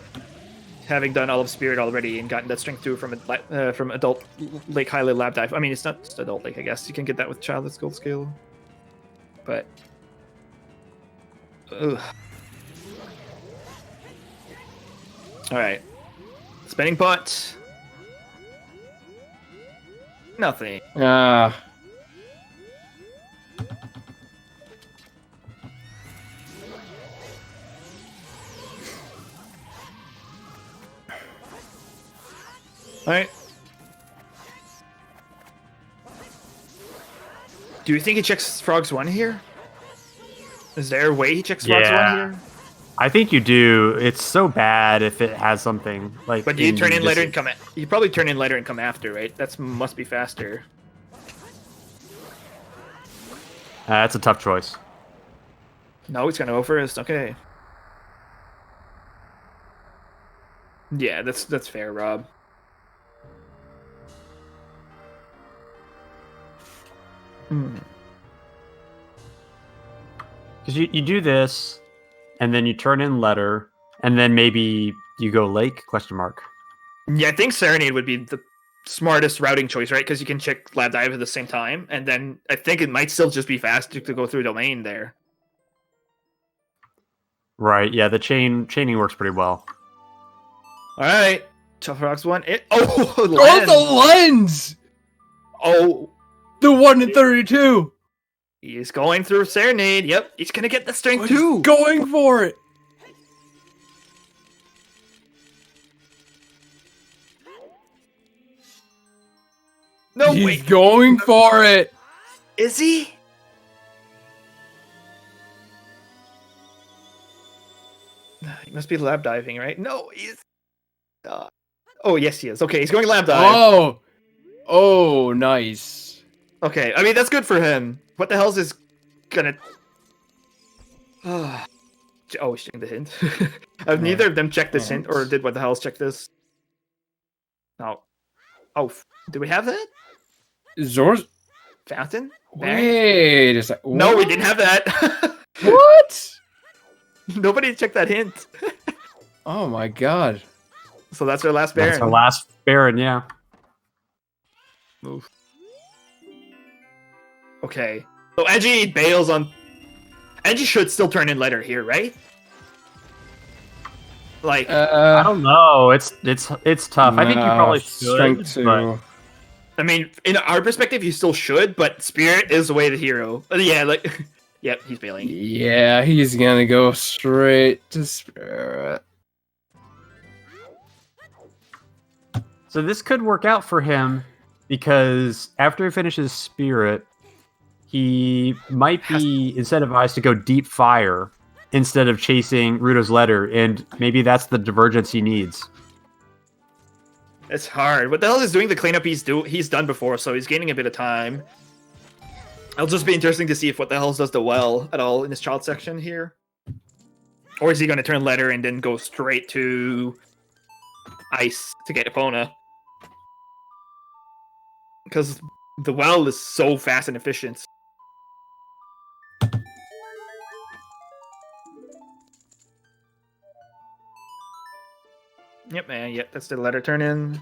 Having done all of Spirit already and gotten that strength 2 from adult Lake Highland Lab Dive. I mean, it's not just adult Lake, I guess. You can get that with Childless Gold Scale. But... ugh. Alright. Spinning Pot. Nothing. Ah. Alright. Do you think he checks Frogs 1 here? Is there a way he checks Frogs 1 here? I think you do. It's so bad if it has something like. But you turn in later and come. You probably turn in later and come after, right? That must be faster. That's a tough choice. No, he's gonna go first. Okay. Yeah, that's fair, Rob. Because you do this, and then you turn in letter, and then maybe you go lake? Question mark. Yeah, I think Serenade would be the smartest routing choice, right? Because you can check Lab Dive at the same time, and then I think it might still just be faster to go through Domain there. Right. Yeah. The chaining works pretty well. All right, Tough Rocks 1. Oh, Oh, lens. the lens! Oh, The 1 in 32! he's going through Serenade. Yep, he's gonna get the strength He's too. going for it! No, He's wait, going for it! is he? He must be lab diving, right? No, he's. Oh, yes, he is. Okay, he's going lab dive. Oh! Oh, nice. Okay, I mean, that's good for him. What the hell's this gonna... oh, he's checking the hint. Have neither of them checked this hint, or did what the hell's check this? No. Oh, do we have that? Zor's... Fountain? Wait a sec. No, we didn't have that. What? Nobody checked that hint. Oh my god. So that's our last Baron. That's our last Baron. Yeah. Move. Okay. So Edgy bails on... Edgy should still turn in letter here, right? Like... I don't know. It's tough. I think you probably should. Strength But 2. I mean, in our perspective, you still should, but Spirit is the way to the hero. Yeah, like... Yep, he's bailing. Yeah, he's gonna go straight to Spirit. So this could work out for him because after he finishes Spirit, he might be incentivized to go Deep Fire instead of chasing Ruto's letter, and maybe that's the divergence he needs. It's hard. What the hell is doing the cleanup he's done before, so he's gaining a bit of time. It'll just be interesting to see if what the hell does the well at all in this child section here. Or is he going to turn letter and then go straight to ice to get Epona? Because the well is so fast and efficient. Yep, man. Yep, that's the letter turn in.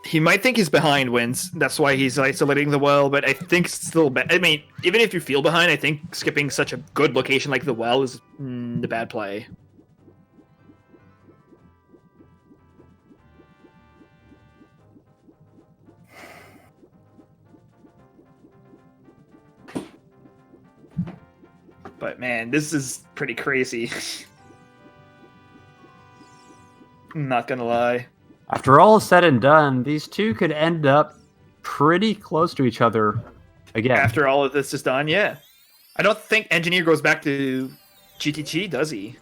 He might think he's behind wins. That's why he's isolating the well, but I think still bad. I mean, even if you feel behind, I think skipping such a good location like the well is the bad play. But man, this is pretty crazy. I'm not gonna lie. After all is said and done, these two could end up pretty close to each other again. After all of this is done, yeah. I don't think Engineer goes back to GTG, does he?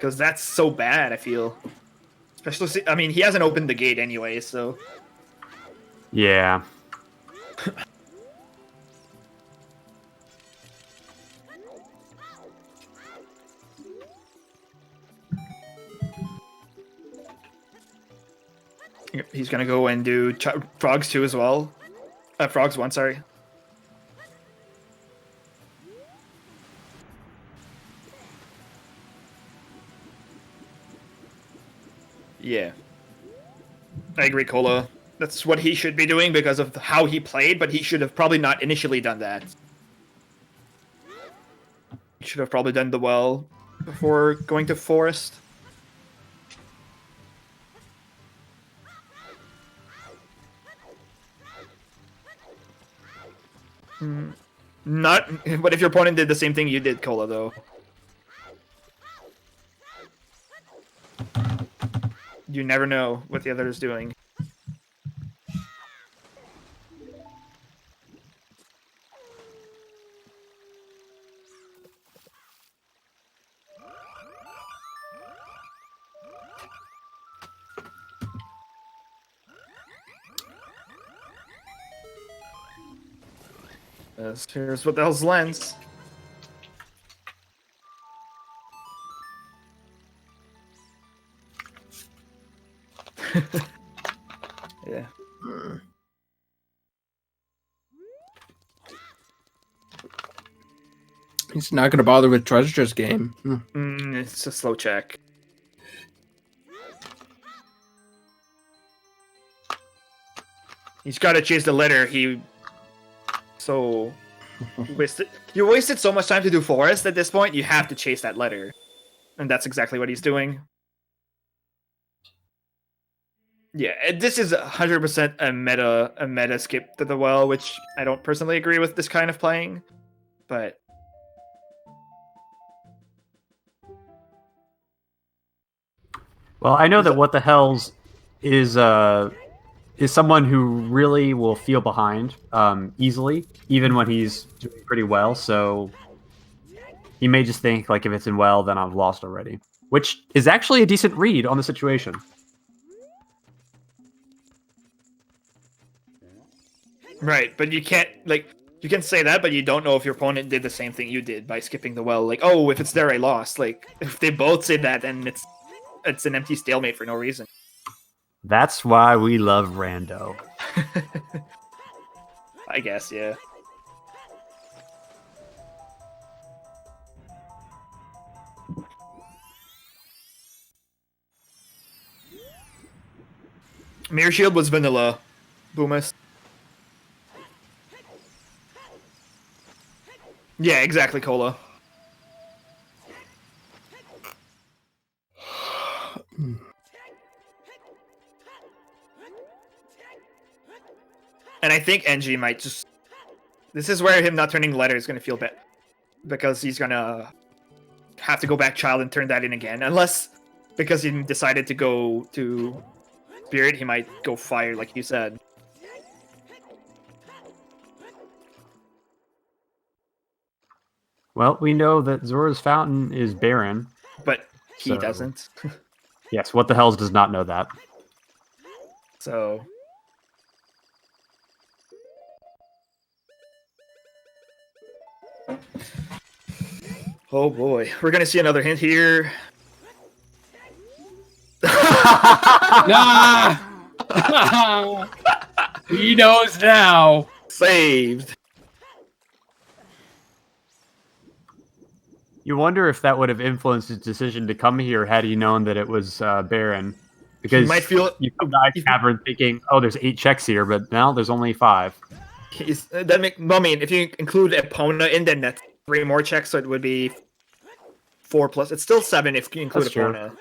because that's so bad. I feel, especially. I mean, he hasn't opened the gate anyway, so Yeah. he's gonna go and do frogs 2 as well. Frogs 1, sorry. Yeah. I agree, Cola. That's what he should be doing because of how he played, but he should have probably not initially done that. He should have probably done the well before going to forest. Not, but if your opponent did the same thing you did, Cola, though. You never know what the other is doing. Here's what the hell's lens. Yeah. He's not going to bother with treasure chest game. It's a slow check. He's got to chase the letter. You wasted so much time to do forest at this point. You have to chase that letter, and that's exactly what he's doing. Yeah, this is 100% a meta skip to the well, which I don't personally agree with this kind of playing, but Well, I know that What the Hells is someone who really will feel behind easily, even when he's doing pretty well. So he may just think like, if it's in well, then I've lost already, which is actually a decent read on the situation. right. But you can't you can say that, but you don't know if your opponent did the same thing you did by skipping the well. Like, oh, if it's there, I lost. Like, if they both say that, then it's an empty stalemate for no reason. That's why we love Rando. I guess, yeah. Mirror Shield was vanilla. Boomus. Yeah, exactly, Cola. And I think NG might just... This is where him not turning letter is going to feel bad. Because he's going to have to go back child and turn that in again. Unless, because he decided to go to Spirit, he might go fire, like you said. Well, we know that Zora's Fountain is barren. But he So- doesn't. Yes, What the Hells does not know that. So... Oh boy, we're gonna see another hint here. Nah! He knows now. Saved. You wonder if that would have influenced his decision to come here had he known that it was barren. Because might feel- you come to Ice Cavern thinking, oh, there's 8 checks here, but now there's only 5. That make. Well, I mean, if you include Epona in, then that's 3 more checks, so it would be 4 plus. It's still 7 if you include That's true. Epona.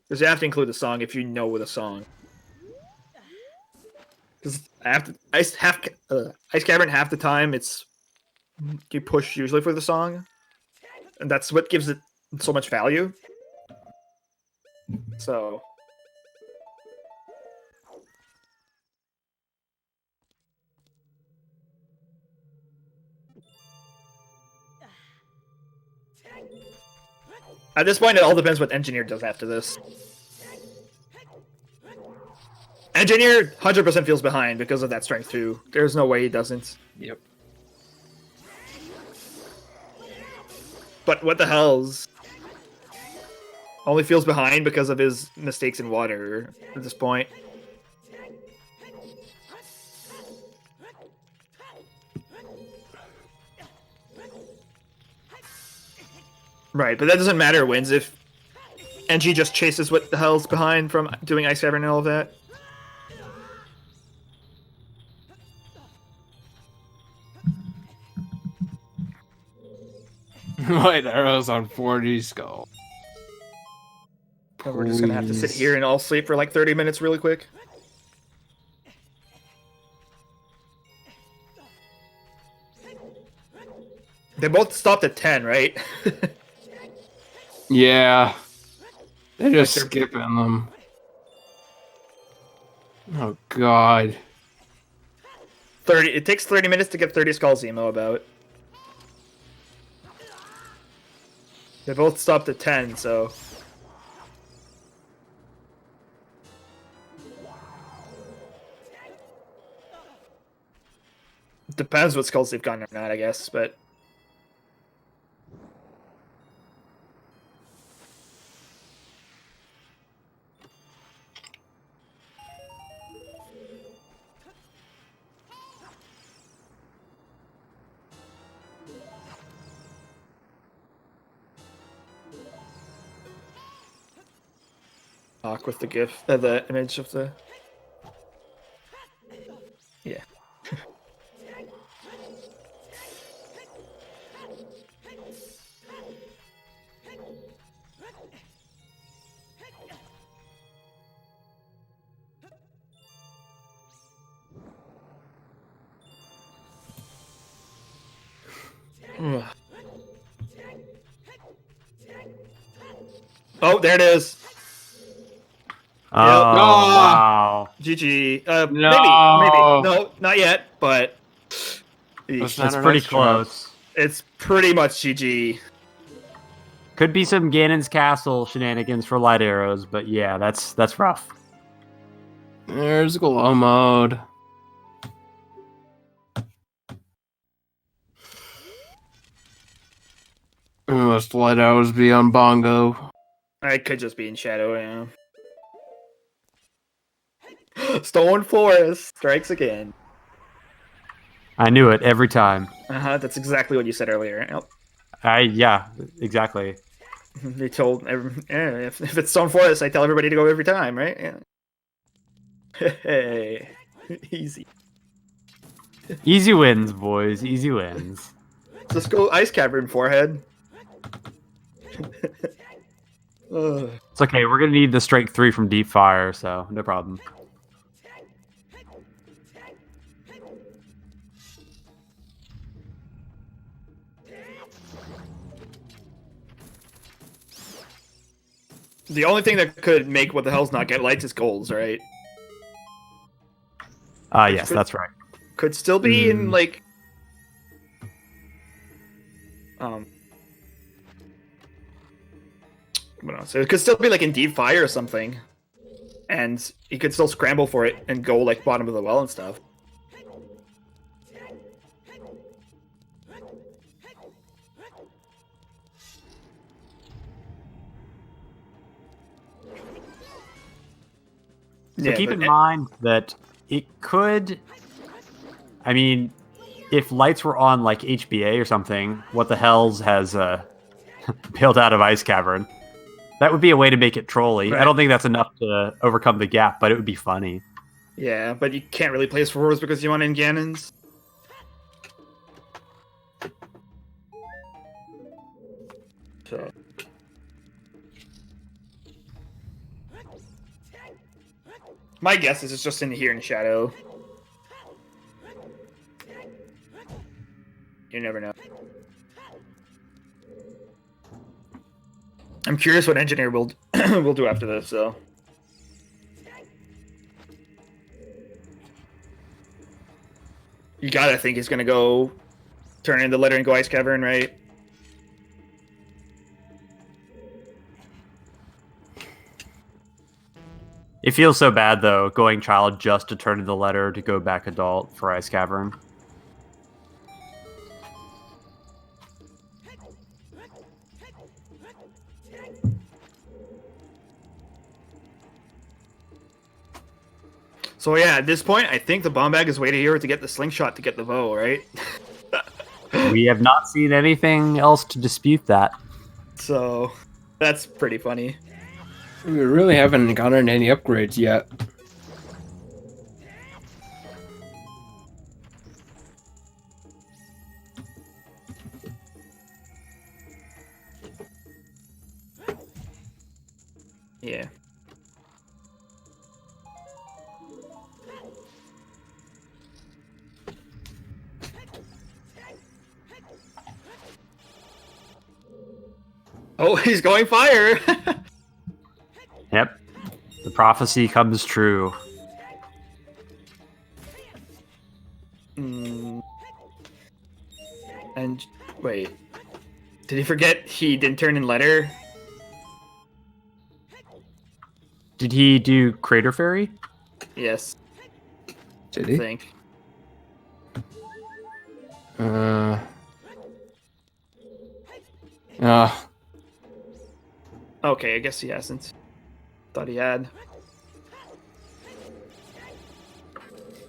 Because you have to include the song if you know the song. Because Ice Cavern half the time it's you push usually for the song, and that's what gives it so much value. So. At this point, it all depends what Engineer does after this. Engineer 100% feels behind because of that strength 2. There's no way he doesn't. Yep. But what the hell's... Only feels behind because of his mistakes in water at this point. Right, but that doesn't matter who wins if NG just chases what the hell's behind from doing Ice Cavern and all of that. Light arrows on 4D skull. And we're just gonna have to sit here and all sleep for like 30 minutes really quick. They both stopped at 10, right? Yeah. They're just skipping them. Oh god. 30. It takes 30 minutes to get 30 skulls emo about. They both stopped at 10, so... Depends what skulls they've gotten or not, I guess, but... Talk with the GIF, the image of the... Yeah. Oh, there it is. Oh, Yep. wow. GG. No. Maybe. No, not yet, but That's That's not pretty nice close. it's pretty much GG. Could be some Ganon's Castle shenanigans for light arrows, but yeah, that's rough. There's glow mode. Must light arrows be on bongo. I could just be in shadow, yeah. Stone Forest strikes again. I knew it every time. That's exactly what you said earlier. Yep. Yeah, exactly. They told if it's Stone Forest, I tell everybody to go every time, right? Yeah. Hey, easy. Easy wins, boys. Easy wins. Just go Ice Cavern forehead. Ugh. It's okay. We're gonna need the strength 3 from Deep Fire, so no problem. The only thing that could make what the hell's not get lights is golds, right? Yes, that's right. Could still be in like what else? It could still be like in Deep Fire or something. And he could still scramble for it and go like bottom of the well and stuff. So keep in mind that it could... I mean, if lights were on like HBA or something, What the Hells has bailed out of Ice Cavern. That would be a way to make it trolly. Right. I don't think that's enough to overcome the gap, but it would be funny. Yeah, but you can't really place forwards because you want in Ganon's. So. My guess is it's just in here in shadow. You never know. I'm curious what Engineer will will do after this, so. You gotta think he's gonna go turn in the letter and go Ice Cavern, right? It feels so bad though, going child just to turn in the letter to go back adult for Ice Cavern. So yeah, at this point, I think the bomb bag is waiting here to get the slingshot to get the bow, right? We have not seen anything else to dispute that. So that's pretty funny. We really haven't gotten any upgrades yet. Yeah. Oh, he's going fire! Yep. The prophecy comes true. Mm. And wait, did he forget he didn't turn in letter? Did he do Crater Fairy? Yes, Did I he? think. Okay, I guess he hasn't. Thought he had.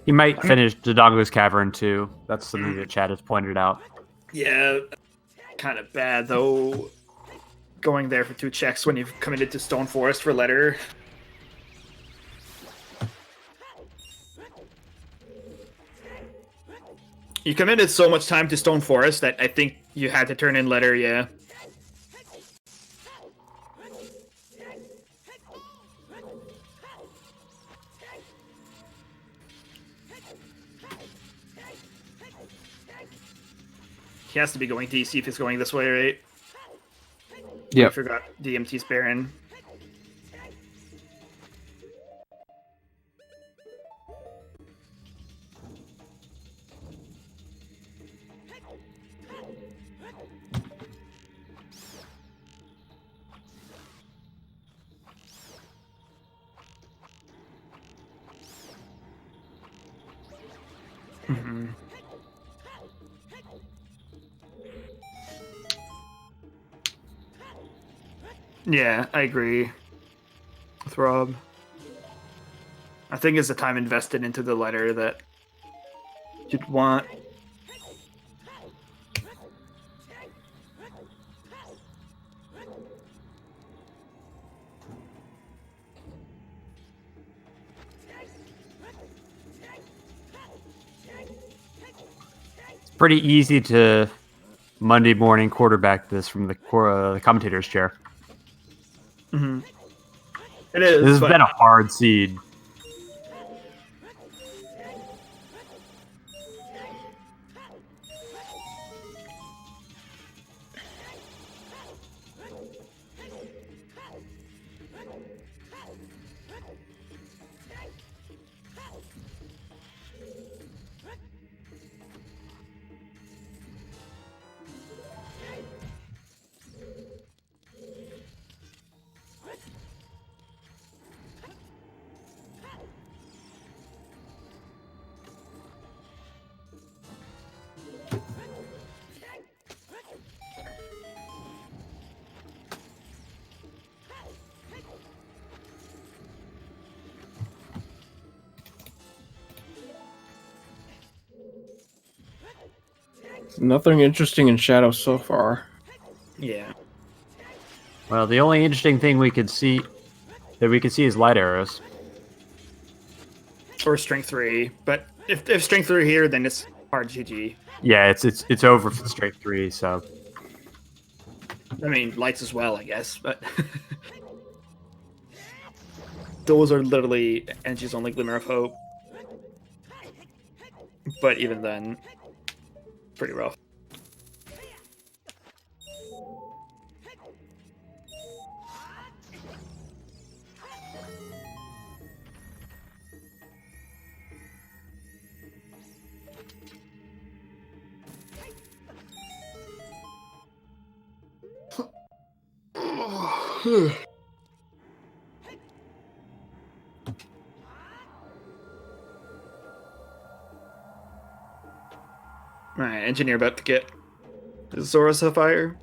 He might finish Dodongo's Cavern too. That's something that Chad has pointed out. Yeah, kind of bad though. Going there for 2 checks when you've committed to Stone Forest for letter. You committed so much time to Stone Forest that I think you had to turn in letter, yeah. He has to be going DC if he's going this way, right? I Yep. forgot DMT's Baron. Mhm. Yeah, I agree with Rob. I think it's the time invested into the letter that you'd want. It's pretty easy to Monday morning quarterback this from the commentator's chair. Mm-hmm. It is. This has but been a hard seed. Nothing interesting in Shadow so far. yeah. Well, the only interesting thing we could see is light arrows. Or strength 3. But if strength 3 here, then it's hard GG. Yeah, it's over for straight 3. So I mean, lights as well, I guess, but those are literally Angie's only glimmer of hope. But even then, pretty rough. Alright, engineer about to get his Zora Sapphire.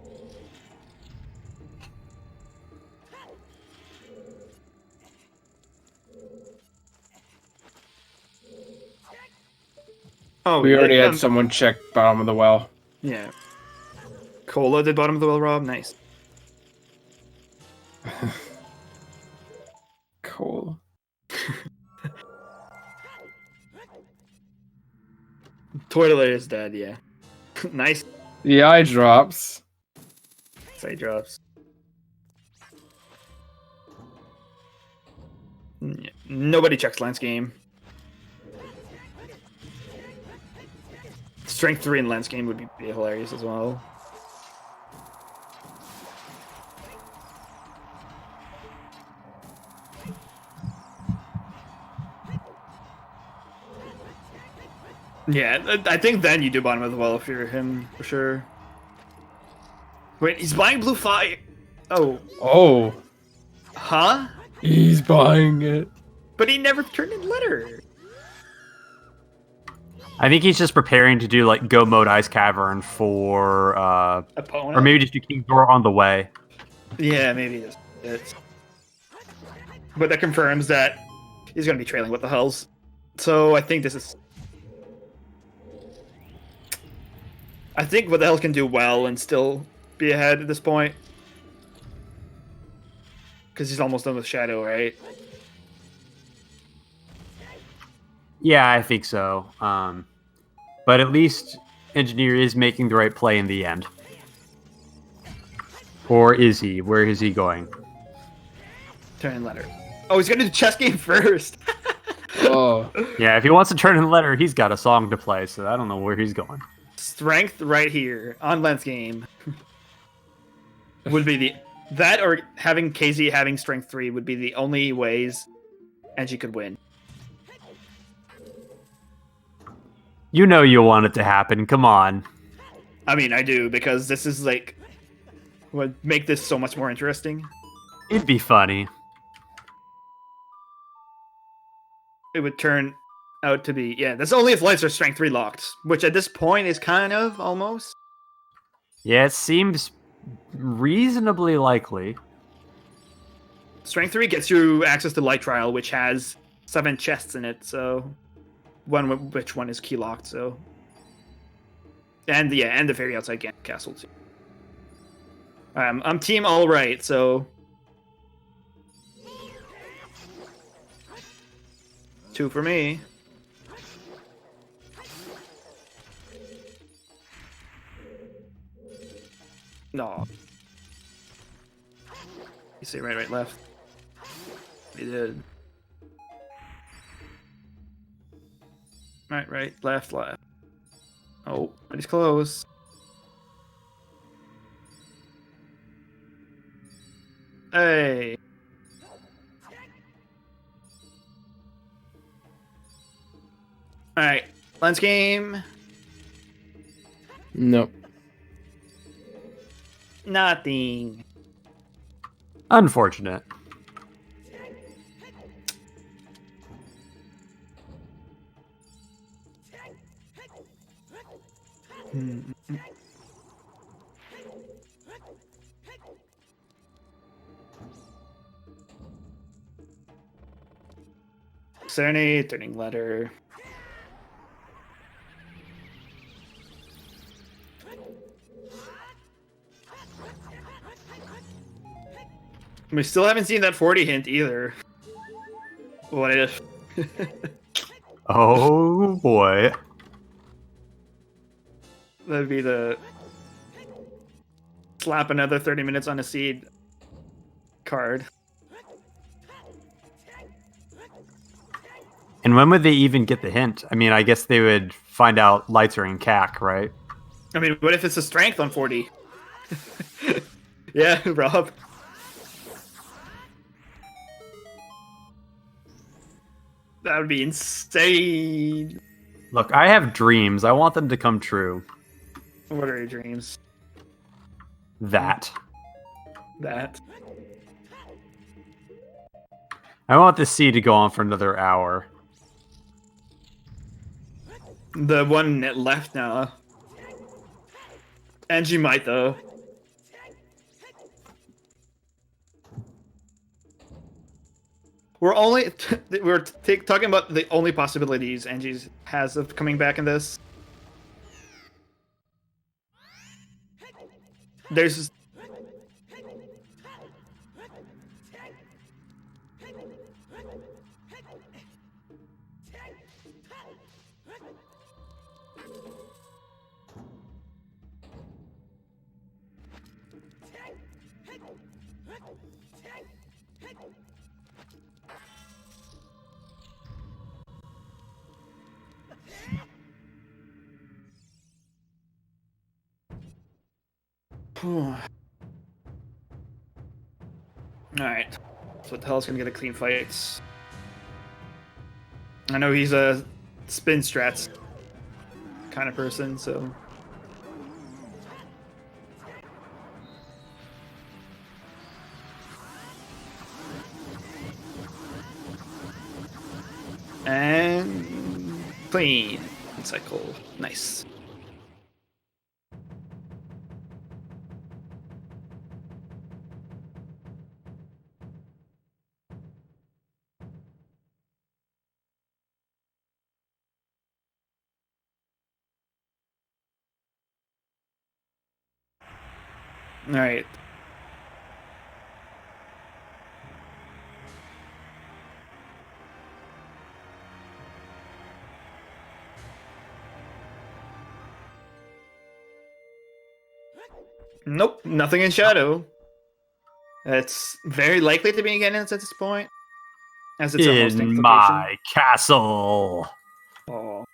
Oh, We already yeah, had someone check bottom of the well. Yeah. Cola did bottom of the well, Rob. Nice. Cool. Toilet is dead, yeah. Nice The eye drops. side drops. Yeah. Nobody checks Lance game. Strength 3 in Lance game would be hilarious as well. Yeah, I think then you do bottom of the well if you're him, for sure. Wait, he's buying blue fire. Oh. Oh, Huh? he's buying it. But he never turned in letter. I think he's just preparing to do like go mode Ice Cavern for, Opponent? or maybe just do King Zora on the way. Yeah, maybe it's. But that confirms that he's going to be trailing what the hells. So I think this is. I think what the hells can do well and still be ahead at this point. Because he's almost done with Shadow, right? Yeah, I think so. But at least Engineer is making the right play in the end. Or is he? Where is he going? Turn in letter. Oh, he's going to do chess game first. Oh, Yeah, if he wants to turn in letter, he's got a song to play, so I don't know where he's going. Strength right here on Lance game would be the that or having KZ having strength 3 would be the only ways Angie could win. You know you want it to happen. Come on. I mean, I do because this is like would make this so much more interesting. It'd be funny. It would turn out to be that's only if lights are strength 3 locked, which at this point is kind of almost. Yeah, it seems reasonably likely. Strength 3 gets you access to Light Trial, which has 7 chests in it, so which one is key locked, so and the fairy outside castle too. I'm team all right, so 2 for me. No. You say right, left. He did. Right, left. Oh, but he's close. Hey. Alright, Lens game. nope. Nothing. Unfortunate. Serenade, turning letter. We still haven't seen that 40 hint either. What if? Oh boy. That'd be the slap another 30 minutes on a seed card. And when would they even get the hint? I mean, I guess they would find out lights are in CAC, right? I mean, what if it's a strength on 40? Yeah, Rob. That would be insane. Look, I have dreams. I want them to come true. What are your dreams? That. That. I want the sea to go on for another hour. The one that left now. Angie might though. We're talking about the only possibilities Angie has of coming back in this. There's Alright. So what the hell's gonna get a clean fight? I know he's a spin strats kind of person, so. And clean cycle. Nice. All right. Nope, nothing in shadow. It's very likely to be again at this point, as it's a hosting In location. my castle. Oh.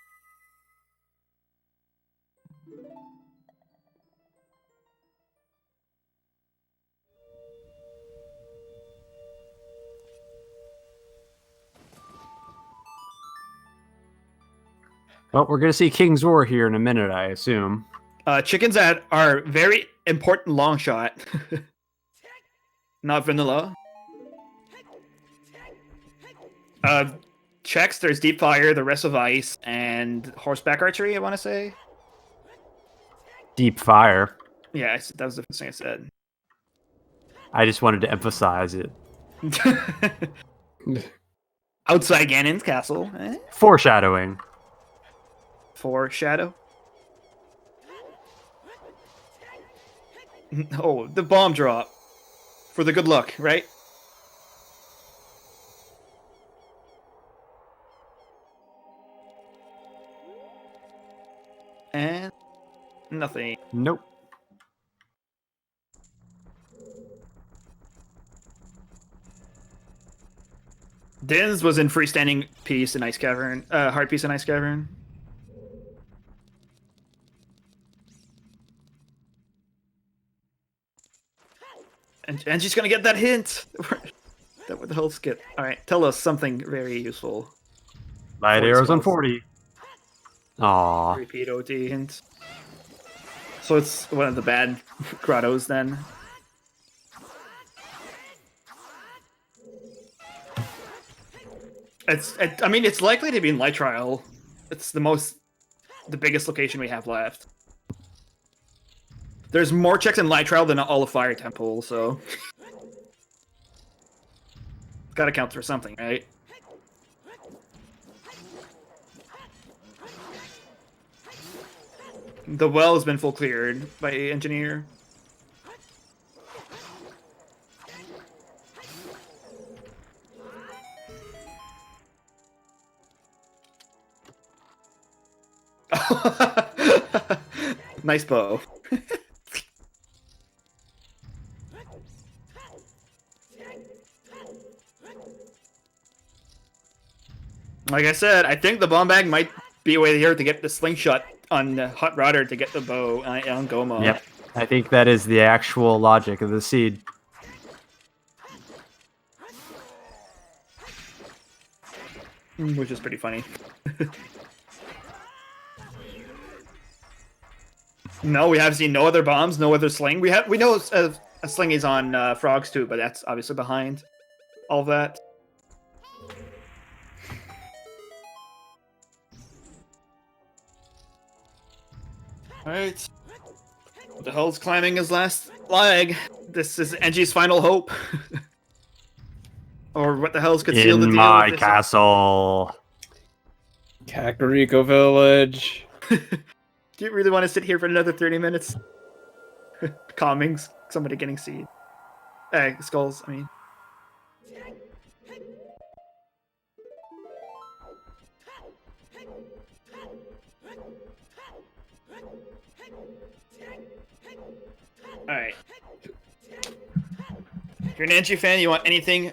Well, we're gonna see King's Roar here in a minute, I assume. Chickens that are very important long shot. Not vanilla. Checks, there's deep fire, the rest of ice, and horseback archery, I want to say. Deep fire. Yeah, that was the first thing I said. I just wanted to emphasize it. Outside Ganon's castle. Foreshadowing. Foreshadow. Oh, the bomb drop. For the good luck, right? And nothing. Nope. Din's was in freestanding piece in Ice Cavern. Hard piece in Ice Cavern. And she's gonna get that hint. That would help skip. All right, tell us something very useful. Light 40 arrows on skulls. 40. Aw. Repeat OT hint. So it's one of the bad grottos then. I mean, it's likely to be in Light Trial. It's the biggest location we have left. There's more checks in Light Trial than all of Fire Temple, so gotta count for something, right? The well has been full cleared by engineer. Nice bow. Like I said, I think the bomb bag might be a way here to get the slingshot on Hot Rodder to get the bow on Goma. Yep. I think that is the actual logic of the seed. Which is pretty funny. No, we have seen no other bombs, no other sling. We know a sling is on frogs too, but that's obviously behind all of that. All right. The hell's climbing his last leg. This is Enji's final hope. Or what the hell's could seal the In deal my with this? castle. Kakariko Village. Do you really want to sit here for another 30 minutes? Calming somebody getting seed. Skulls, I mean. Alright. If you're an Enji fan, you want anything...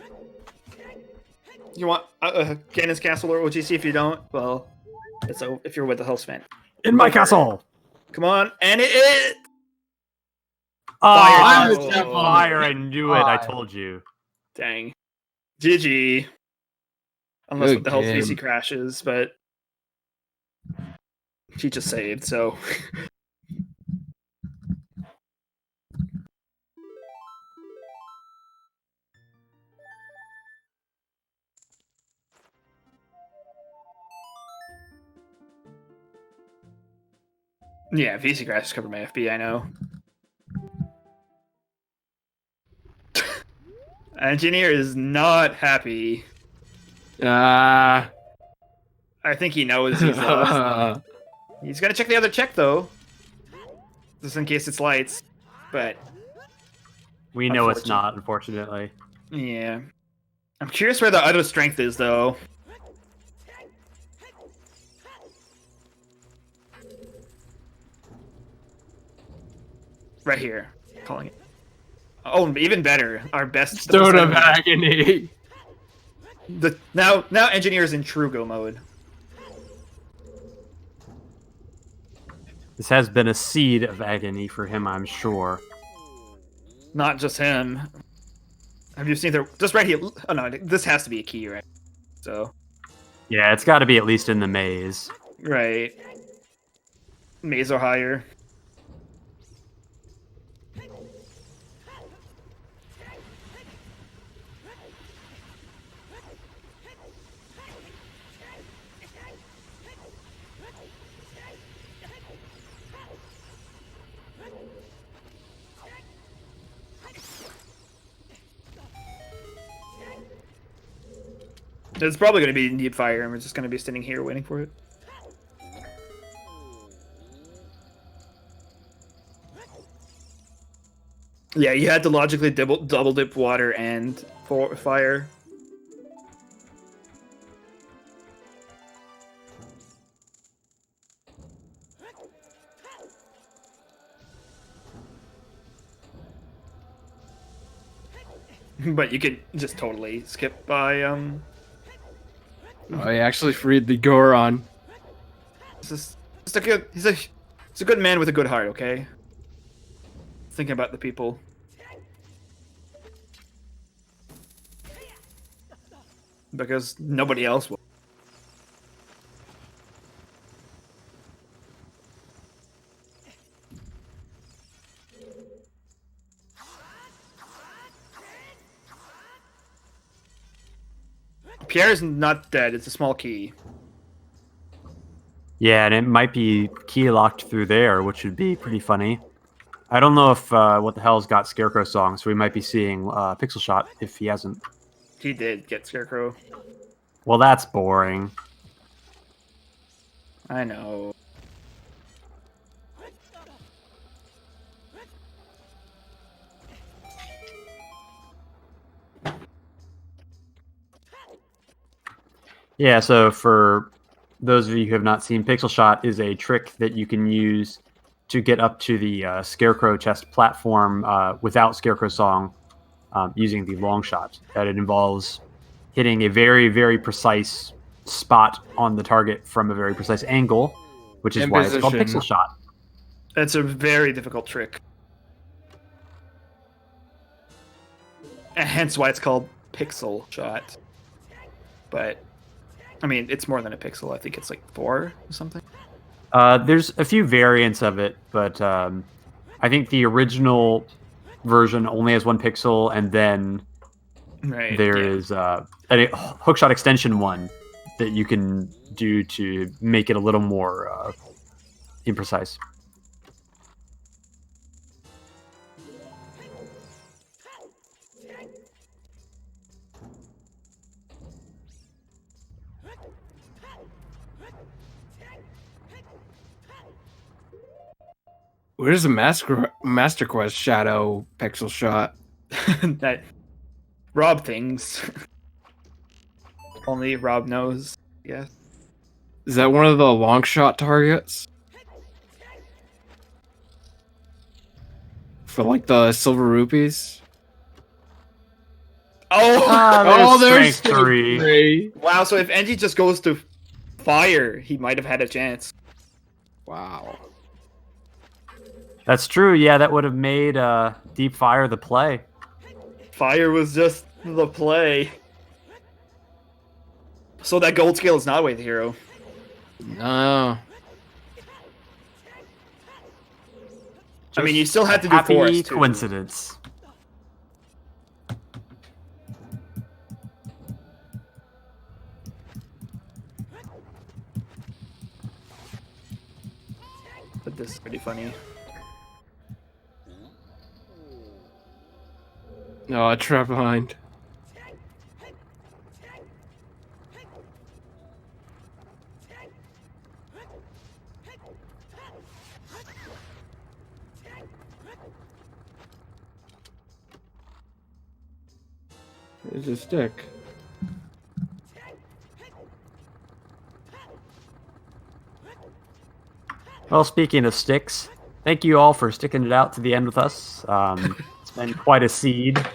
You want Ganon's Castle or OGC. If you don't, well, it's if you're with the Hell's fan. In my castle. Come on, and it... Fire! Oh, Fire! I knew it. I told you. Dang. GG. Unless Good what the hell's game. PC crashes, but she just saved, so yeah, VC crashes covered my FB, I know. Engineer is not happy. Ah. I think he knows he's lost. He's gonna check the other check though, just in case it's lights. But We know it's not, unfortunately. yeah, I'm curious where the other strength is though. Right here, calling it. Oh, even better, our best Stone of Agony. Now Engineer's in true go mode. This has been a seed of agony for him, I'm sure. Not just him. Have you seen there? Just right here. Oh no, this has to be a key, right? So. Yeah, it's got to be at least in the maze. Right. Maze or higher. It's probably going to be deep fire, and we're just going to be sitting here waiting for it. Yeah, you had to logically double dip water and fire. But you could just totally skip by Oh, he actually freed the Goron. he's a good man with a good heart, okay? Thinking about the people. Because nobody else will. Pierre's not dead, it's a small key. Yeah, and it might be key locked through there, which would be pretty funny. I don't know if what the hell's got Scarecrow song, so we might be seeing Pixel Shot if he hasn't. He did get Scarecrow. Well, that's boring. I know. Yeah, so for those of you who have not seen, Pixel Shot is a trick that you can use to get up to the Scarecrow chest platform without Scarecrow song using the long shot. That it involves hitting a very, very precise spot on the target from a very precise angle, which is why it's called Pixel Shot. It's a very difficult trick. And hence why it's called Pixel Shot. But, I mean, it's more than a pixel. I think it's like 4 or something. There's a few variants of it, but I think the original version only has 1 pixel, and then there is a hookshot extension one that you can do to make it a little more imprecise. Where's the Master Quest Shadow pixel shot? That Rob things. Only Rob knows. Yes. Is that one of the long shot targets? For like the silver rupees? Oh, There's there's strength 3. wow. So if Engie just goes to fire, he might have had a chance. Wow. That's true. Yeah, that would have made Deep Fire the play. Fire was just the play. So that gold scale is not way the hero. No. I mean, you still had to do Happy forest too. coincidence. But this is pretty funny. No, a trap behind. There's a stick. Well, speaking of sticks, thank you all for sticking it out to the end with us. It's been quite a seed.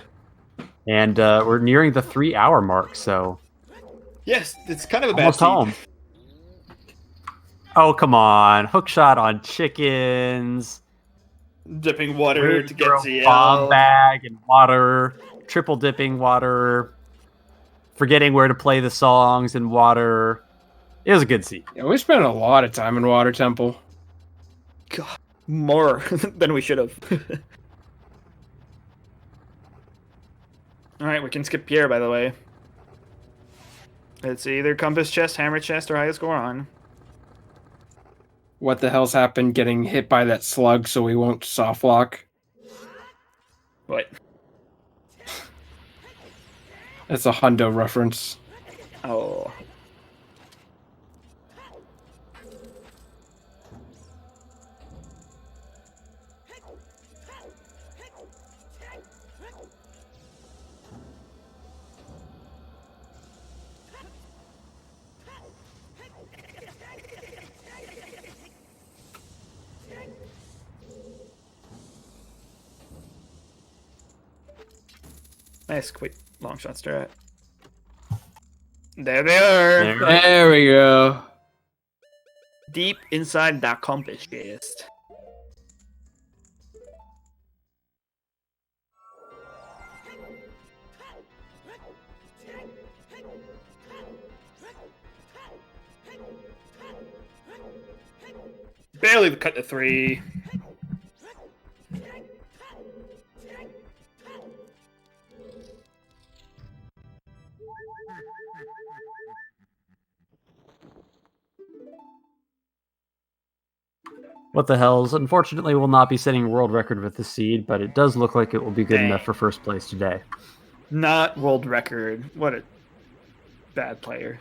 And we're nearing the 3-hour mark, so Yes, it's kind of a bad almost seed. home. Oh, come on. Hookshot on chickens. Dipping water to get Throw ZL. bomb bag and water. Triple dipping water. Forgetting where to play the songs in water. It was a good seed. Yeah, we spent a lot of time in Water Temple. God, more than we should have. Alright, we can skip Pierre, by the way. It's either compass chest, hammer chest, or highest score on. What the hell's happened getting hit by that slug so we won't soft lock? What? That's a Hundo reference. Oh. Nice quick long shot strat. There they are. There we go. Deep inside that compass chest. Barely cut the 3. What the hells? Unfortunately, we'll not be setting world record with the seed, but it does look like it will be good enough for first place today. Not world record. What a bad player.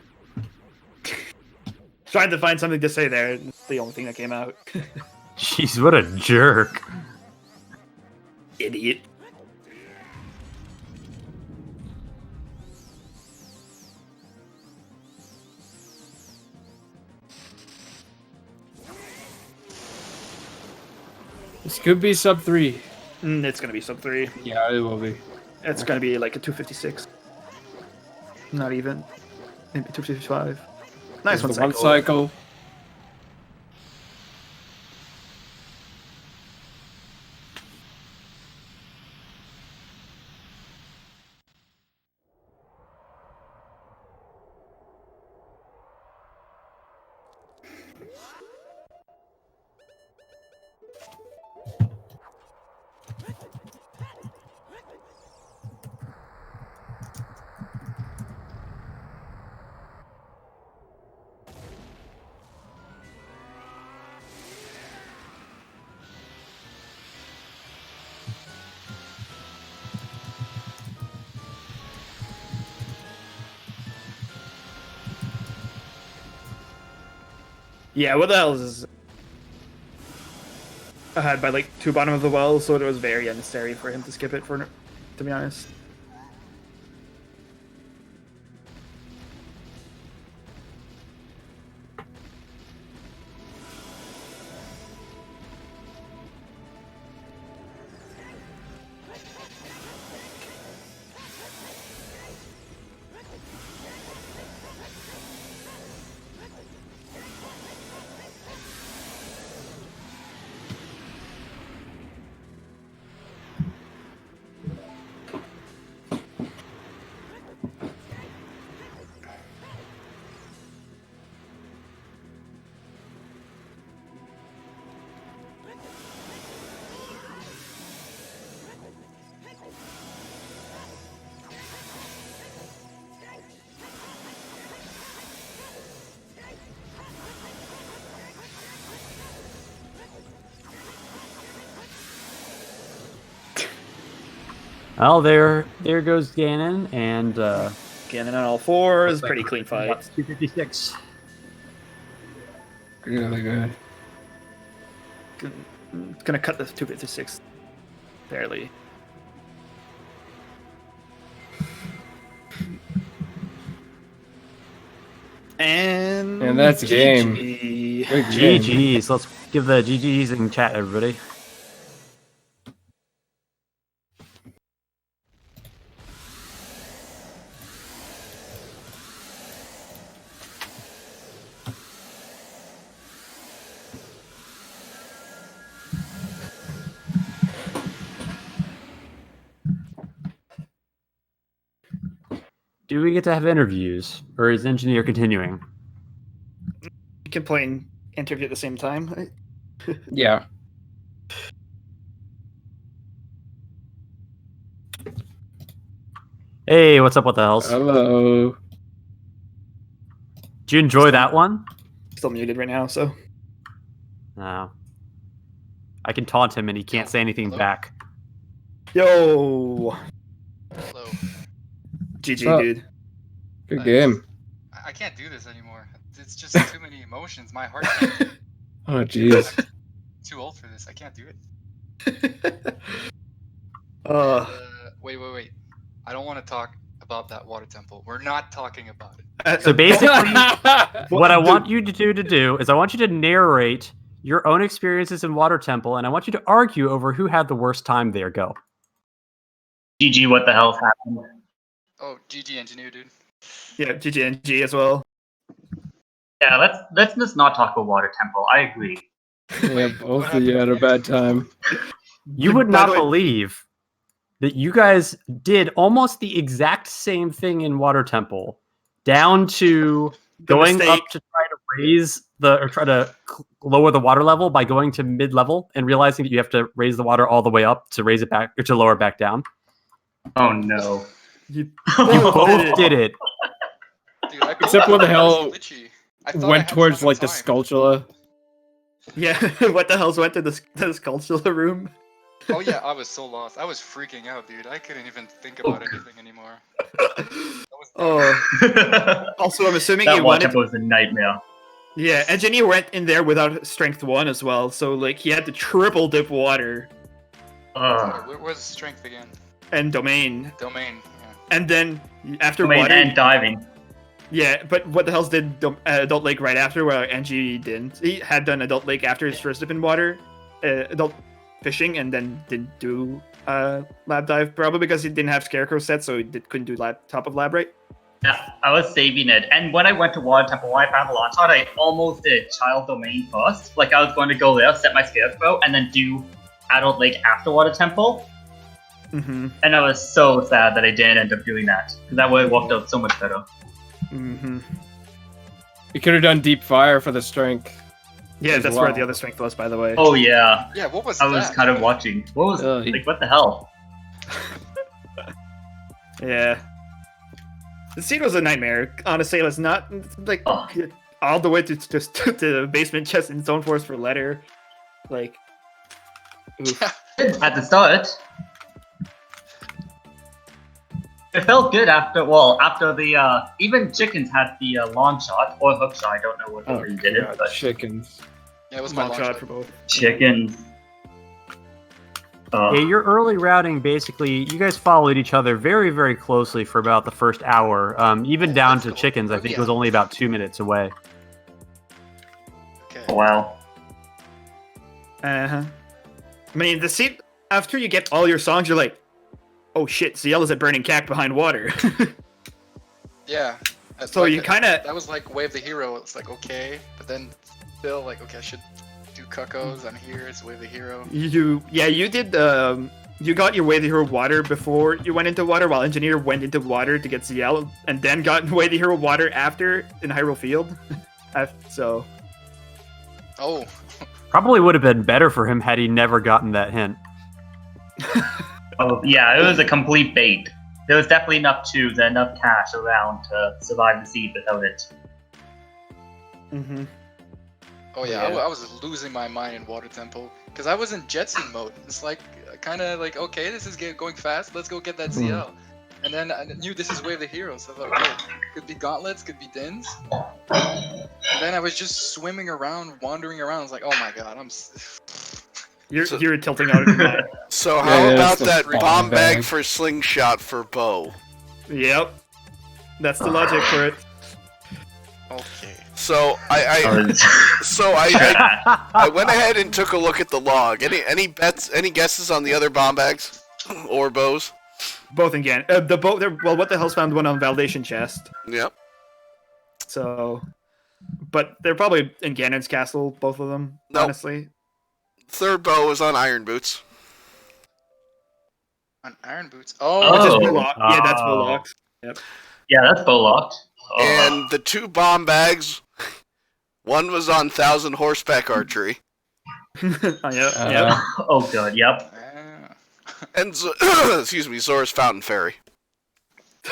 Trying to find something to say there. It's the only thing that came out. Jeez, what a jerk. Idiot. This could be sub 3. It's gonna be sub 3. Yeah, it will be. It's gonna be like a 256. Not even. Maybe 255. Nice There's one, the one cycle. Yeah, what the hell is this? ahead by like 2 bottom of the well, so it was very unnecessary for him to skip it. To be honest. Well, there goes Ganon, and Ganon on all fours, pretty clean fight. 256. Really good. Gonna cut this 256 barely. And that's a game. GG. Good game. GG's. Let's give the GG's in chat, everybody. Do we get to have interviews, or is engineer continuing? You can play and interview at the same time. Right? Yeah. Hey, what's up? What the hell's? Hello. Did you enjoy that one? Still muted right now, so. No. I can taunt him and he can't say anything Hello? back. Yo, Hello. GG, Oh. dude. Good game. I can't do this anymore. It's just too many emotions. My heart can't. Oh, jeez. I'm too old for this. I can't do it. Uh, Wait. I don't want to talk about that water temple. We're not talking about it. So basically, what I dude, want you to do is I want you to narrate your own experiences in Water Temple, and I want you to argue over who had the worst time there. Go. GG, what the hell's happened? Oh, GG engineer, dude. yeah, GG and G as well. Yeah, let's just not talk about Water Temple. I agree. Yeah, both of you had a bad time. You would By not the way- believe that you guys did almost the exact same thing in Water Temple, down to going mistake. up to try to raise or try to lower the water level by going to mid level and realizing that you have to raise the water all the way up to raise it back or to lower it back down. Oh no. You You both did it. Dude, I Except thought what the that hell was glitchy. I thought I Went had towards some like the time. sculpture. Yeah, what the hell's went to the sculpture room? Oh yeah, I was so lost. I was freaking out, dude. I couldn't even think about anything anymore. That was Oh, that also I'm assuming Water you wanted. Temple was a nightmare. Yeah, engineer went in there without strength 1 as well, so like he had to triple dip water Ugh. Where's the strength again? and domain, Domain. Yeah. and then after Domain water. and diving. Yeah, but what the hell's did Adult Lake right after, where Angie didn't. He had done Adult Lake after his first dip in water, Adult Fishing, and then didn't do Lab Dive, probably because he didn't have Scarecrow set, so he couldn't do top of Lab, right? Yeah, I was saving it. And when I went to Water Temple, when I found the launch pod, I almost did Child Domain first. Like, I was going to go there, set my Scarecrow, and then do Adult Lake after Water Temple. Mm-hmm. And I was so sad that I didn't end up doing that. Because that would have worked out so much better. Mm-hmm. You could have done deep fire for the strength. Yeah, As that's where well. the other strength was, by the way. Oh, yeah. Yeah, what was I that? was kind of watching. What was, like, what the hell? Yeah. The scene was a nightmare. Honestly, it was not like Oh. all the way to just to the basement chest in Zone Force for letter. Like, oof. At the start, it felt good after the, even chickens had the lawn shot, or hook shot, I don't know what Oh, order you did it, God, but chickens. Yeah, it was my Long launch shot pad. for both. chickens. Yeah, your early routing, basically, you guys followed each other very, very closely for about the first hour. Even down Let's to go. chickens, I think it was Yeah. only about 2 minutes away. Okay. Wow. Uh-huh. I mean, the seed, after you get all your songs, you're like, oh shit, Zelda's a burning cack behind water. Yeah. That's So like you kind of... that was like Wave the Hero. It's like, okay. But then still, like, okay, I should do Cuckoos. I'm here. It's Wave the Hero. You did, you got your Way the Hero water before you went into water, while Engineer went into water to get ZL, and then got Way the Hero water after in Hyrule Field. So... Oh. Probably would have been better for him had he never gotten that hint. Oh yeah, it was a complete bait. There was definitely enough tubes and enough cash around to survive the seed without it. Mm-hmm. Oh yeah, Yeah. I was losing my mind in Water Temple because I was in jet scene mode. It's like kind of like, okay, this is going fast. Let's go get that CL. And then I knew this is Wave the Hero, so I thought, okay, could be gauntlets, could be dins. And then I was just swimming around, wandering around. I was like, oh my god, You're tilting out of your mind. So how Yeah, about that's that the bomb bag bag. for slingshot for bow? Yep. That's the logic for it. okay. So I went ahead and took a look at the log. Any guesses on the other bomb bags or bows? Both again. The boat. Well, what the hell's found one on validation chest. Yep. So, but they're probably in Ganon's castle. Both of them. Nope. Honestly. Third bow is on iron boots. On Iron Boots. Oh. Which is Oh. Bullock. Yeah, that's Oh. Bullock's. Yeah, that's bow locked. Oh. And the two bomb bags, one was on 1,000 horseback archery, Yep. Oh god, yep. and excuse me, Zora's Fountain Fairy.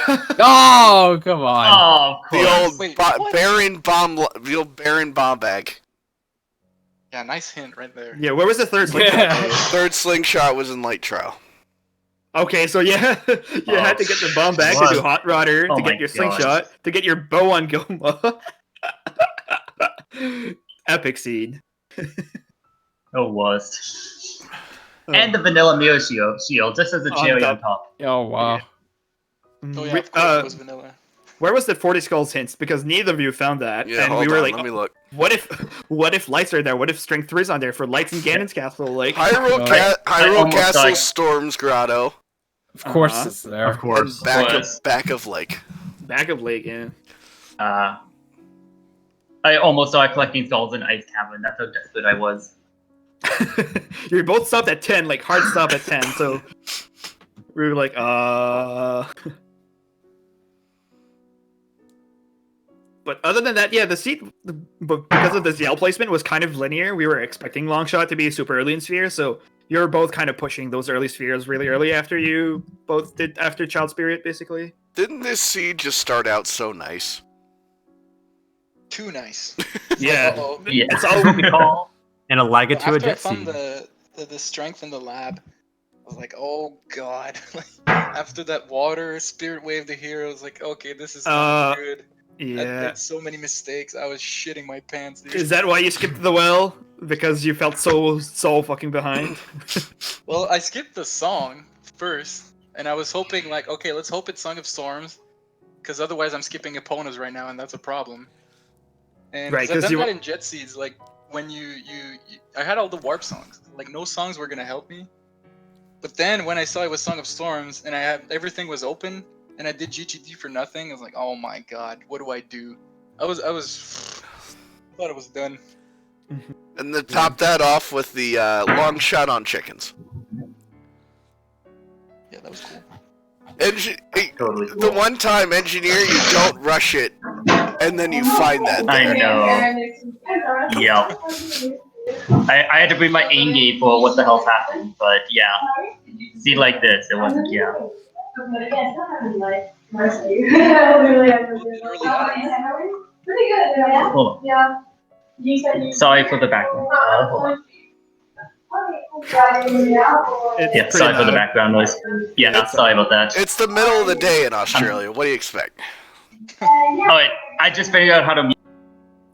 Oh, come on. Oh, of The course. old Wait, what? the old Baron bomb bag. Yeah, nice hint right there. Yeah. Where was the third? Yeah. Third slingshot was in Light Trial. Okay, so yeah, you had to get the bomb bag to do Hot Rodder, Oh to my get your God. slingshot, to get your bow on Goma. Epic seed. Oh, worst. And the vanilla mirror shield, just as a On cherry top. on top. Oh, wow. Oh yeah, of course it was vanilla. Where was the 40 skulls hints? Because neither of you found that, Yeah, and hold we were on, like, let me look. what if lights are there? What if strength 3's on there for lights in Ganon's castle? Like, Hyrule, I almost Castle, died. Storm's Grotto, Of course Uh-huh. it's there. Of course. and back course. of Lake. back of Lake, yeah. I almost started collecting skulls in Ice Cavern. That's how desperate I was. You both stopped at 10, like hard stop at 10. So we were like, But other than that, yeah, the seat, but because of the ZL placement, was kind of linear. We were expecting Longshot to be super early in sphere, so you're both kind of pushing those early spheres really early after you both did after Child Spirit, basically. Didn't this seed just start out so nice? Too nice. Yeah, Uh-oh. Yeah, It's that's all- what we call. And a Laga to a After I jet found seed. the strength in the lab, I was like, oh god. Like, after that water spirit wave the hero, I was like, okay, this is not good. I yeah. made so many mistakes. I was shitting my pants. Dude. Is that why you skipped the well? Because you felt so fucking behind? Well, I skipped the song first, and I was hoping like, okay, let's hope it's Song of Storms, because otherwise I'm skipping Epona's right now, and that's a problem. And Right, 'cause 'cause I've you done wa- that in Jet Seeds, like when I had all the warp songs. Like no songs were gonna help me. But then when I saw it was Song of Storms, and everything was open, and I did GGD for nothing, I was like, oh my god, what do I do? I was thought it was done. And then top that off with the long shot on chickens. Yeah, that was cool. Totally Oh. The cool. one time engineer, you don't rush it, and then you find that I there. know. Yep. I had to bring my aim game for what the hell's happened, but yeah. See, like this, it wasn't, yeah. Hold on. Sorry for the background. Hold on. It's Yeah, pretty sorry for the loud. background noise. Yeah, sorry about that. It's the middle of the day in Australia. What do you expect? Alright, I just figured out how to mute.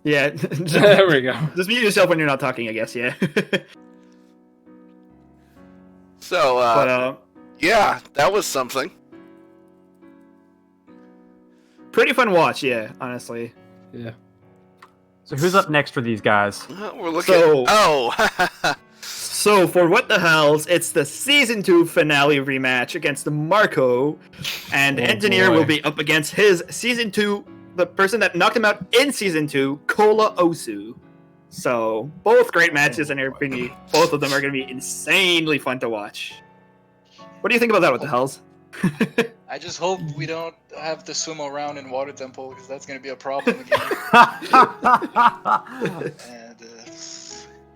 Yeah. There we go. Just mute yourself when you're not talking, I guess, yeah. So, But yeah, that was something. pretty fun watch, yeah, honestly. Yeah. So who's up next for these guys? We're looking. So- Oh, So for What the Hells, it's the season 2 finale rematch against Marco, and Oh, Engineer boy. will be up against his season 2, the person that knocked him out in season 2, Kola Osu. So both great matches, and both of them are going to be insanely fun to watch. What do you think about that? What the Hells? I just hope we don't have to swim around in water temple because that's gonna be a problem again. And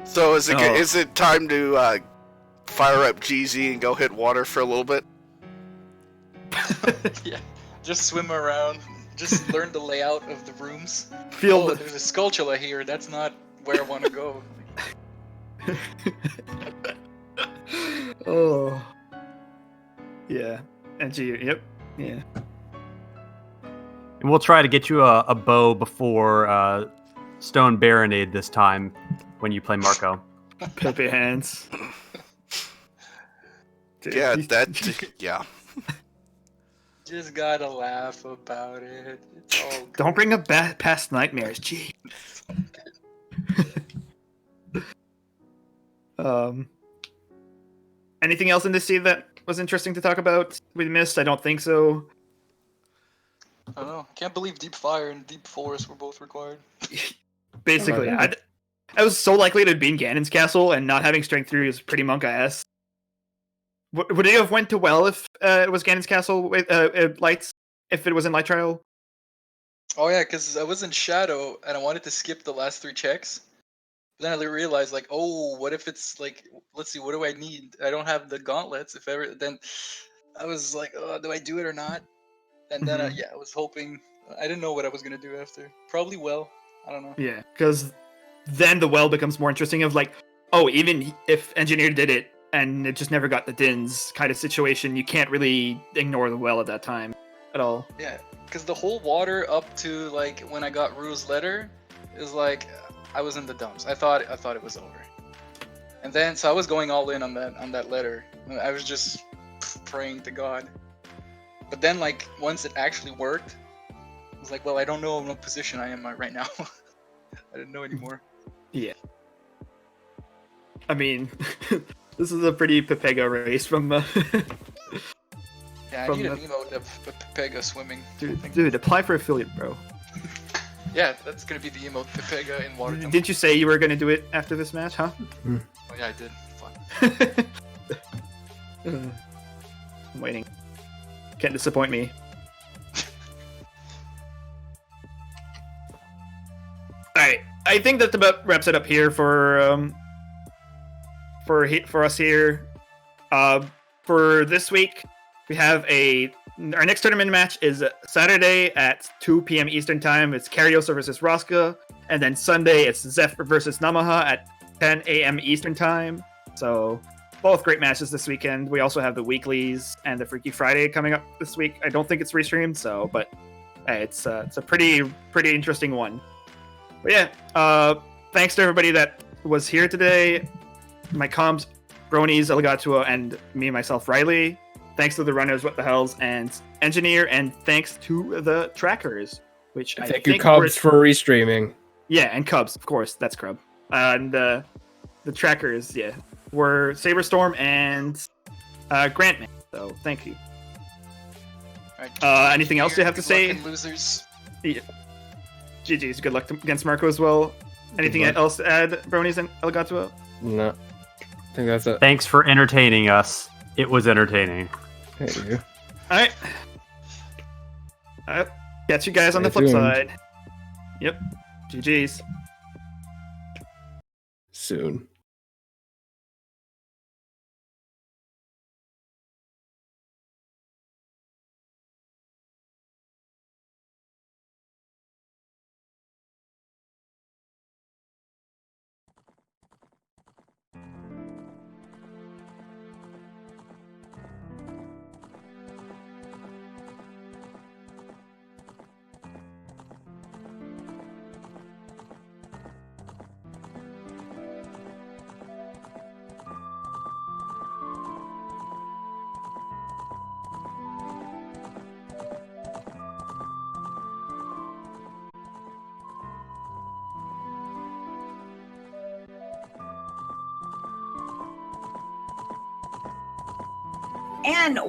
so is it Oh. is it time to fire up GZ and go hit water for a little bit? yeah, just swim around. Just learn the layout of the rooms. Feel Oh, the- there's a Skulltula here. That's not where I want to go. Oh. Yeah. Engineer, yep. Yeah. And we'll try to get you a bow before Stone Baronade this time when you play Marco. Pepe hands. Dude, Yeah, he's- yeah. Just gotta laugh about it. It's all good. Don't bring up past nightmares, gee. Anything else in this scene that was interesting to talk about? We missed? I don't think so. I don't know. Can't believe Deep Fire and Deep Forest were both required. Basically, Oh, yeah. I was so likely to be in Ganon's castle, and not having strength 3 is pretty monk ass. Would it have went too well if it was Ganon's castle with lights? If it was in light trial? Oh yeah, because I was in Shadow and I wanted to skip the last 3 checks. But then I realized, like, oh, what if it's like, let's see, what do I need? I don't have the gauntlets. If ever, then I was like, oh, do I do it or not? And then Mhm. yeah, I was hoping. I didn't know what I was gonna do after. Probably well. I don't know. Yeah, because then the well becomes more interesting. Of like, oh, even if Engineer did it and it just never got the Dins kind of situation, you can't really ignore the well at that time at all. Yeah, because the whole water up to like when I got Rue's letter is like I was in the dumps. I thought it was over. And then so I was going all in on that letter. I was just praying to God. But then like once it actually worked, I was like, well, I don't know in what position I am right now. I didn't know anymore. Yeah. I mean, this is a pretty Pepega race from. Yeah, I From need an the- emote of Pepega swimming. Dude, apply for affiliate, bro. Yeah, that's gonna be the emote Pepega in water. Temple. Didn't you say you were gonna do it after this match, huh? Oh yeah, I did. Fuck. I'm waiting. Can't disappoint me. Alright, I think that about wraps it up here for us here. For this week, we have our next tournament match is Saturday at 2 p.m. Eastern Time. It's Karyosa versus Rosca, and then Sunday it's Zephyr versus Namaha at 10 a.m. Eastern Time. So both great matches this weekend. We also have the weeklies and the Freaky Friday coming up this week. I don't think it's restreamed, but it's a pretty interesting one. But yeah, thanks to everybody that was here today. My comms, Bronies, Elgatua, and me, myself, Riley. Thanks to the runners, What the Hells, and Engineer, and thanks to the trackers, which I Thank you, think Cubs, for restreaming. yeah, and Cubs, of course, that's Crub. And the trackers, yeah, were Saberstorm and Grantman. So thank you. Alright, Anything else you have to good luck say? in losers. GG's, good luck against Marco as well. Anything luck. else to add, Bronies and Elgatua? No. I think that's it. Thanks for entertaining us. It was entertaining. Thank you. Alright. Alright. Catch you guys on the Stay flip tuned. side. Yep. GG's. Soon. And